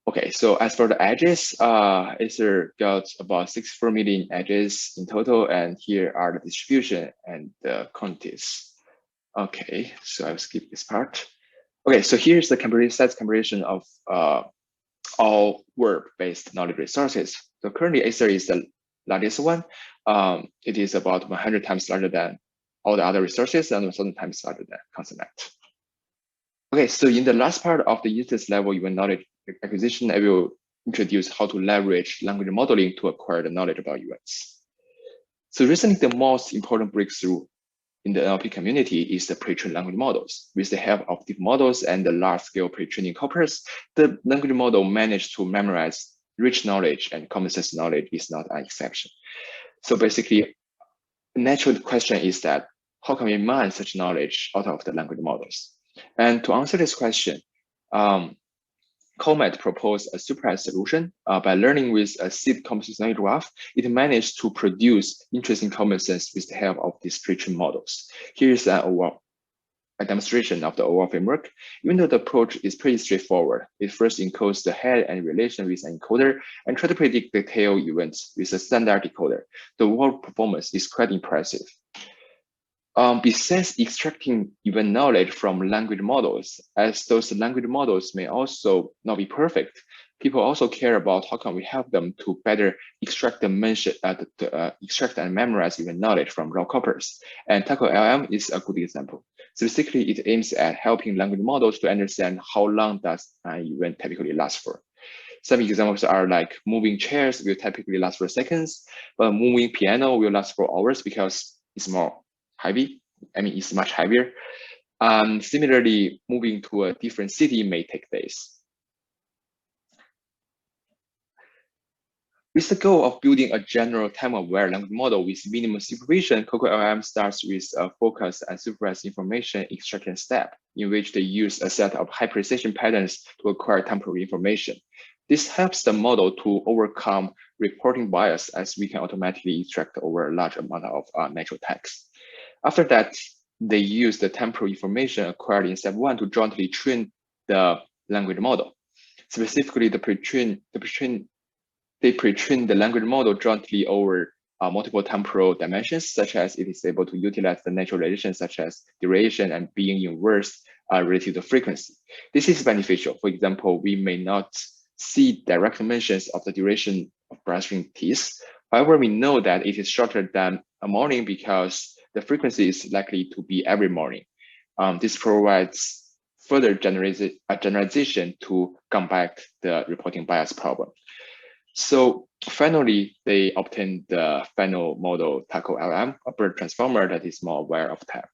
E: Okay, so as for the edges, ACER got about 64 million edges in total, and here are the distribution and the quantities. Okay, so I'll skip this part. Okay, so here's the comparison of all word-based knowledge resources. So currently ACER is the largest one. It is about 100 times larger than all the other resources and 1,000 times larger than ConstantNet. Okay, so in the last part of the instance level event knowledge acquisition, I will introduce how to leverage language modeling to acquire the knowledge about events. So recently, the most important breakthrough in the NLP community is the pre-trained language models. With the help of deep models and the large-scale pre-training corpus, the language model managed to memorize rich knowledge, and common sense knowledge is not an exception. So basically, the natural question is that how can we mine such knowledge out of the language models? And to answer this question, Comet proposed a surprise solution. By learning with a seed composition graph, it managed to produce interesting common sense with the help of these pre-trained models. Here's a demonstration of the overall framework. Even though the approach is pretty straightforward, it first encodes the head and relation with an encoder and try to predict the tail events with a standard decoder. The overall performance is quite impressive. Besides extracting event knowledge from language models, as those language models may also not be perfect, people also care about how can we help them to better extract extract and memorize event knowledge from raw corpus. And Taco LM is a good example. Specifically, it aims at helping language models to understand how long does an event typically last for. Some examples are like moving chairs will typically last for seconds, but moving piano will last for hours because it's more heavy. It's much heavier. Similarly, moving to a different city may take days. With the goal of building a general time-aware language model with minimum supervision, CocoLM starts with a focused and supervised information extraction step, in which they use a set of high-precision patterns to acquire temporal information. This helps the model to overcome reporting bias, as we can automatically extract over a large amount of natural text. After that, they use the temporal information acquired in step 1 to jointly train the language model. Specifically, they pre-train the language model jointly over multiple temporal dimensions, such as it is able to utilize the natural relations such as duration and being in words related to frequency. This is beneficial. For example, we may not see direct mentions of the duration of brushing teeth. However, we know that it is shorter than a morning because the frequency is likely to be every morning. This provides further generalization to combat the reporting bias problem. So finally, they obtained the final model tackle LM, a BERT transformer that is more aware of time.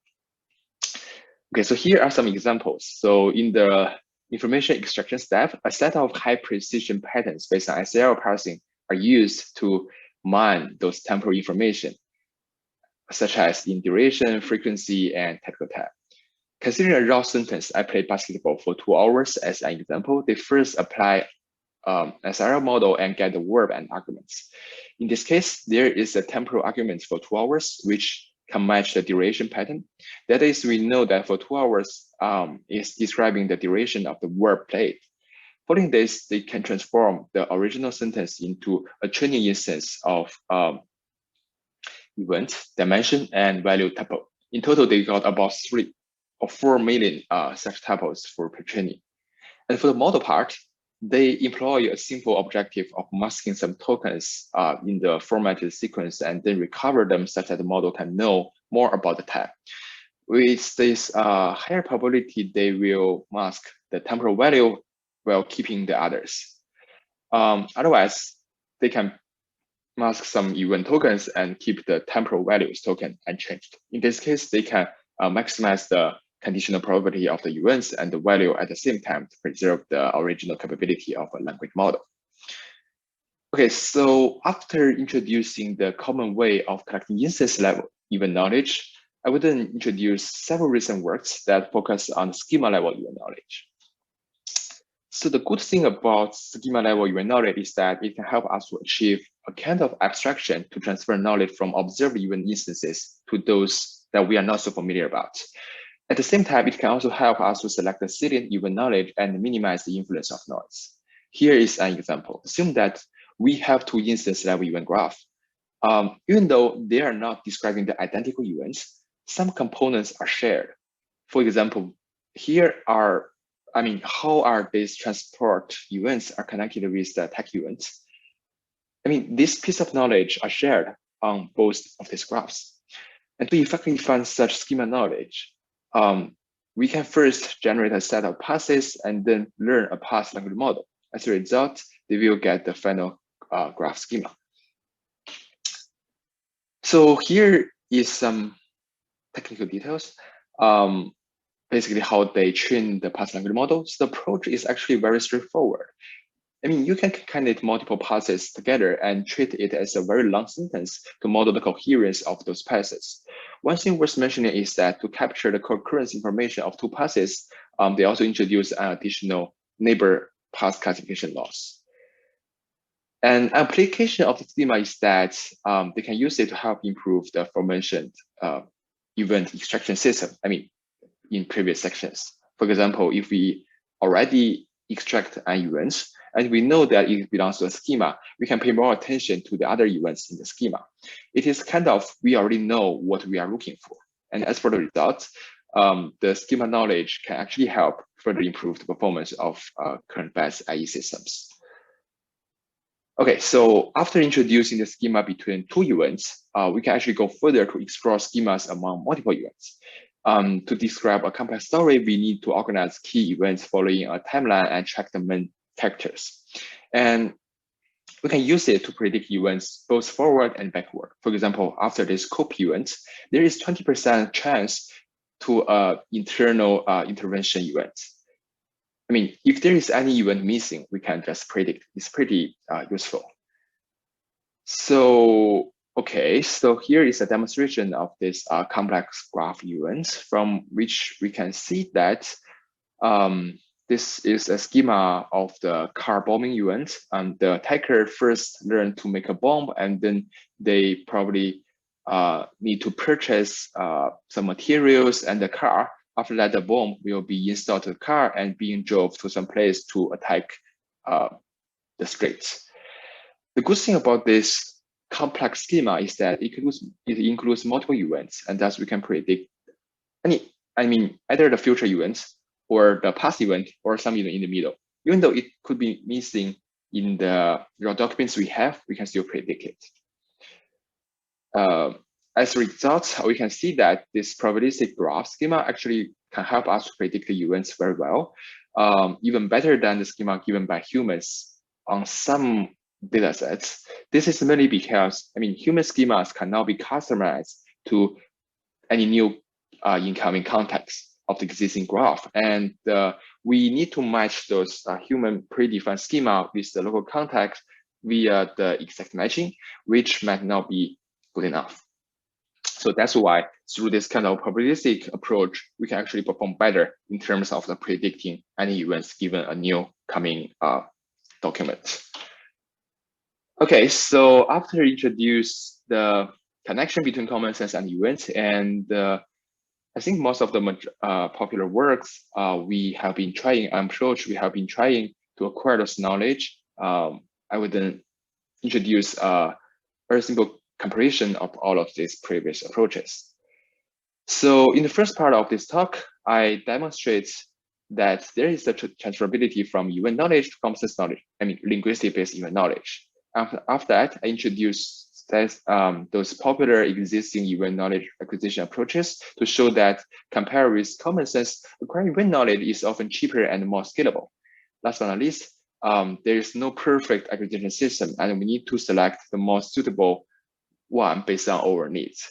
E: Okay, so here are some examples. So in the information extraction step, a set of high precision patterns based on ACL parsing are used to mine those temporal information, such as in duration, frequency, and technical time. Considering a raw sentence, I played basketball for 2 hours as an example. They first apply SRL model and get the verb and arguments. In this case, there is a temporal argument for 2 hours, which can match the duration pattern. That is, we know that for 2 hours is describing the duration of the verb played. Following this, they can transform the original sentence into a training instance of event, dimension, and value tuple. In total, they got about 3 or 4 million such tuples for pre-training. And for the model part, they employ a simple objective of masking some tokens in the formatted sequence and then recover them such that the model can know more about the type. With this higher probability, they will mask the temporal value while keeping the others. Otherwise, they can mask some event tokens and keep the temporal values token unchanged. In this case, they can maximize the conditional probability of the events and the value at the same time to preserve the original capability of a language model. Okay, so after introducing the common way of collecting instance level event knowledge, I would then introduce several recent works that focus on schema level event knowledge. So the good thing about schema level event knowledge is that it can help us to achieve a kind of abstraction to transfer knowledge from observed event instances to those that we are not so familiar about. At the same time, it can also help us to select the salient event knowledge and minimize the influence of noise. Here is an example. Assume that we have 2 instance level event graphs. Even though they are not describing the identical events, some components are shared. For example, here are, how are these transport events are connected with the tech events? This piece of knowledge are shared on both of these graphs. And to effectively find such schema knowledge, we can first generate a set of passes and then learn a pass language model. As a result, they will get the final graph schema. So here is some technical details. Basically how they train the pass language model. So the approach is actually very straightforward. You can concatenate multiple passes together and treat it as a very long sentence to model the coherence of those passes. One thing worth mentioning is that to capture the concurrence information of 2 passes, they also introduce an additional neighbor pass classification loss. An application of the schema is that they can use it to help improve the aforementioned event extraction system, in previous sections. For example, if we already extract an event, and we know that it belongs to a schema, we can pay more attention to the other events in the schema. It is kind of, we already know what we are looking for. And as for the results, the schema knowledge can actually help further improve the performance of current best IE systems. Okay, so after introducing the schema between 2 events, we can actually go further to explore schemas among multiple events. To describe a complex story, we need to organize key events following a timeline and track the main factors. And we can use it to predict events both forward and backward. For example, after this COPE event, there is 20% chance to internal intervention event. If there is any event missing, we can just predict. It's pretty useful. So, okay, so here is a demonstration of this complex graph events from which we can see that this is a schema of the car bombing event. The attacker first learned to make a bomb, and then they probably need to purchase some materials and the car. After that, the bomb will be installed to the car and being drove to some place to attack the streets. The good thing about this complex schema is that it includes multiple events, and thus we can predict either the future events or the past event or some event in the middle. Even though it could be missing in the raw documents we have, we can still predict it. As a result, we can see that this probabilistic graph schema actually can help us to predict the events very well, even better than the schema given by humans on some data sets. This is mainly because, human schemas can now be customized to any new incoming context of the existing graph. And we need to match those human predefined schema with the local context via the exact matching, which might not be good enough. So that's why through this kind of probabilistic approach, we can actually perform better in terms of the predicting any events given a new coming document. Okay, so after introduce the connection between common sense and events, and I think most of the popular works we have been trying, approach we have been trying to acquire this knowledge, I would then introduce a very simple comparison of all of these previous approaches. So in the first part of this talk, I demonstrate that there is a transferability from event knowledge to common sense knowledge, linguistic-based event knowledge. After that, I introduce those popular existing event knowledge acquisition approaches to show that compared with common sense, acquiring event knowledge is often cheaper and more scalable. Last but not least, there is no perfect acquisition system, and we need to select the most suitable one based on our needs.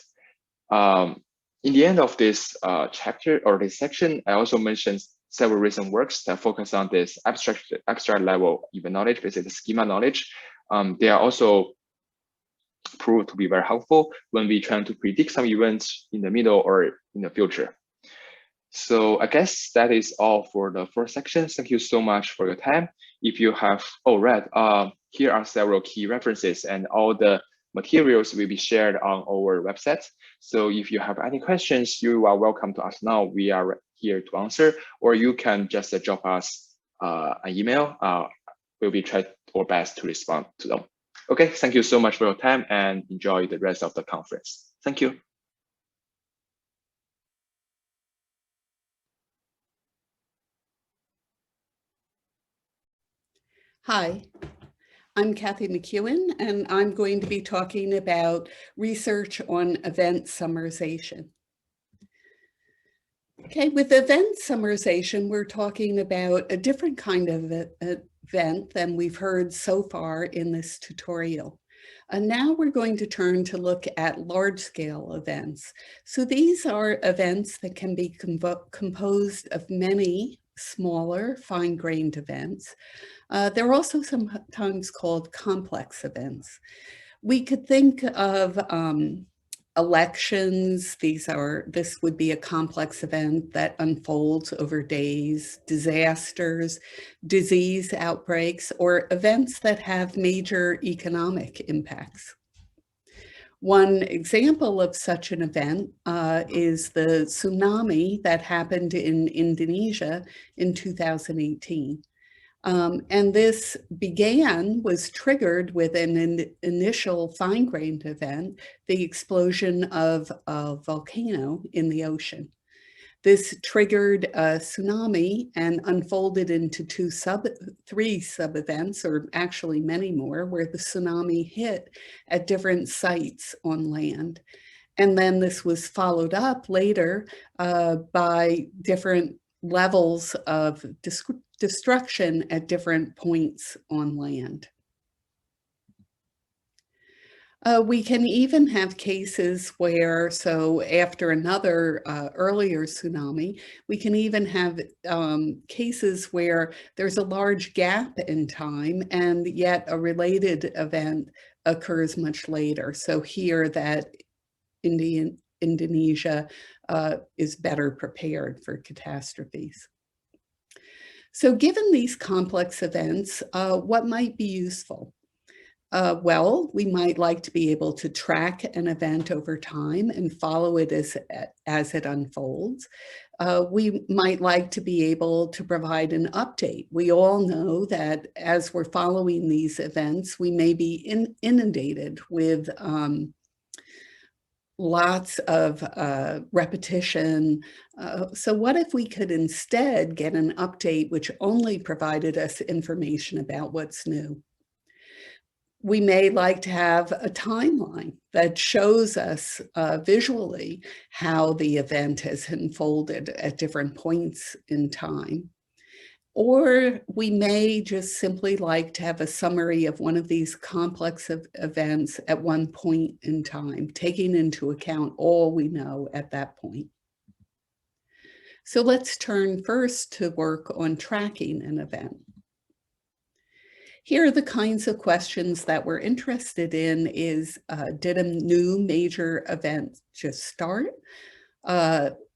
E: In the end of this chapter or this section, I also mentioned several recent works that focus on this abstract level event knowledge, basically schema knowledge. They are also proved to be very helpful when we try to predict some events in the middle or in the future. So I guess that is all for the first section. Thank you so much for your time. If you have, here are several key references, and all the materials will be shared on our website. So if you have any questions, you are welcome to ask now. We are here to answer, or you can just drop us an email. We'll be trying our best to respond to them. Okay, thank you so much for your time, and enjoy the rest of the conference. Thank you.
F: Hi, I'm Kathy McKeown, and I'm going to be talking about research on event summarization. Okay, with event summarization, we're talking about a different kind of event than we've heard so far in this tutorial. And now we're going to turn to look at large-scale events. So these are events that can be composed of many smaller, fine-grained events. They're also sometimes called complex events. We could think of elections. This would be a complex event that unfolds over days, disasters, disease outbreaks, or events that have major economic impacts. One example of such an event is the tsunami that happened in Indonesia in 2018. And this was triggered with an initial fine-grained event, the explosion of a volcano in the ocean. This triggered a tsunami and unfolded into three sub-events, or actually many more, where the tsunami hit at different sites on land. And then this was followed up later by different levels of destruction at different points on land. We can even have cases where, so after another earlier tsunami, we can even have cases where there's a large gap in time and yet a related event occurs much later. So here that Indonesia is better prepared for catastrophes. So given these complex events, what might be useful? Well, we might like to be able to track an event over time and follow it as it unfolds. We might like to be able to provide an update. We all know that as we're following these events, we may be inundated with lots of repetition. So what if we could instead get an update which only provided us information about what's new? We may like to have a timeline that shows us visually how the event has unfolded at different points in time. Or we may just simply like to have a summary of one of these complex events at one point in time, taking into account all we know at that point. So let's turn first to work on tracking an event. Here are the kinds of questions that we're interested in is, did a new major event just start?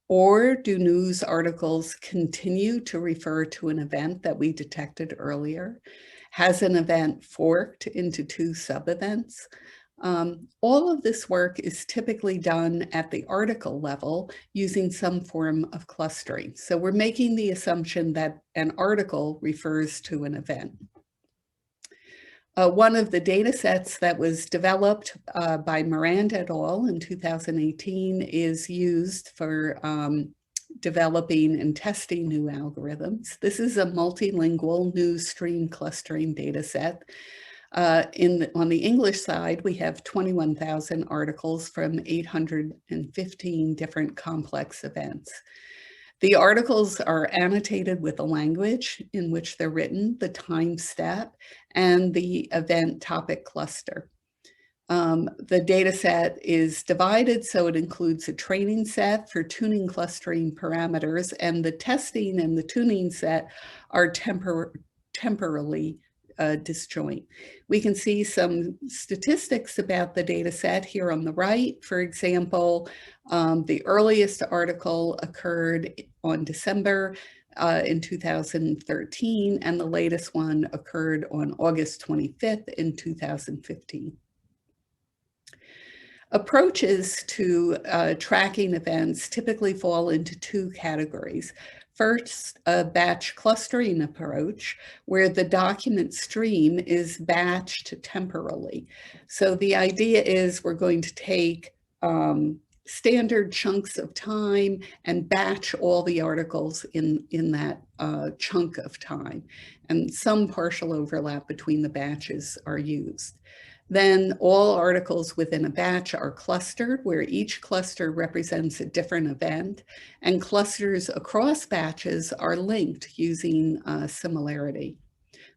F: Or do news articles continue to refer to an event that we detected earlier? Has an event forked into two sub-events? All of this work is typically done at the article level using some form of clustering. So we're making the assumption that an article refers to an event. One of the data sets that was developed by Miranda et al. In 2018 is used for developing and testing new algorithms. This is a multilingual news stream clustering data set. On the English side, we have 21,000 articles from 815 different complex events. The articles are annotated with the language in which they're written, the time step, and the event topic cluster. The data set is divided so it includes a training set for tuning clustering parameters, and the testing and the tuning set are temporally disjoint. We can see some statistics about the data set here on the right. For example, the earliest article occurred on December in 2013, and the latest one occurred on August 25th in 2015. Approaches to tracking events typically fall into two categories. First, a batch clustering approach, where the document stream is batched temporally. So the idea is we're going to take standard chunks of time and batch all the articles in that chunk of time. And some partial overlap between the batches are used. Then all articles within a batch are clustered, where each cluster represents a different event, and clusters across batches are linked using similarity.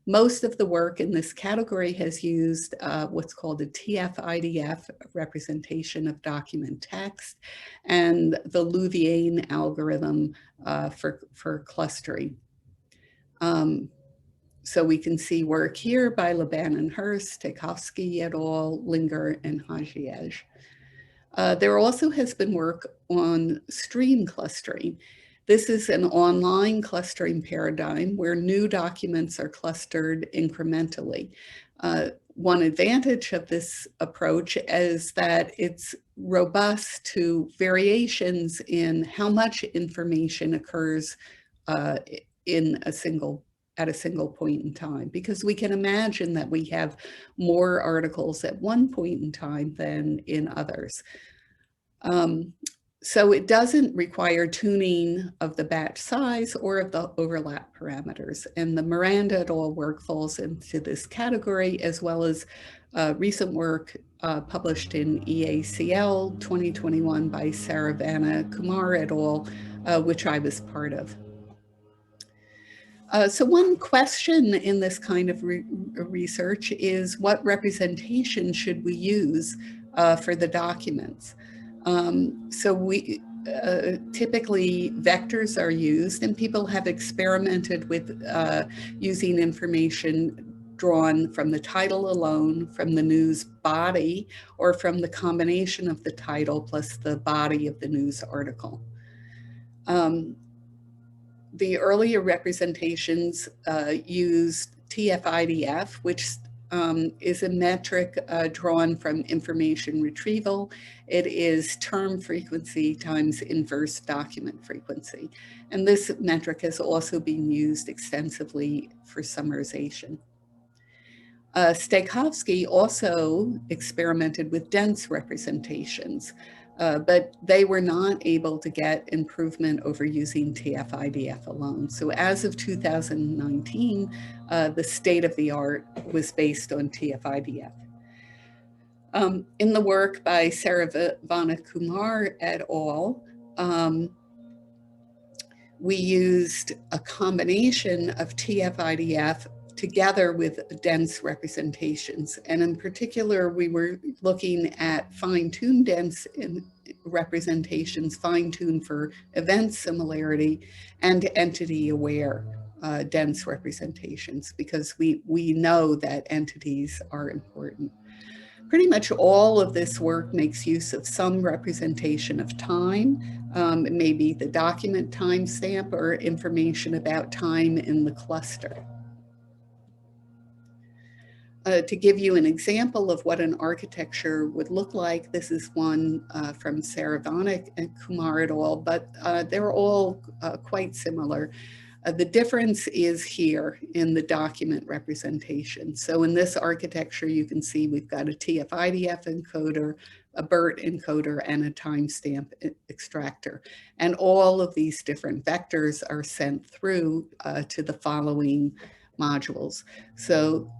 F: Most of the work in this category has used what's called a TF-IDF representation of document text and the Louvier algorithm for clustering. So we can see work here by Laban and Hurst, Tchaikovsky et al., Linger, and Hajiej. There also has been work on stream clustering. This is an online clustering paradigm where new documents are clustered incrementally. One advantage of this approach is that it's robust to variations in how much information occurs at a single point in time, because we can imagine that we have more articles at one point in time than in others. So it doesn't require tuning of the batch size or of the overlap parameters. And the Miranda et al. Work falls into this category, as well as recent work published in EACL 2021 by Saravana Kumar et al., which I was part of. So one question in this kind of research is, what representation should we use for the documents? So we typically vectors are used, and people have experimented with using information drawn from the title alone, from the news body, or from the combination of the title plus the body of the news article. The earlier representations used TF-IDF, which is a metric drawn from information retrieval. It is term frequency times inverse document frequency. And this metric has also been used extensively for summarization. Tchaikovsky also experimented with dense representations. but they were not able to get improvement over using TF-IDF alone. So as of 2019, the state of the art was based on TF-IDF. In the work by Saravana Kumar et al., we used a combination of TF-IDF together with dense representations. And in particular, we were looking at fine-tuned dense representations, fine-tuned for event similarity, and entity-aware dense representations, because we know that entities are important. Pretty much all of this work makes use of some representation of time. It may be the document timestamp or information about time in the cluster. To give you an example of what an architecture would look like, this is one from Saravana and Kumar et al., but they're all quite similar. The difference is here in the document representation. So in this architecture, you can see we've got a TF-IDF encoder, a BERT encoder, and a timestamp extractor. And all of these different vectors are sent through to the following modules. So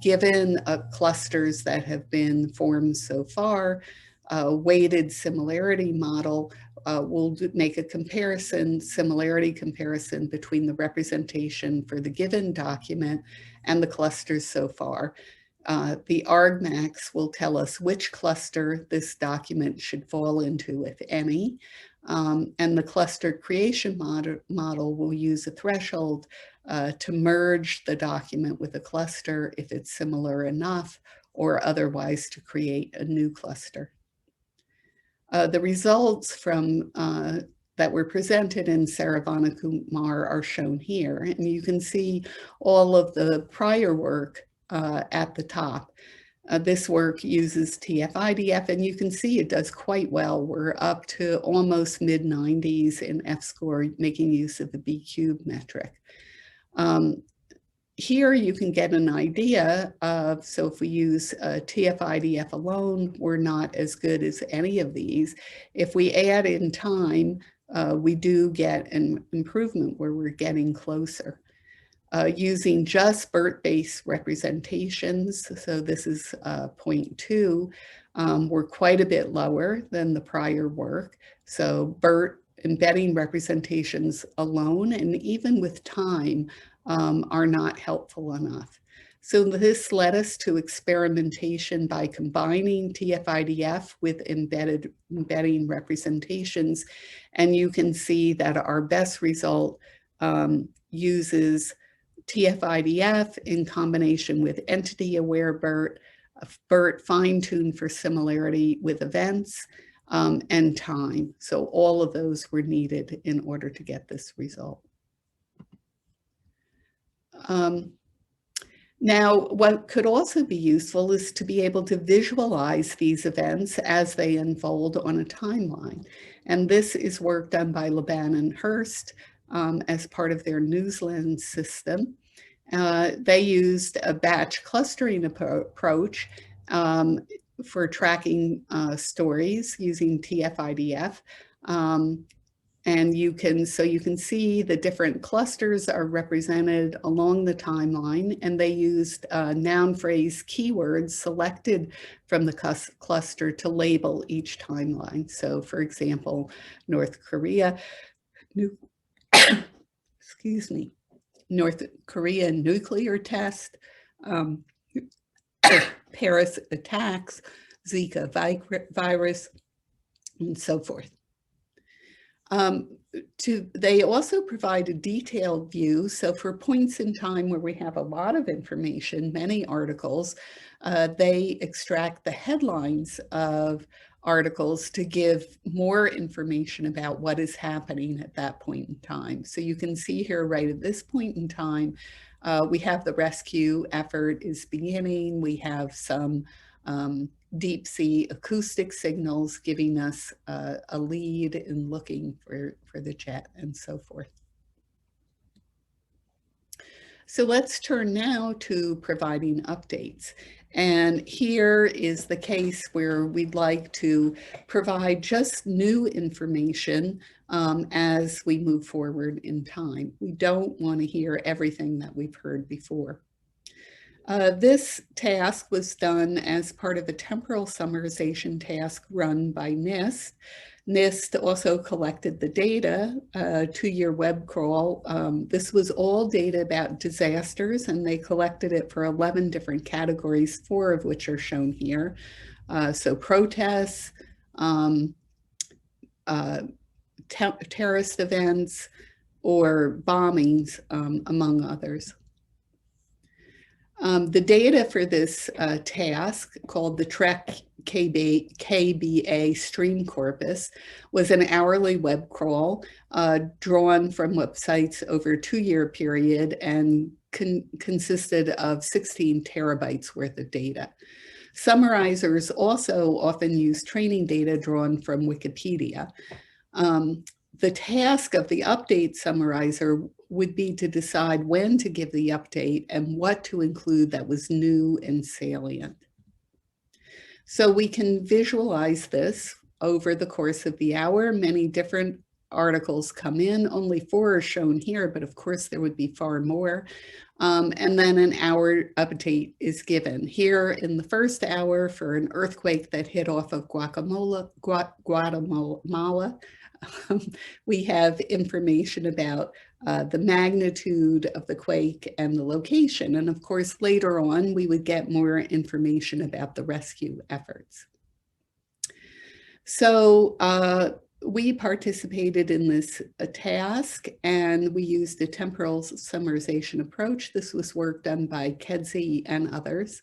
F: given clusters that have been formed so far, a weighted similarity model we'll make a comparison, similarity comparison between the representation for the given document and the clusters so far. The argmax will tell us which cluster this document should fall into, if any. And the cluster creation model will use a threshold to merge the document with a cluster if it's similar enough, or otherwise to create a new cluster. The results from that were presented in Saravana Kumar are shown here, and you can see all of the prior work at the top. This work uses TF-IDF, and you can see it does quite well. We're up to almost mid-90s in F-score, making use of the B-cube metric. Here you can get an idea of, so if we use TF-IDF alone, we're not as good as any of these. If we add in time, we do get an improvement where we're getting closer. Using just BERT-based representations, so this is 0.2, we're quite a bit lower than the prior work. So BERT embedding representations alone, and even with time, are not helpful enough. So this led us to experimentation by combining TF-IDF with embedding representations. And you can see that our best result uses TF-IDF in combination with entity-aware BERT, BERT fine-tuned for similarity with events, and time. So all of those were needed in order to get this result. Now, what could also be useful is to be able to visualize these events as they unfold on a timeline. And this is work done by Laban and Hurst as part of their Newsland system. They used a batch clustering approach for tracking stories using TF-IDF. And you can see the different clusters are represented along the timeline, and they used noun phrase keywords selected from the cluster to label each timeline. So for example, North Korea, excuse me, North Korea nuclear test, Paris attacks, Zika virus, and so forth. They also provide a detailed view. So for points in time where we have a lot of information, many articles, they extract the headlines of articles to give more information about what is happening at that point in time. So you can see here right at this point in time, we have the rescue effort is beginning. We have some deep sea acoustic signals giving us a lead in looking for the jet and so forth. So let's turn now to providing updates. And here is the case where we'd like to provide just new information as we move forward in time. We don't want to hear everything that we've heard before. This task was done as part of a temporal summarization task run by NIST. NIST also collected the data, 2-year web crawl. This was all data about disasters, and they collected it for 11 different categories, 4 of which are shown here. So protests, terrorist events, or bombings, among others. The data for this task, called the TREC KBA stream corpus, was an hourly web crawl drawn from websites over a 2-year period and consisted of 16 terabytes worth of data. Summarizers also often use training data drawn from Wikipedia. The task of the update summarizer would be to decide when to give the update and what to include that was new and salient. So we can visualize this over the course of the hour. Many different articles come in, only 4 are shown here, but of course there would be far more. And then an hour update is given. Here in the first hour for an earthquake that hit off of Guatemala, we have information about the magnitude of the quake and the location. And of course, later on, we would get more information about the rescue efforts. So we participated in this task, and we used a temporal summarization approach. This was work done by Kedzie and others.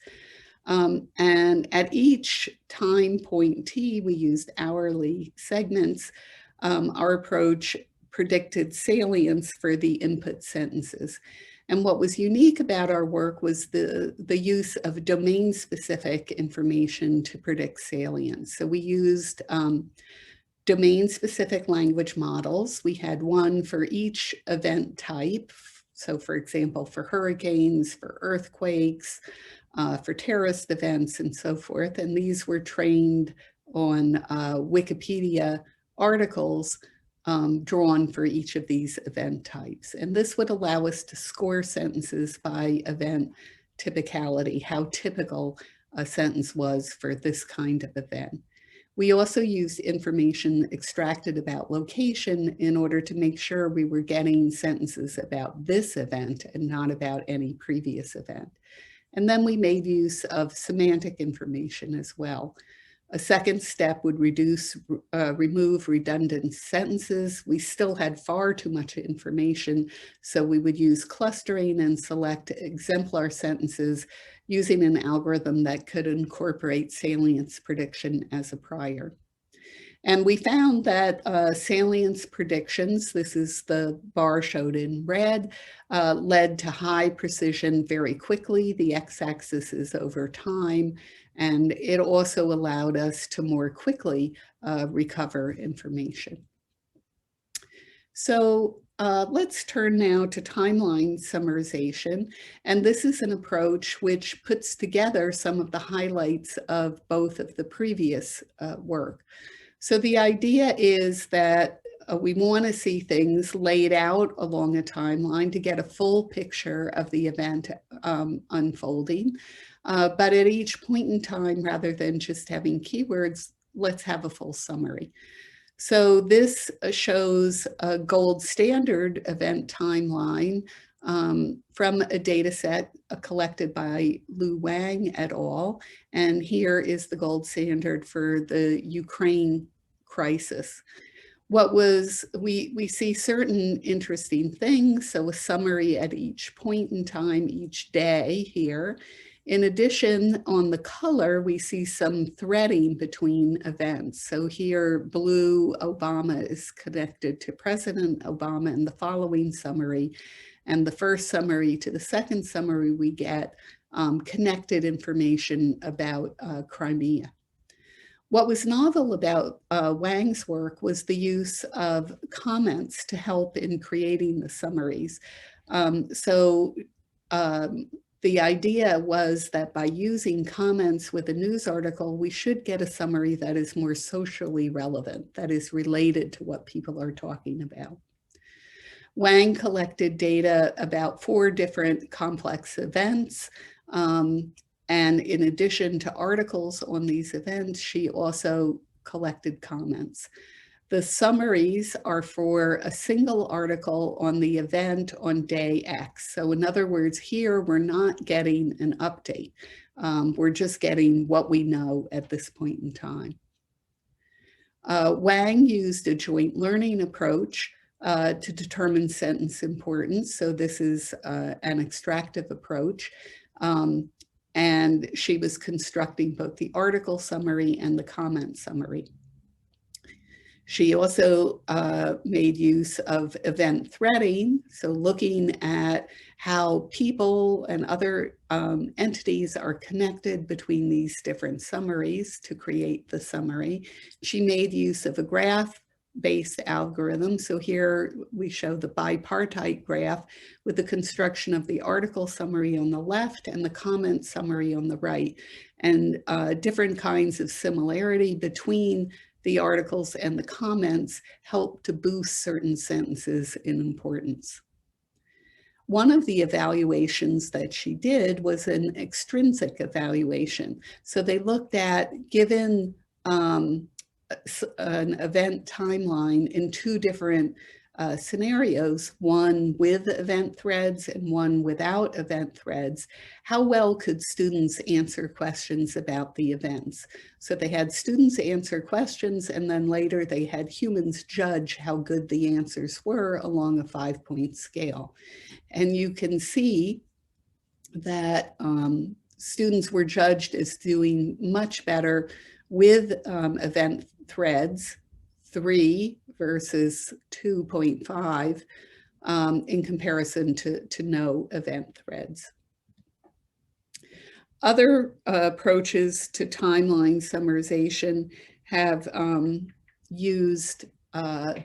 F: And at each time point T, we used hourly segments. Our approach predicted salience for the input sentences. And what was unique about our work was the use of domain-specific information to predict salience. So we used domain-specific language models. We had one for each event type. So for example, for hurricanes, for earthquakes, for terrorist events, and so forth. And these were trained on Wikipedia articles drawn for each of these event types. And this would allow us to score sentences by event typicality, how typical a sentence was for this kind of event. We also used information extracted about location in order to make sure we were getting sentences about this event and not about any previous event. And then we made use of semantic information as well. A second step would remove redundant sentences. We still had far too much information, so we would use clustering and select exemplar sentences using an algorithm that could incorporate salience prediction as a prior. And we found that salience predictions, this is the bar showed in red, led to high precision very quickly. The x-axis is over time, and it also allowed us to more quickly recover information. So let's turn now to timeline summarization. And this is an approach which puts together some of the highlights of both of the previous work. So the idea is that we want to see things laid out along a timeline to get a full picture of the event unfolding. But at each point in time, rather than just having keywords, let's have a full summary. So this shows a gold standard event timeline from a data set collected by Lu Wang et al. And here is the gold standard for the Ukraine crisis. What was, we see certain interesting things. So a summary at each point in time, each day here. In addition, on the color, we see some threading between events. So here, blue, Obama is connected to President Obama in the following summary. And the first summary to the second summary, we get connected information about Crimea. What was novel about Wang's work was the use of comments to help in creating the summaries. the idea was that by using comments with a news article, we should get a summary that is more socially relevant, that is related to what people are talking about. Wang collected data about 4 different complex events. And in addition to articles on these events, she also collected comments. The summaries are for a single article on the event on day X. So in other words, here we're not getting an update. We're just getting what we know at this point in time. Wang used a joint learning approach to determine sentence importance. So this is an extractive approach. And she was constructing both the article summary and the comment summary. She also made use of event threading, so looking at how people and other entities are connected between these different summaries to create the summary. She made use of a graph-based algorithm. So here we show the bipartite graph with the construction of the article summary on the left and the comment summary on the right, and different kinds of similarity between the articles and the comments help to boost certain sentences in importance. One of the evaluations that she did was an extrinsic evaluation. So they looked at, given an event timeline in 2 different scenarios, one with event threads and one without event threads, how well could students answer questions about the events? So they had students answer questions, and then later they had humans judge how good the answers were along a 5-point scale. And you can see that students were judged as doing much better with event threads, 3 versus 2.5 in comparison to no event threads. Other approaches to timeline summarization have used a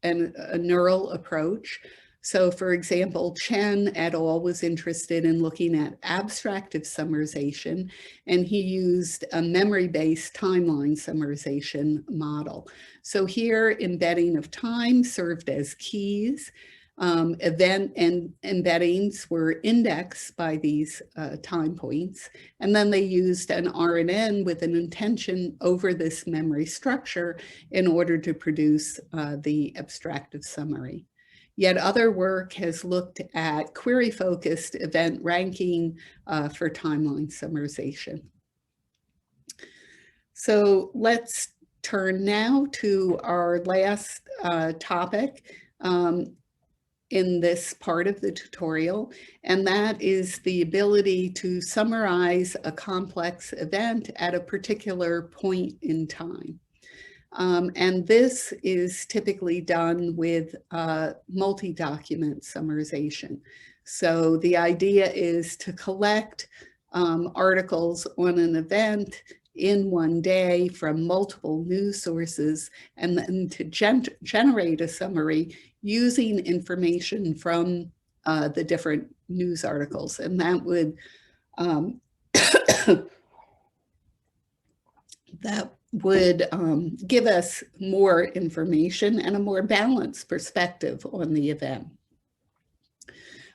F: neural approach. So for example, Chen et al. Was interested in looking at abstractive summarization, and he used a memory-based timeline summarization model. So here, embedding of time served as keys. Event and embeddings were indexed by these time points, and then they used an RNN with an intention over this memory structure in order to produce the abstractive summary. Yet other work has looked at query-focused event ranking for timeline summarization. So let's turn now to our last topic in this part of the tutorial, and that is the ability to summarize a complex event at a particular point in time. And this is typically done with multi-document summarization. So the idea is to collect articles on an event in one day from multiple news sources, and then to generate a summary using information from the different news articles. And that would give us more information and a more balanced perspective on the event.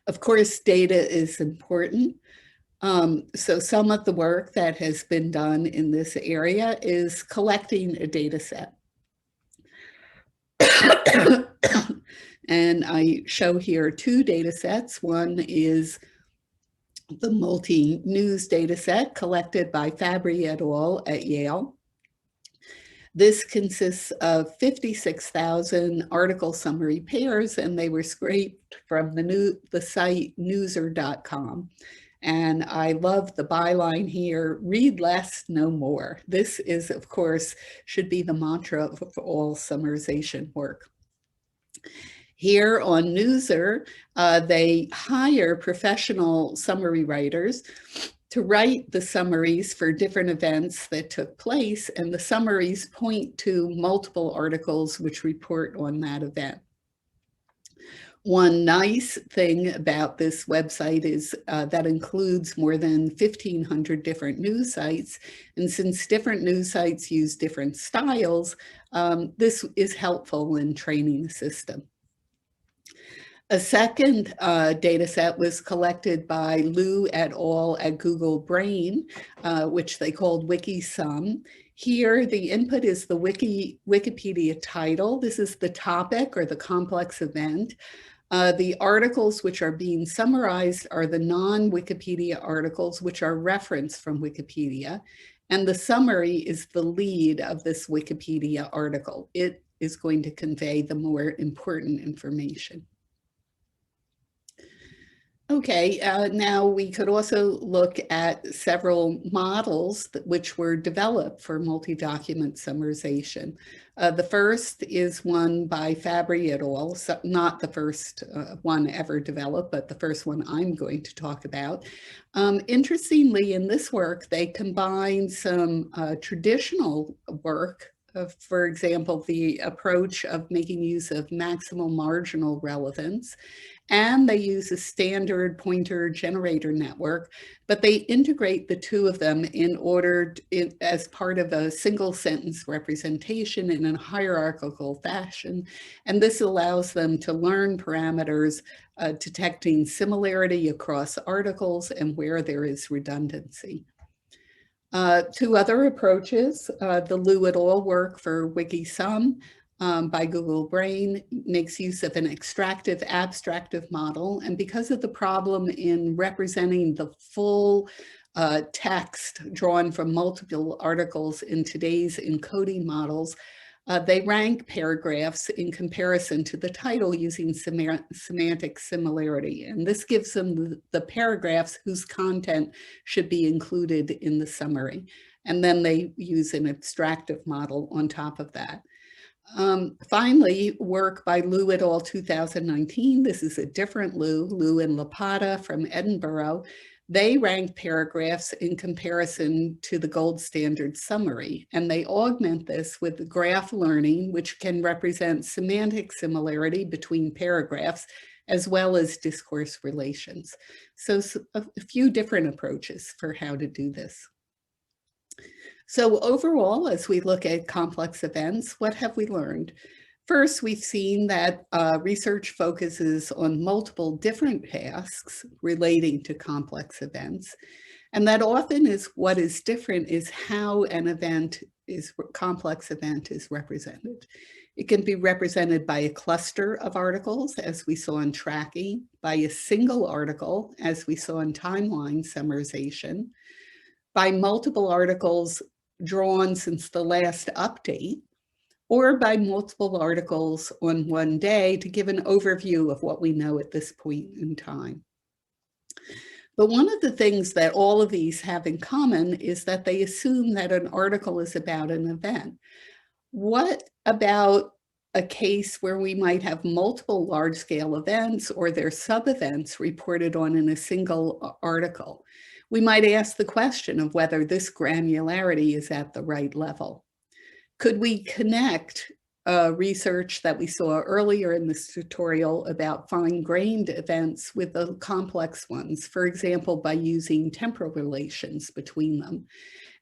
F: Of course, data is important. So some of the work that has been done in this area is collecting a data set. And I show here 2 data sets. One is the multi-news data set collected by Fabry et al. At Yale. This consists of 56,000 article summary pairs, and they were scraped from the site newser.com. And I love the byline here, read less, know more. This is, of course, should be the mantra of all summarization work. Here on Newser, they hire professional summary writers to write the summaries for different events that took place, and the summaries point to multiple articles which report on that event. One nice thing about this website is that includes more than 1,500 different news sites. And since different news sites use different styles, this is helpful in training the system. A second data set was collected by Liu et al. At Google Brain, which they called WikiSum. Here, the input is the Wikipedia title. This is the topic or the complex event. The articles which are being summarized are the non-Wikipedia articles, which are referenced from Wikipedia. And the summary is the lead of this Wikipedia article. It is going to convey the more important information. Okay, now we could also look at several models which were developed for multi-document summarization. The first is one by Fabry et al., so not the first one ever developed, but the first one I'm going to talk about. Interestingly, in this work, they combine some traditional work, for example, the approach of making use of maximal marginal relevance, and they use a standard pointer generator network, but they integrate the two of them in order as part of a single sentence representation in a hierarchical fashion. And this allows them to learn parameters detecting similarity across articles and where there is redundancy. Two other approaches, the Liu et al. Work for WikiSum by Google Brain makes use of an extractive abstractive model. And because of the problem in representing the full text drawn from multiple articles in today's encoding models, they rank paragraphs in comparison to the title using semantic similarity. And this gives them the paragraphs whose content should be included in the summary. And then they use an abstractive model on top of that. Finally, work by Liu et al. 2019. This is a different Liu and Lapata from Edinburgh. They rank paragraphs in comparison to the gold standard summary, and they augment this with graph learning, which can represent semantic similarity between paragraphs, as well as discourse relations. So a few different approaches for how to do this. So overall, as we look at complex events, what have we learned? First, we've seen that research focuses on multiple different tasks relating to complex events, and that often is what is different is how an complex event is represented. It can be represented by a cluster of articles, as we saw in tracking, by a single article, as we saw in timeline summarization, by multiple articles drawn since the last update, or by multiple articles on one day to give an overview of what we know at this point in time. But one of the things that all of these have in common is that they assume that an article is about an event. What about a case where we might have multiple large-scale events or their sub-events reported on in a single article? We might ask the question of whether this granularity is at the right level. Could we connect research that we saw earlier in this tutorial about fine-grained events with the complex ones, for example, by using temporal relations between them?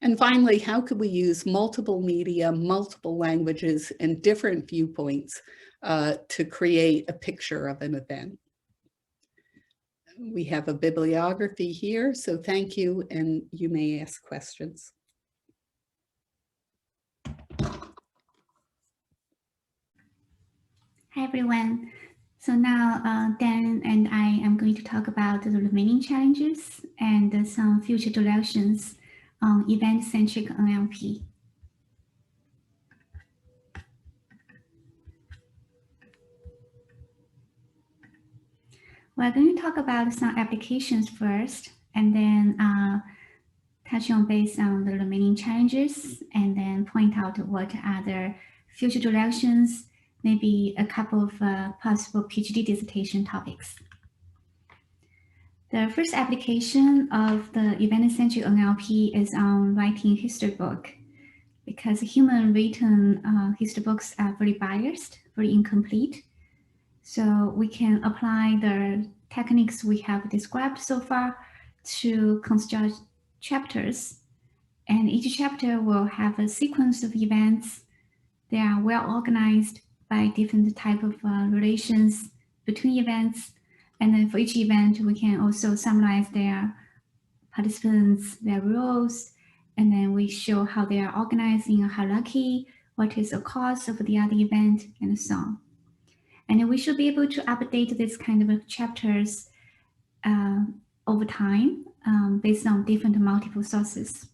F: And finally, how could we use multiple media, multiple languages, and different viewpoints to create a picture of an event? We have a bibliography here, so thank you, and you may ask questions.
G: Hi, everyone. So now Dan and I am going to talk about the remaining challenges and some future directions on event-centric NLP. We're going to talk about some applications first, and then touch on base on the remaining challenges, and then point out what other future directions, maybe a couple of possible PhD dissertation topics. The first application of the event-centric NLP is on writing history book, because human written history books are very biased, very incomplete. So we can apply the techniques we have described so far to construct chapters. And each chapter will have a sequence of events. They are well organized by different type of relations between events. And then for each event, we can also summarize their participants, their roles, and then we show how they are organized in a hierarchy, what is the cause of the other event, and so on. And we should be able to update this kind of chapters over time based on different multiple sources.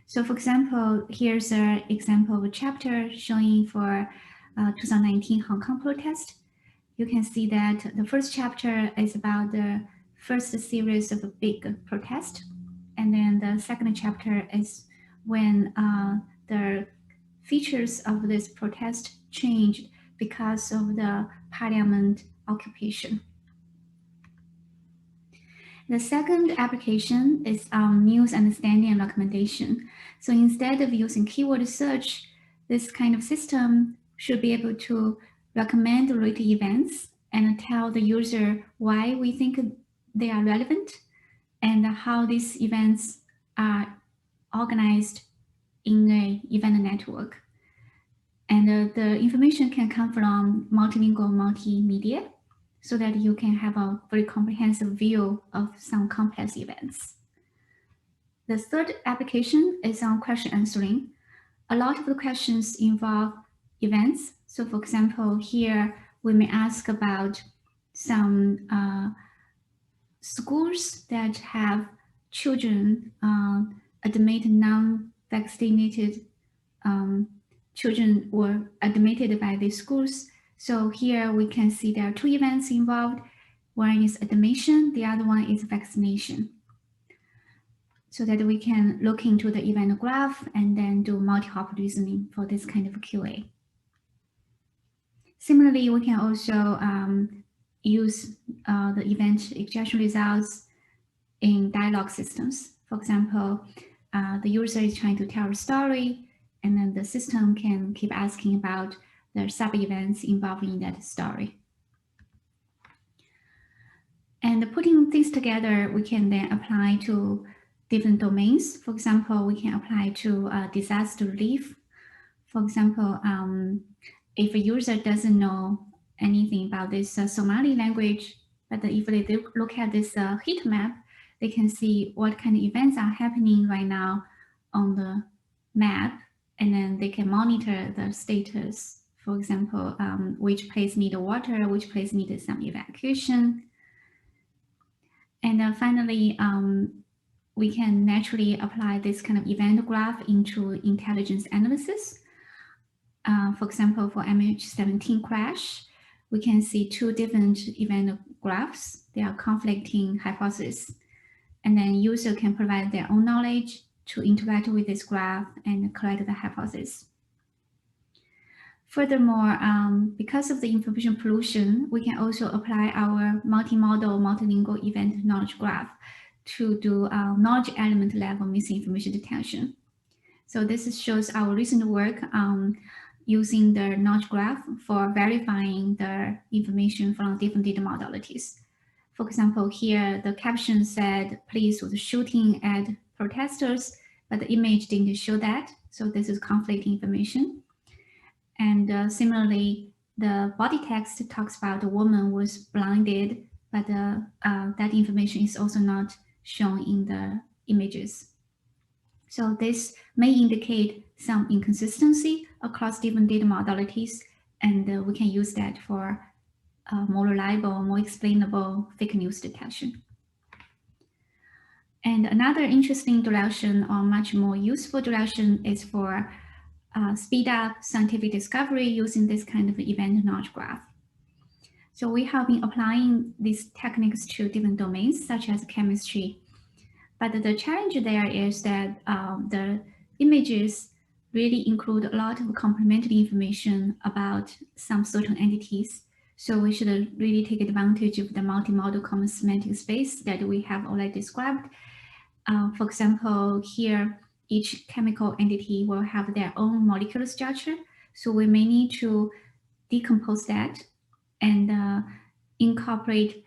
G: So for example, here's an example of a chapter showing for 2019 Hong Kong protest. You can see that the first chapter is about the first series of a big protest. And then the second chapter is when the features of this protest changed because of the parliament occupation. The second application is news understanding and recommendation. So instead of using keyword search, this kind of system should be able to recommend related events and tell the user why we think they are relevant and how these events are organized in an event network. And the information can come from multilingual multimedia so that you can have a very comprehensive view of some complex events. The third application is on question answering. A lot of the questions involve events. So for example, here we may ask about some schools that have children admit non-vaccinated children were admitted by these schools. So here we can see there are two events involved. One is admission, the other one is vaccination. So that we can look into the event graph and then do multi-hop reasoning for this kind of QA. Similarly, we can also use the event extraction results in dialogue systems. For example, the user is trying to tell a story, and then the system can keep asking about the sub-events involved in that story. And putting things together, we can then apply to different domains. For example, we can apply to disaster relief. For example, if a user doesn't know anything about this Somali language, but if they look at this heat map, they can see what kind of events are happening right now on the map, and then they can monitor the status. For example, which place need water, which place needed some evacuation. And finally, we can naturally apply this kind of event graph into intelligence analysis. For example, for MH17 crash, we can see two different event graphs. They are conflicting hypotheses. And then user can provide their own knowledge to interact with this graph and correct the hypothesis. Furthermore, because of the information pollution, we can also apply our multimodal multilingual event knowledge graph to do knowledge element level misinformation detection. So this shows our recent work using the knowledge graph for verifying the information from different data modalities. For example, here the caption said police was shooting at protesters, but the image didn't show that. So this is conflicting information. And similarly, the body text talks about the woman was blinded, but that information is also not shown in the images. So this may indicate some inconsistency across different data modalities, and we can use that for more reliable, more explainable fake news detection. And another interesting direction, or much more useful direction, is for speed up scientific discovery using this kind of event knowledge graph. So we have been applying these techniques to different domains, such as chemistry. But the challenge there is that the images really include a lot of complementary information about some certain entities. So we should really take advantage of the multimodal common semantic space that we have already described. For example, here, each chemical entity will have their own molecular structure. So we may need to decompose that and incorporate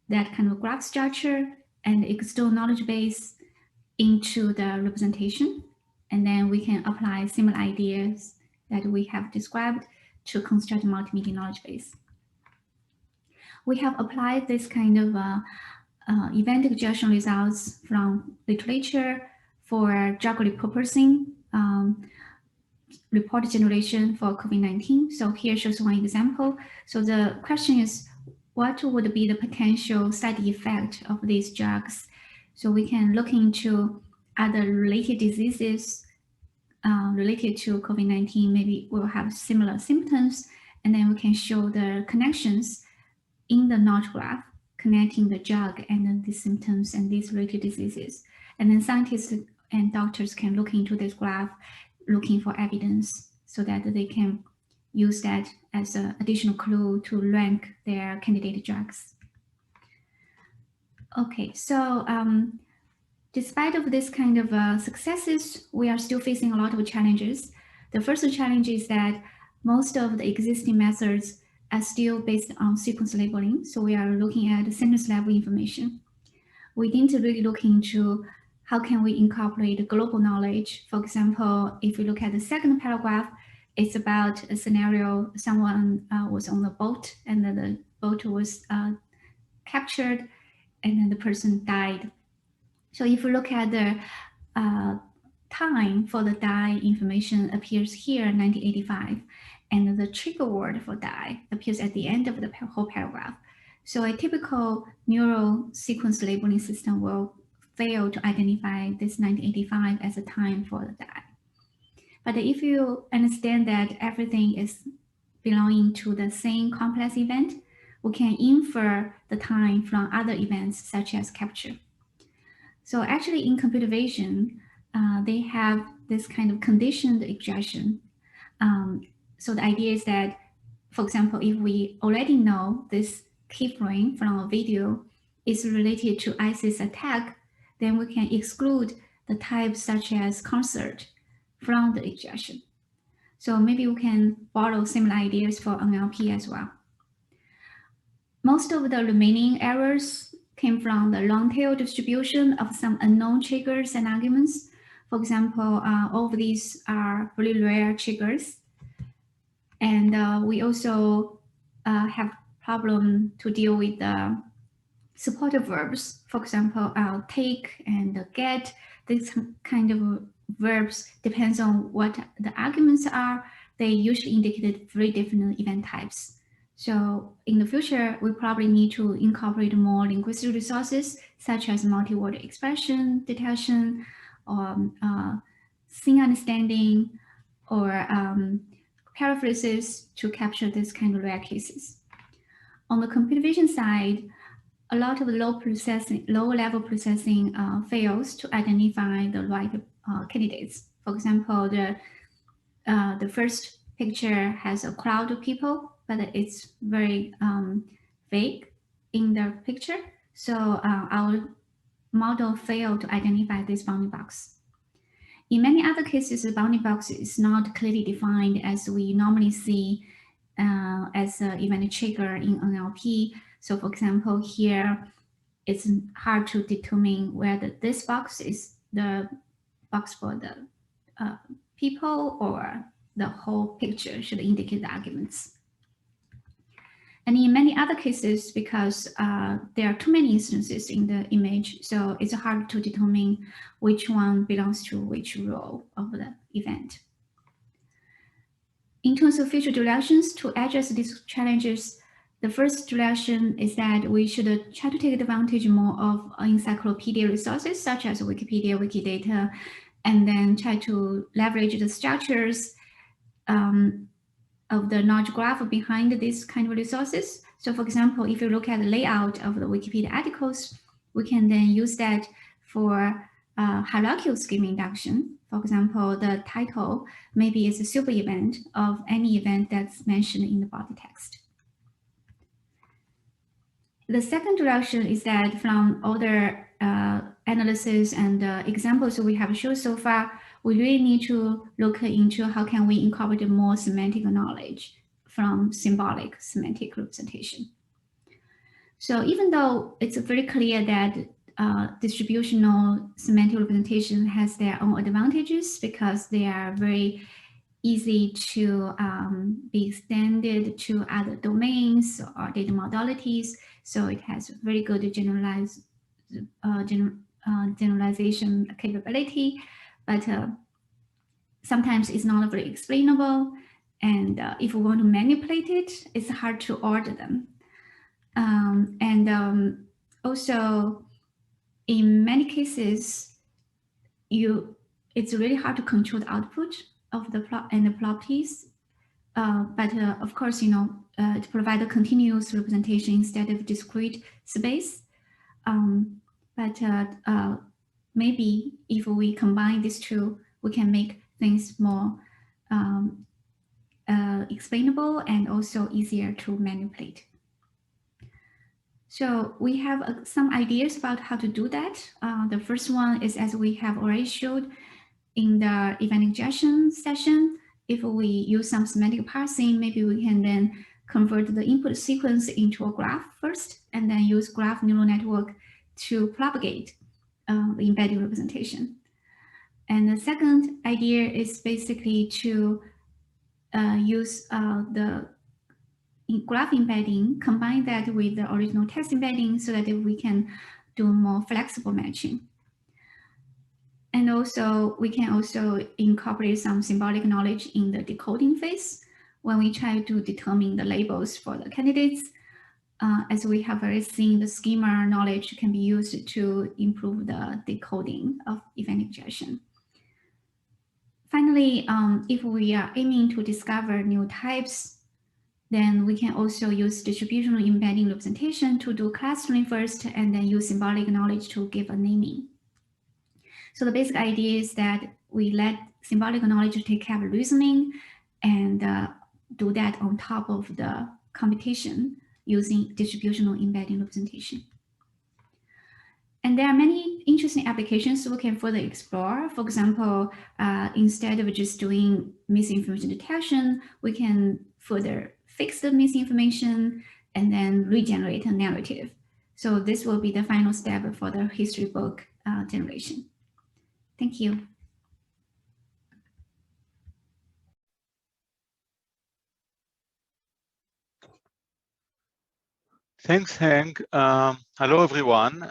G: that kind of graph structure and external knowledge base into the representation. And then we can apply similar ideas that we have described to construct a multimedia knowledge base. We have applied this kind of event extraction results from literature for drug repurposing report generation for COVID-19. So here shows one example. So the question is, what would be the potential side effect of these drugs? So we can look into other related diseases related to COVID-19, maybe will have similar symptoms, and then we can show the connections in the knowledge graph connecting the drug and then the symptoms and these related diseases. And then scientists and doctors can look into this graph, looking for evidence so that they can use that as an additional clue to rank their candidate drugs. Okay, so despite of this kind of successes, we are still facing a lot of challenges. The first challenge is that most of the existing methods are still based on sequence labeling. So we are looking at sentence level information. We didn't really look into how can we incorporate global knowledge. For example, if we look at the second paragraph, it's about a scenario, someone was on a boat and then the boat was captured and then the person died. So if we look at the time for the die information appears here, 1985, and the trigger word for die appears at the end of the whole paragraph. So a typical neural sequence labeling system will fail to identify this 1985 as a time for the die. But if you understand that everything is belonging to the same complex event, we can infer the time from other events such as capture. So actually in computer vision, they have this kind of conditioned extraction. So the idea is that, for example, if we already know this keyframe from a video is related to ISIS attack, then we can exclude the types such as concert from the extraction. So maybe we can borrow similar ideas for NLP as well. Most of the remaining errors came from the long tail distribution of some unknown triggers and arguments. For example, all of these are really rare triggers. And we also have problem to deal with the supportive verbs. For example, take and get. This kind of verbs depends on what the arguments are. They usually indicate 3 different event types. So in the future, we probably need to incorporate more linguistic resources, such as multi-word expression detection, or scene understanding, or paraphrases to capture this kind of rare cases. On the computer vision side, a lot of low-level processing fails to identify the right candidates. For example, the first picture has a crowd of people, but it's very vague in the picture. So our model failed to identify this bounding box. In many other cases, the bounding box is not clearly defined as we normally see as an event trigger in NLP. So for example, here, it's hard to determine whether this box is the box for the people or the whole picture should indicate the arguments. And in many other cases, because there are too many instances in the image, so it's hard to determine which one belongs to which role of the event. In terms of future directions to address these challenges, the first direction is that we should try to take advantage more of encyclopedia resources such as Wikipedia, Wikidata, and then try to leverage the structures of the knowledge graph behind these kind of resources. So for example, if you look at the layout of the Wikipedia articles, we can then use that for hierarchical schema induction. For example, the title maybe is a super event of any event that's mentioned in the body text. The second direction is that from other analysis and examples we have shown so far, we really need to look into how can we incorporate more semantic knowledge from symbolic semantic representation. So even though it's very clear that distributional semantic representation has their own advantages because they are very easy to be extended to other domains or data modalities. So it has very good generalization capability, but sometimes it's not very explainable. And if we want to manipulate it, it's hard to order them. Also, in many cases, it's really hard to control the output of the plot and the properties. But of course, to provide a continuous representation instead of discrete space. Maybe if we combine these two, we can make things more explainable and also easier to manipulate. So we have some ideas about how to do that. The first one is, as we have already showed in the event injection session, if we use some semantic parsing, maybe we can then convert the input sequence into a graph first, and then use graph neural network to propagate the embedding representation. And the second idea is basically to use the graph embedding, combine that with the original text embedding so that we can do more flexible matching. And also, we can also incorporate some symbolic knowledge in the decoding phase when we try to determine the labels for the candidates. As we have already seen, the schema knowledge can be used to improve the decoding of event injection. Finally, if we are aiming to discover new types, then we can also use distributional embedding representation to do clustering first, and then use symbolic knowledge to give a naming. So the basic idea is that we let symbolic knowledge take care of reasoning and do that on top of the computation using distributional embedding representation. And there are many interesting applications we can further explore. For example, instead of just doing misinformation detection, we can further fix the misinformation and then regenerate a narrative. So this will be the final step for the history book generation. Thank you.
A: Thanks, Heng. Hello, everyone.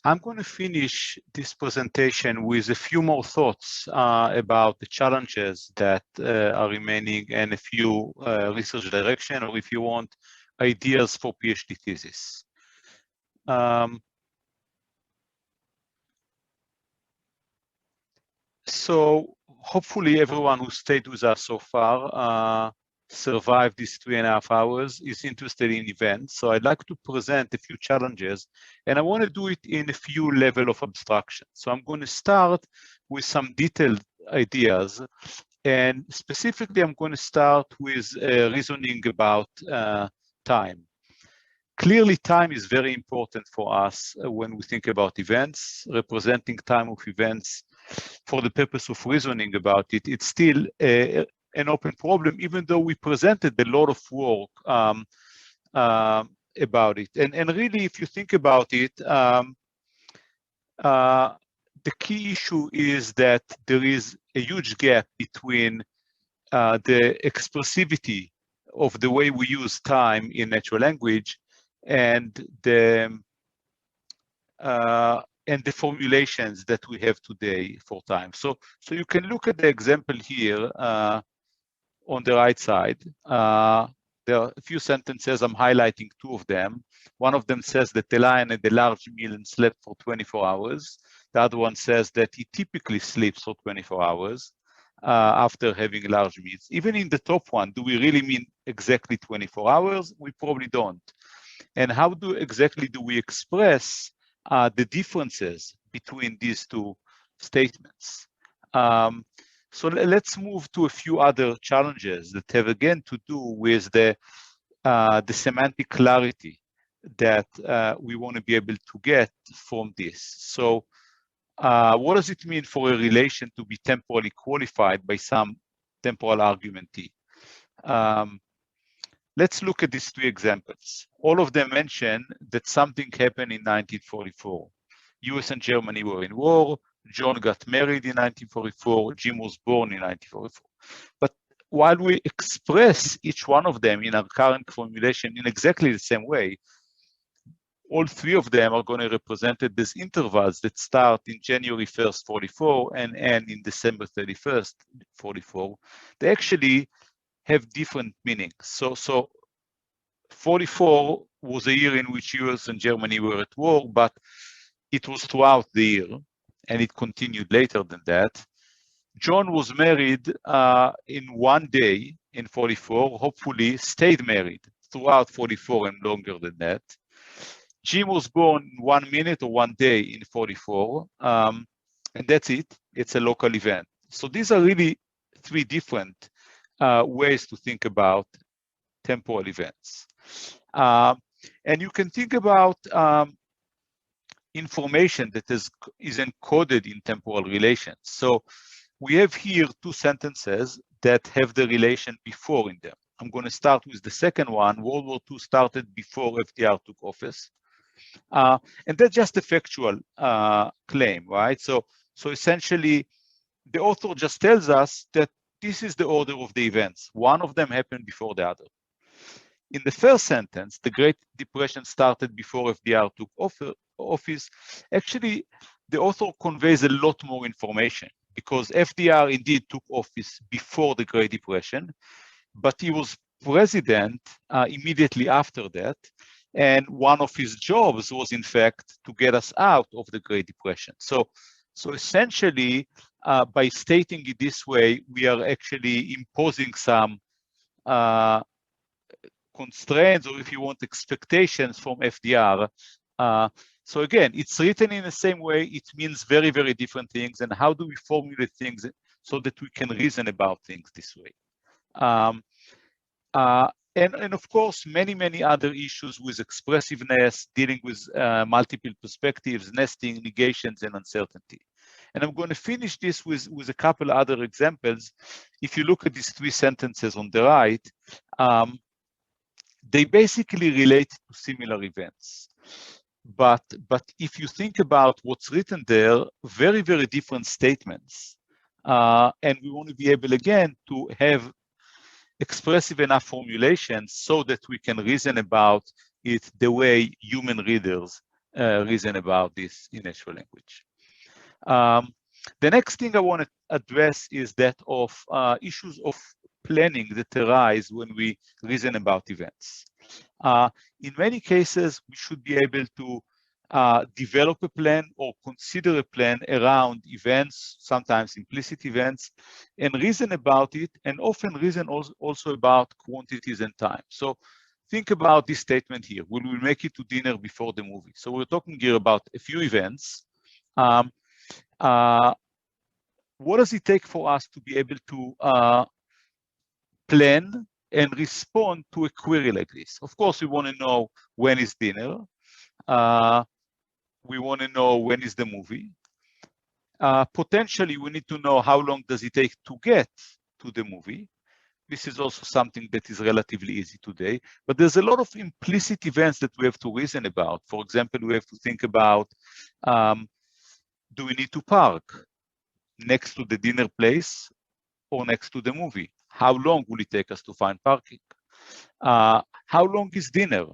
A: I'm going to finish this presentation with a few more thoughts about the challenges that are remaining and a few research direction, or if you want, ideas for PhD thesis. So hopefully everyone who stayed with us so far survived these 3.5 hours, is interested in events. So I'd like to present a few challenges, and I want to do it in a few levels of abstraction. So I'm going to start with some detailed ideas, and specifically I'm going to start with reasoning about time. Clearly, time is very important for us when we think about events. Representing time of events for the purpose of reasoning about it, it's still an open problem, even though we presented a lot of work about it. And really, if you think about it, the key issue is that there is a huge gap between the expressivity of the way we use time in natural language and the formulations that we have today for time. So you can look at the example here on the right side. There are a few sentences, I'm highlighting two of them. One of them says that the lion had a large meal and slept for 24 hours. The other one says that he typically sleeps for 24 hours after having large meals. Even in the top one, do we really mean exactly 24 hours? We probably don't. And how exactly do we express the differences between these two statements? So let's move to a few other challenges that have again to do with the semantic clarity that we want to be able to get from this. So what does it mean for a relation to be temporally qualified by some temporal argument T? Let's look at these three examples. All of them mention that something happened in 1944. US and Germany were in war. John got married in 1944. Jim was born in 1944. But while we express each one of them in our current formulation in exactly the same way, all three of them are going to represent as intervals that start in January 1st, 44 and end in December 31st, 44. They actually have different meanings. So 44 was a year in which US and Germany were at war, but it was throughout the year, and it continued later than that. John was married in one day in 44, hopefully stayed married throughout 44 and longer than that. Jim was born 1 minute or 1 day in 44, and that's it. It's a local event. So these are really three different ways to think about temporal events. And you can think about information that is encoded in temporal relations. So we have here two sentences that have the relation before in them. I'm going to start with the second one. World War II started before FDR took office. And that's just a factual claim, right? So essentially, the author just tells us that this is the order of the events. One of them happened before the other. In the first sentence, the Great Depression started before FDR took office. Actually, the author conveys a lot more information because FDR indeed took office before the Great Depression, but he was president immediately after that. And one of his jobs was, in fact, to get us out of the Great Depression. So essentially, by stating it this way, we are actually imposing some constraints, or if you want, expectations from FDR. So again, it's written in the same way. It means very, very different things. And how do we formulate things so that we can reason about things this way? And of course, many other issues with expressiveness, dealing with multiple perspectives, nesting, negations, and uncertainty. And I'm going to finish this with a couple other examples. If you look at these three sentences on the right, they basically relate to similar events. But if you think about what's written there, very, very different statements. And we want to be able, again, to have expressive enough formulations so that we can reason about it the way human readers reason about this in natural language. The next thing I want to address is that of issues of planning that arise when we reason about events. In many cases, we should be able to develop a plan or consider a plan around events, sometimes implicit events, and reason about it, and often reason also about quantities and time. So think about this statement here. Will we make it to dinner before the movie? So we're talking here about a few events. What does it take for us to be able to plan and respond to a query like this? Of course, we want to know when is dinner. We want to know when is the movie. Potentially, we need to know how long does it take to get to the movie. This is also something that is relatively easy today. But there's a lot of implicit events that we have to reason about. For example, we have to think about, do we need to park next to the dinner place or next to the movie? How long will it take us to find parking? How long is dinner?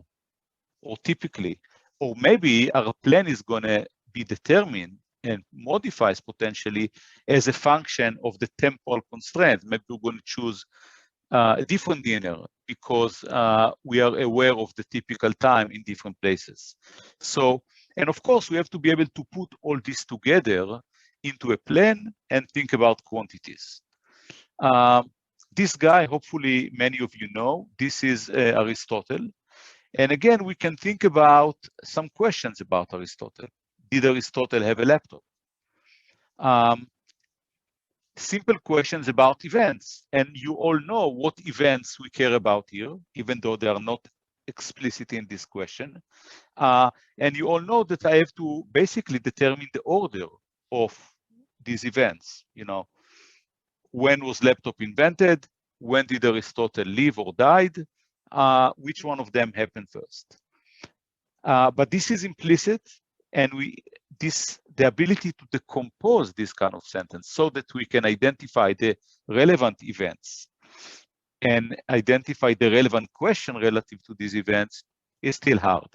A: Or typically, or maybe our plan is going to be determined and modifies potentially as a function of the temporal constraint. Maybe we're going to choose a different dinner because we are aware of the typical time in different places. So, and of course, we have to be able to put all this together into a plan and think about quantities. This guy, hopefully many of you know, this is Aristotle. And again, we can think about some questions about Aristotle. Did Aristotle have a laptop? Simple questions about events. And you all know what events we care about here, even though they are not explicit in this question. And you all know that I have to basically determine the order of these events. You know, when was laptop invented? when did Aristotle live or died, which one of them happened first. But this is implicit, and the ability to decompose this kind of sentence so that we can identify the relevant events and identify the relevant question relative to these events is still hard.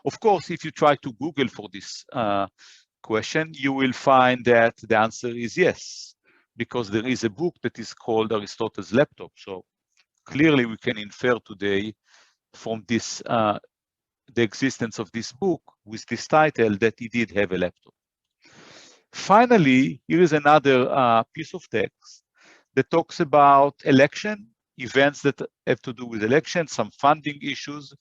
A: Of course, if you try to Google for this question, you will find that the answer is yes, because there is a book that is called Aristotle's Laptop. So clearly we can infer today from this, the existence of this book with this title that he did have a laptop. Finally, here is another piece of text that talks about election, events that have to do with election, some funding issues.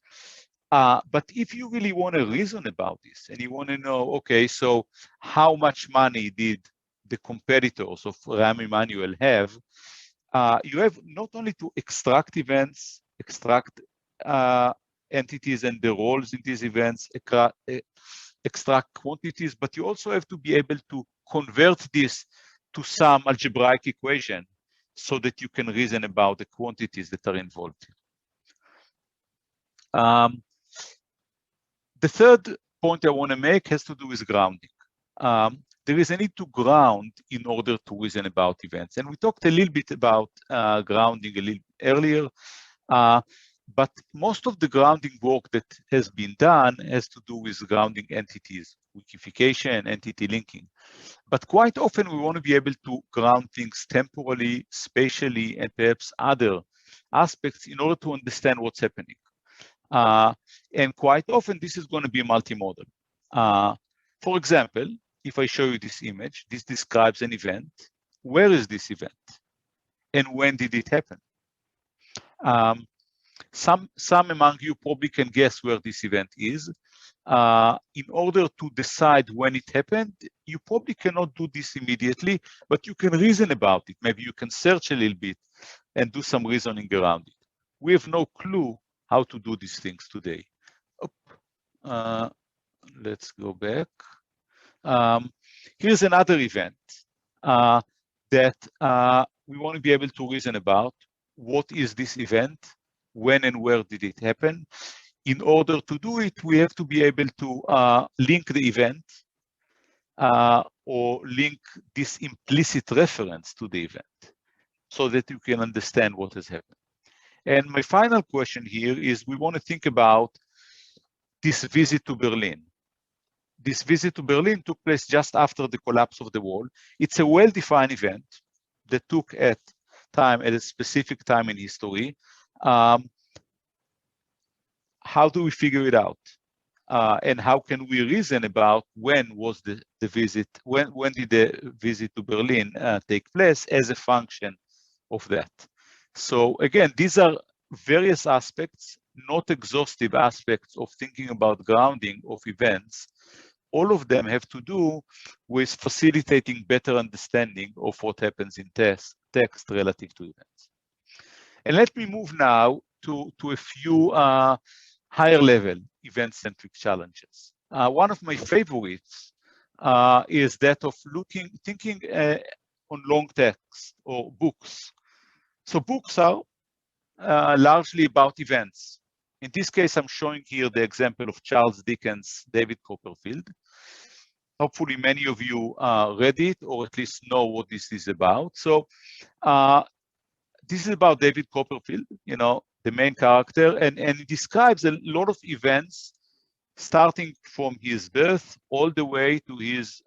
A: But if you really want to reason about this and you want to know, okay, so how much money did the competitors of Rahm Emanuel have, you have not only to extract events, extract entities and the roles in these events, extract quantities, but you also have to be able to convert this to some algebraic equation so that you can reason about the quantities that are involved. The third point I want to make has to do with grounding. There is a need to ground in order to reason about events. And we talked a little bit about grounding a little earlier, but most of the grounding work that has been done has to do with grounding entities, wikification, entity linking. But quite often we want to be able to ground things temporally, spatially, and perhaps other aspects in order to understand what's happening. And quite often this is going to be multimodal. For example, if I show you this image, this describes an event. Where is this event? And when did it happen? Some among you probably can guess where this event is. In order to decide when it happened, you probably cannot do this immediately, but you can reason about it. Maybe you can search a little bit and do some reasoning around it. We have no clue how to do these things today. Let's go back. Here's another event that we want to be able to reason about. What is this event? When and where did it happen? In order to do it, we have to be able to link the event or link this implicit reference to the event so that you can understand what has happened. And my final question here is we want to think about this visit to Berlin. This visit to Berlin took place just after the collapse of the wall. It's a well-defined event that took at a specific time in history. How do we figure it out? And how can we reason about when was the visit, when did the visit to Berlin take place as a function of that? So again, these are various aspects, not exhaustive aspects of thinking about grounding of events. All of them have to do with facilitating better understanding of what happens in text relative to events. And let me move now to a few higher level event-centric challenges. One of my favorites is that of thinking on long text or books. So books are largely about events. In this case, I'm showing here the example of Charles Dickens' David Copperfield. Hopefully many of you read it or at least know what this is about. So this is about David Copperfield, you know, the main character, and it describes a lot of events starting from his birth all the way to his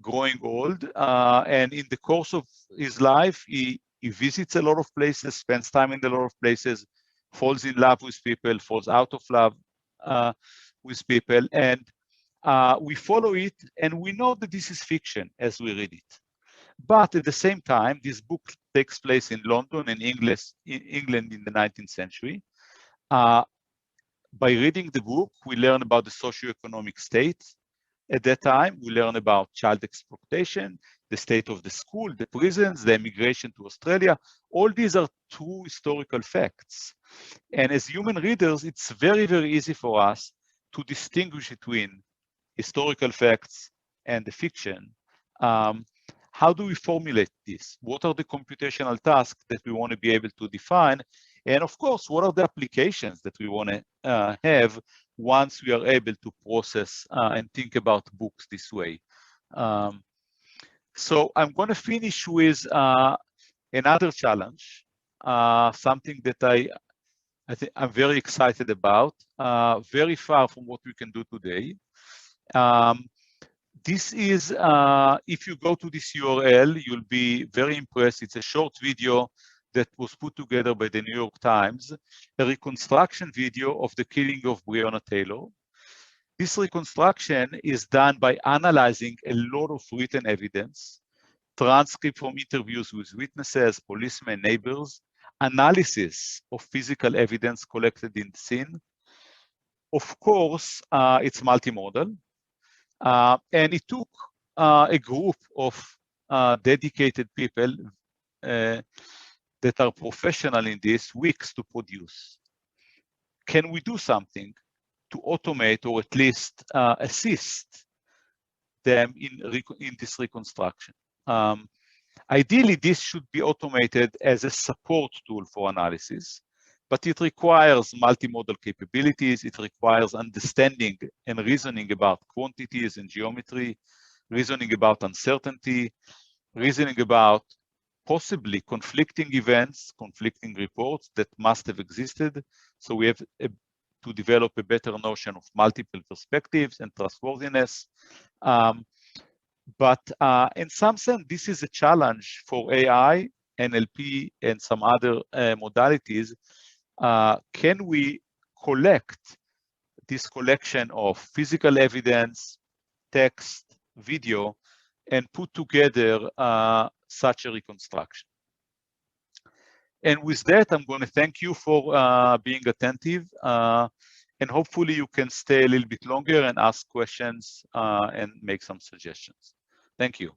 A: growing old. And in the course of his life, he visits a lot of places, spends time in a lot of places, falls in love with people, falls out of love with people. And we follow it, and we know that this is fiction as we read it. But at the same time, this book takes place in London and England in the 19th century. By reading the book, we learn about the socioeconomic state. At that time, we learn about child exploitation, the state of the school, the prisons, the immigration to Australia. All these are true historical facts. And as human readers, it's very, very easy for us to distinguish between historical facts and the fiction. how do we formulate this? What are the computational tasks that we want to be able to define? And of course, what are the applications that we want to have once we are able to process and think about books this way? So I'm going to finish with another challenge, something that I think I'm very excited about, very far from what we can do today. This is, if you go to this URL, you'll be very impressed. It's a short video that was put together by the New York Times, a reconstruction video of the killing of Breonna Taylor. This reconstruction is done by analyzing a lot of written evidence, transcript from interviews with witnesses, policemen, neighbors, analysis of physical evidence collected in the scene. Of course, it's multimodal. And it took a group of dedicated people that are professional in this weeks to produce. Can we do something to automate or at least assist them in this reconstruction? Ideally, this should be automated as a support tool for analysis, but it requires multimodal capabilities. It requires understanding and reasoning about quantities and geometry, reasoning about uncertainty, reasoning about possibly conflicting events, conflicting reports that must have existed. So we have to develop a better notion of multiple perspectives and trustworthiness. But in some sense, this is a challenge for AI, NLP, and some other modalities. Can we collect this collection of physical evidence, text, video, and put together such a reconstruction? And with that, I'm going to thank you for being attentive. And hopefully you can stay a little bit longer and ask questions and make some suggestions. Thank you.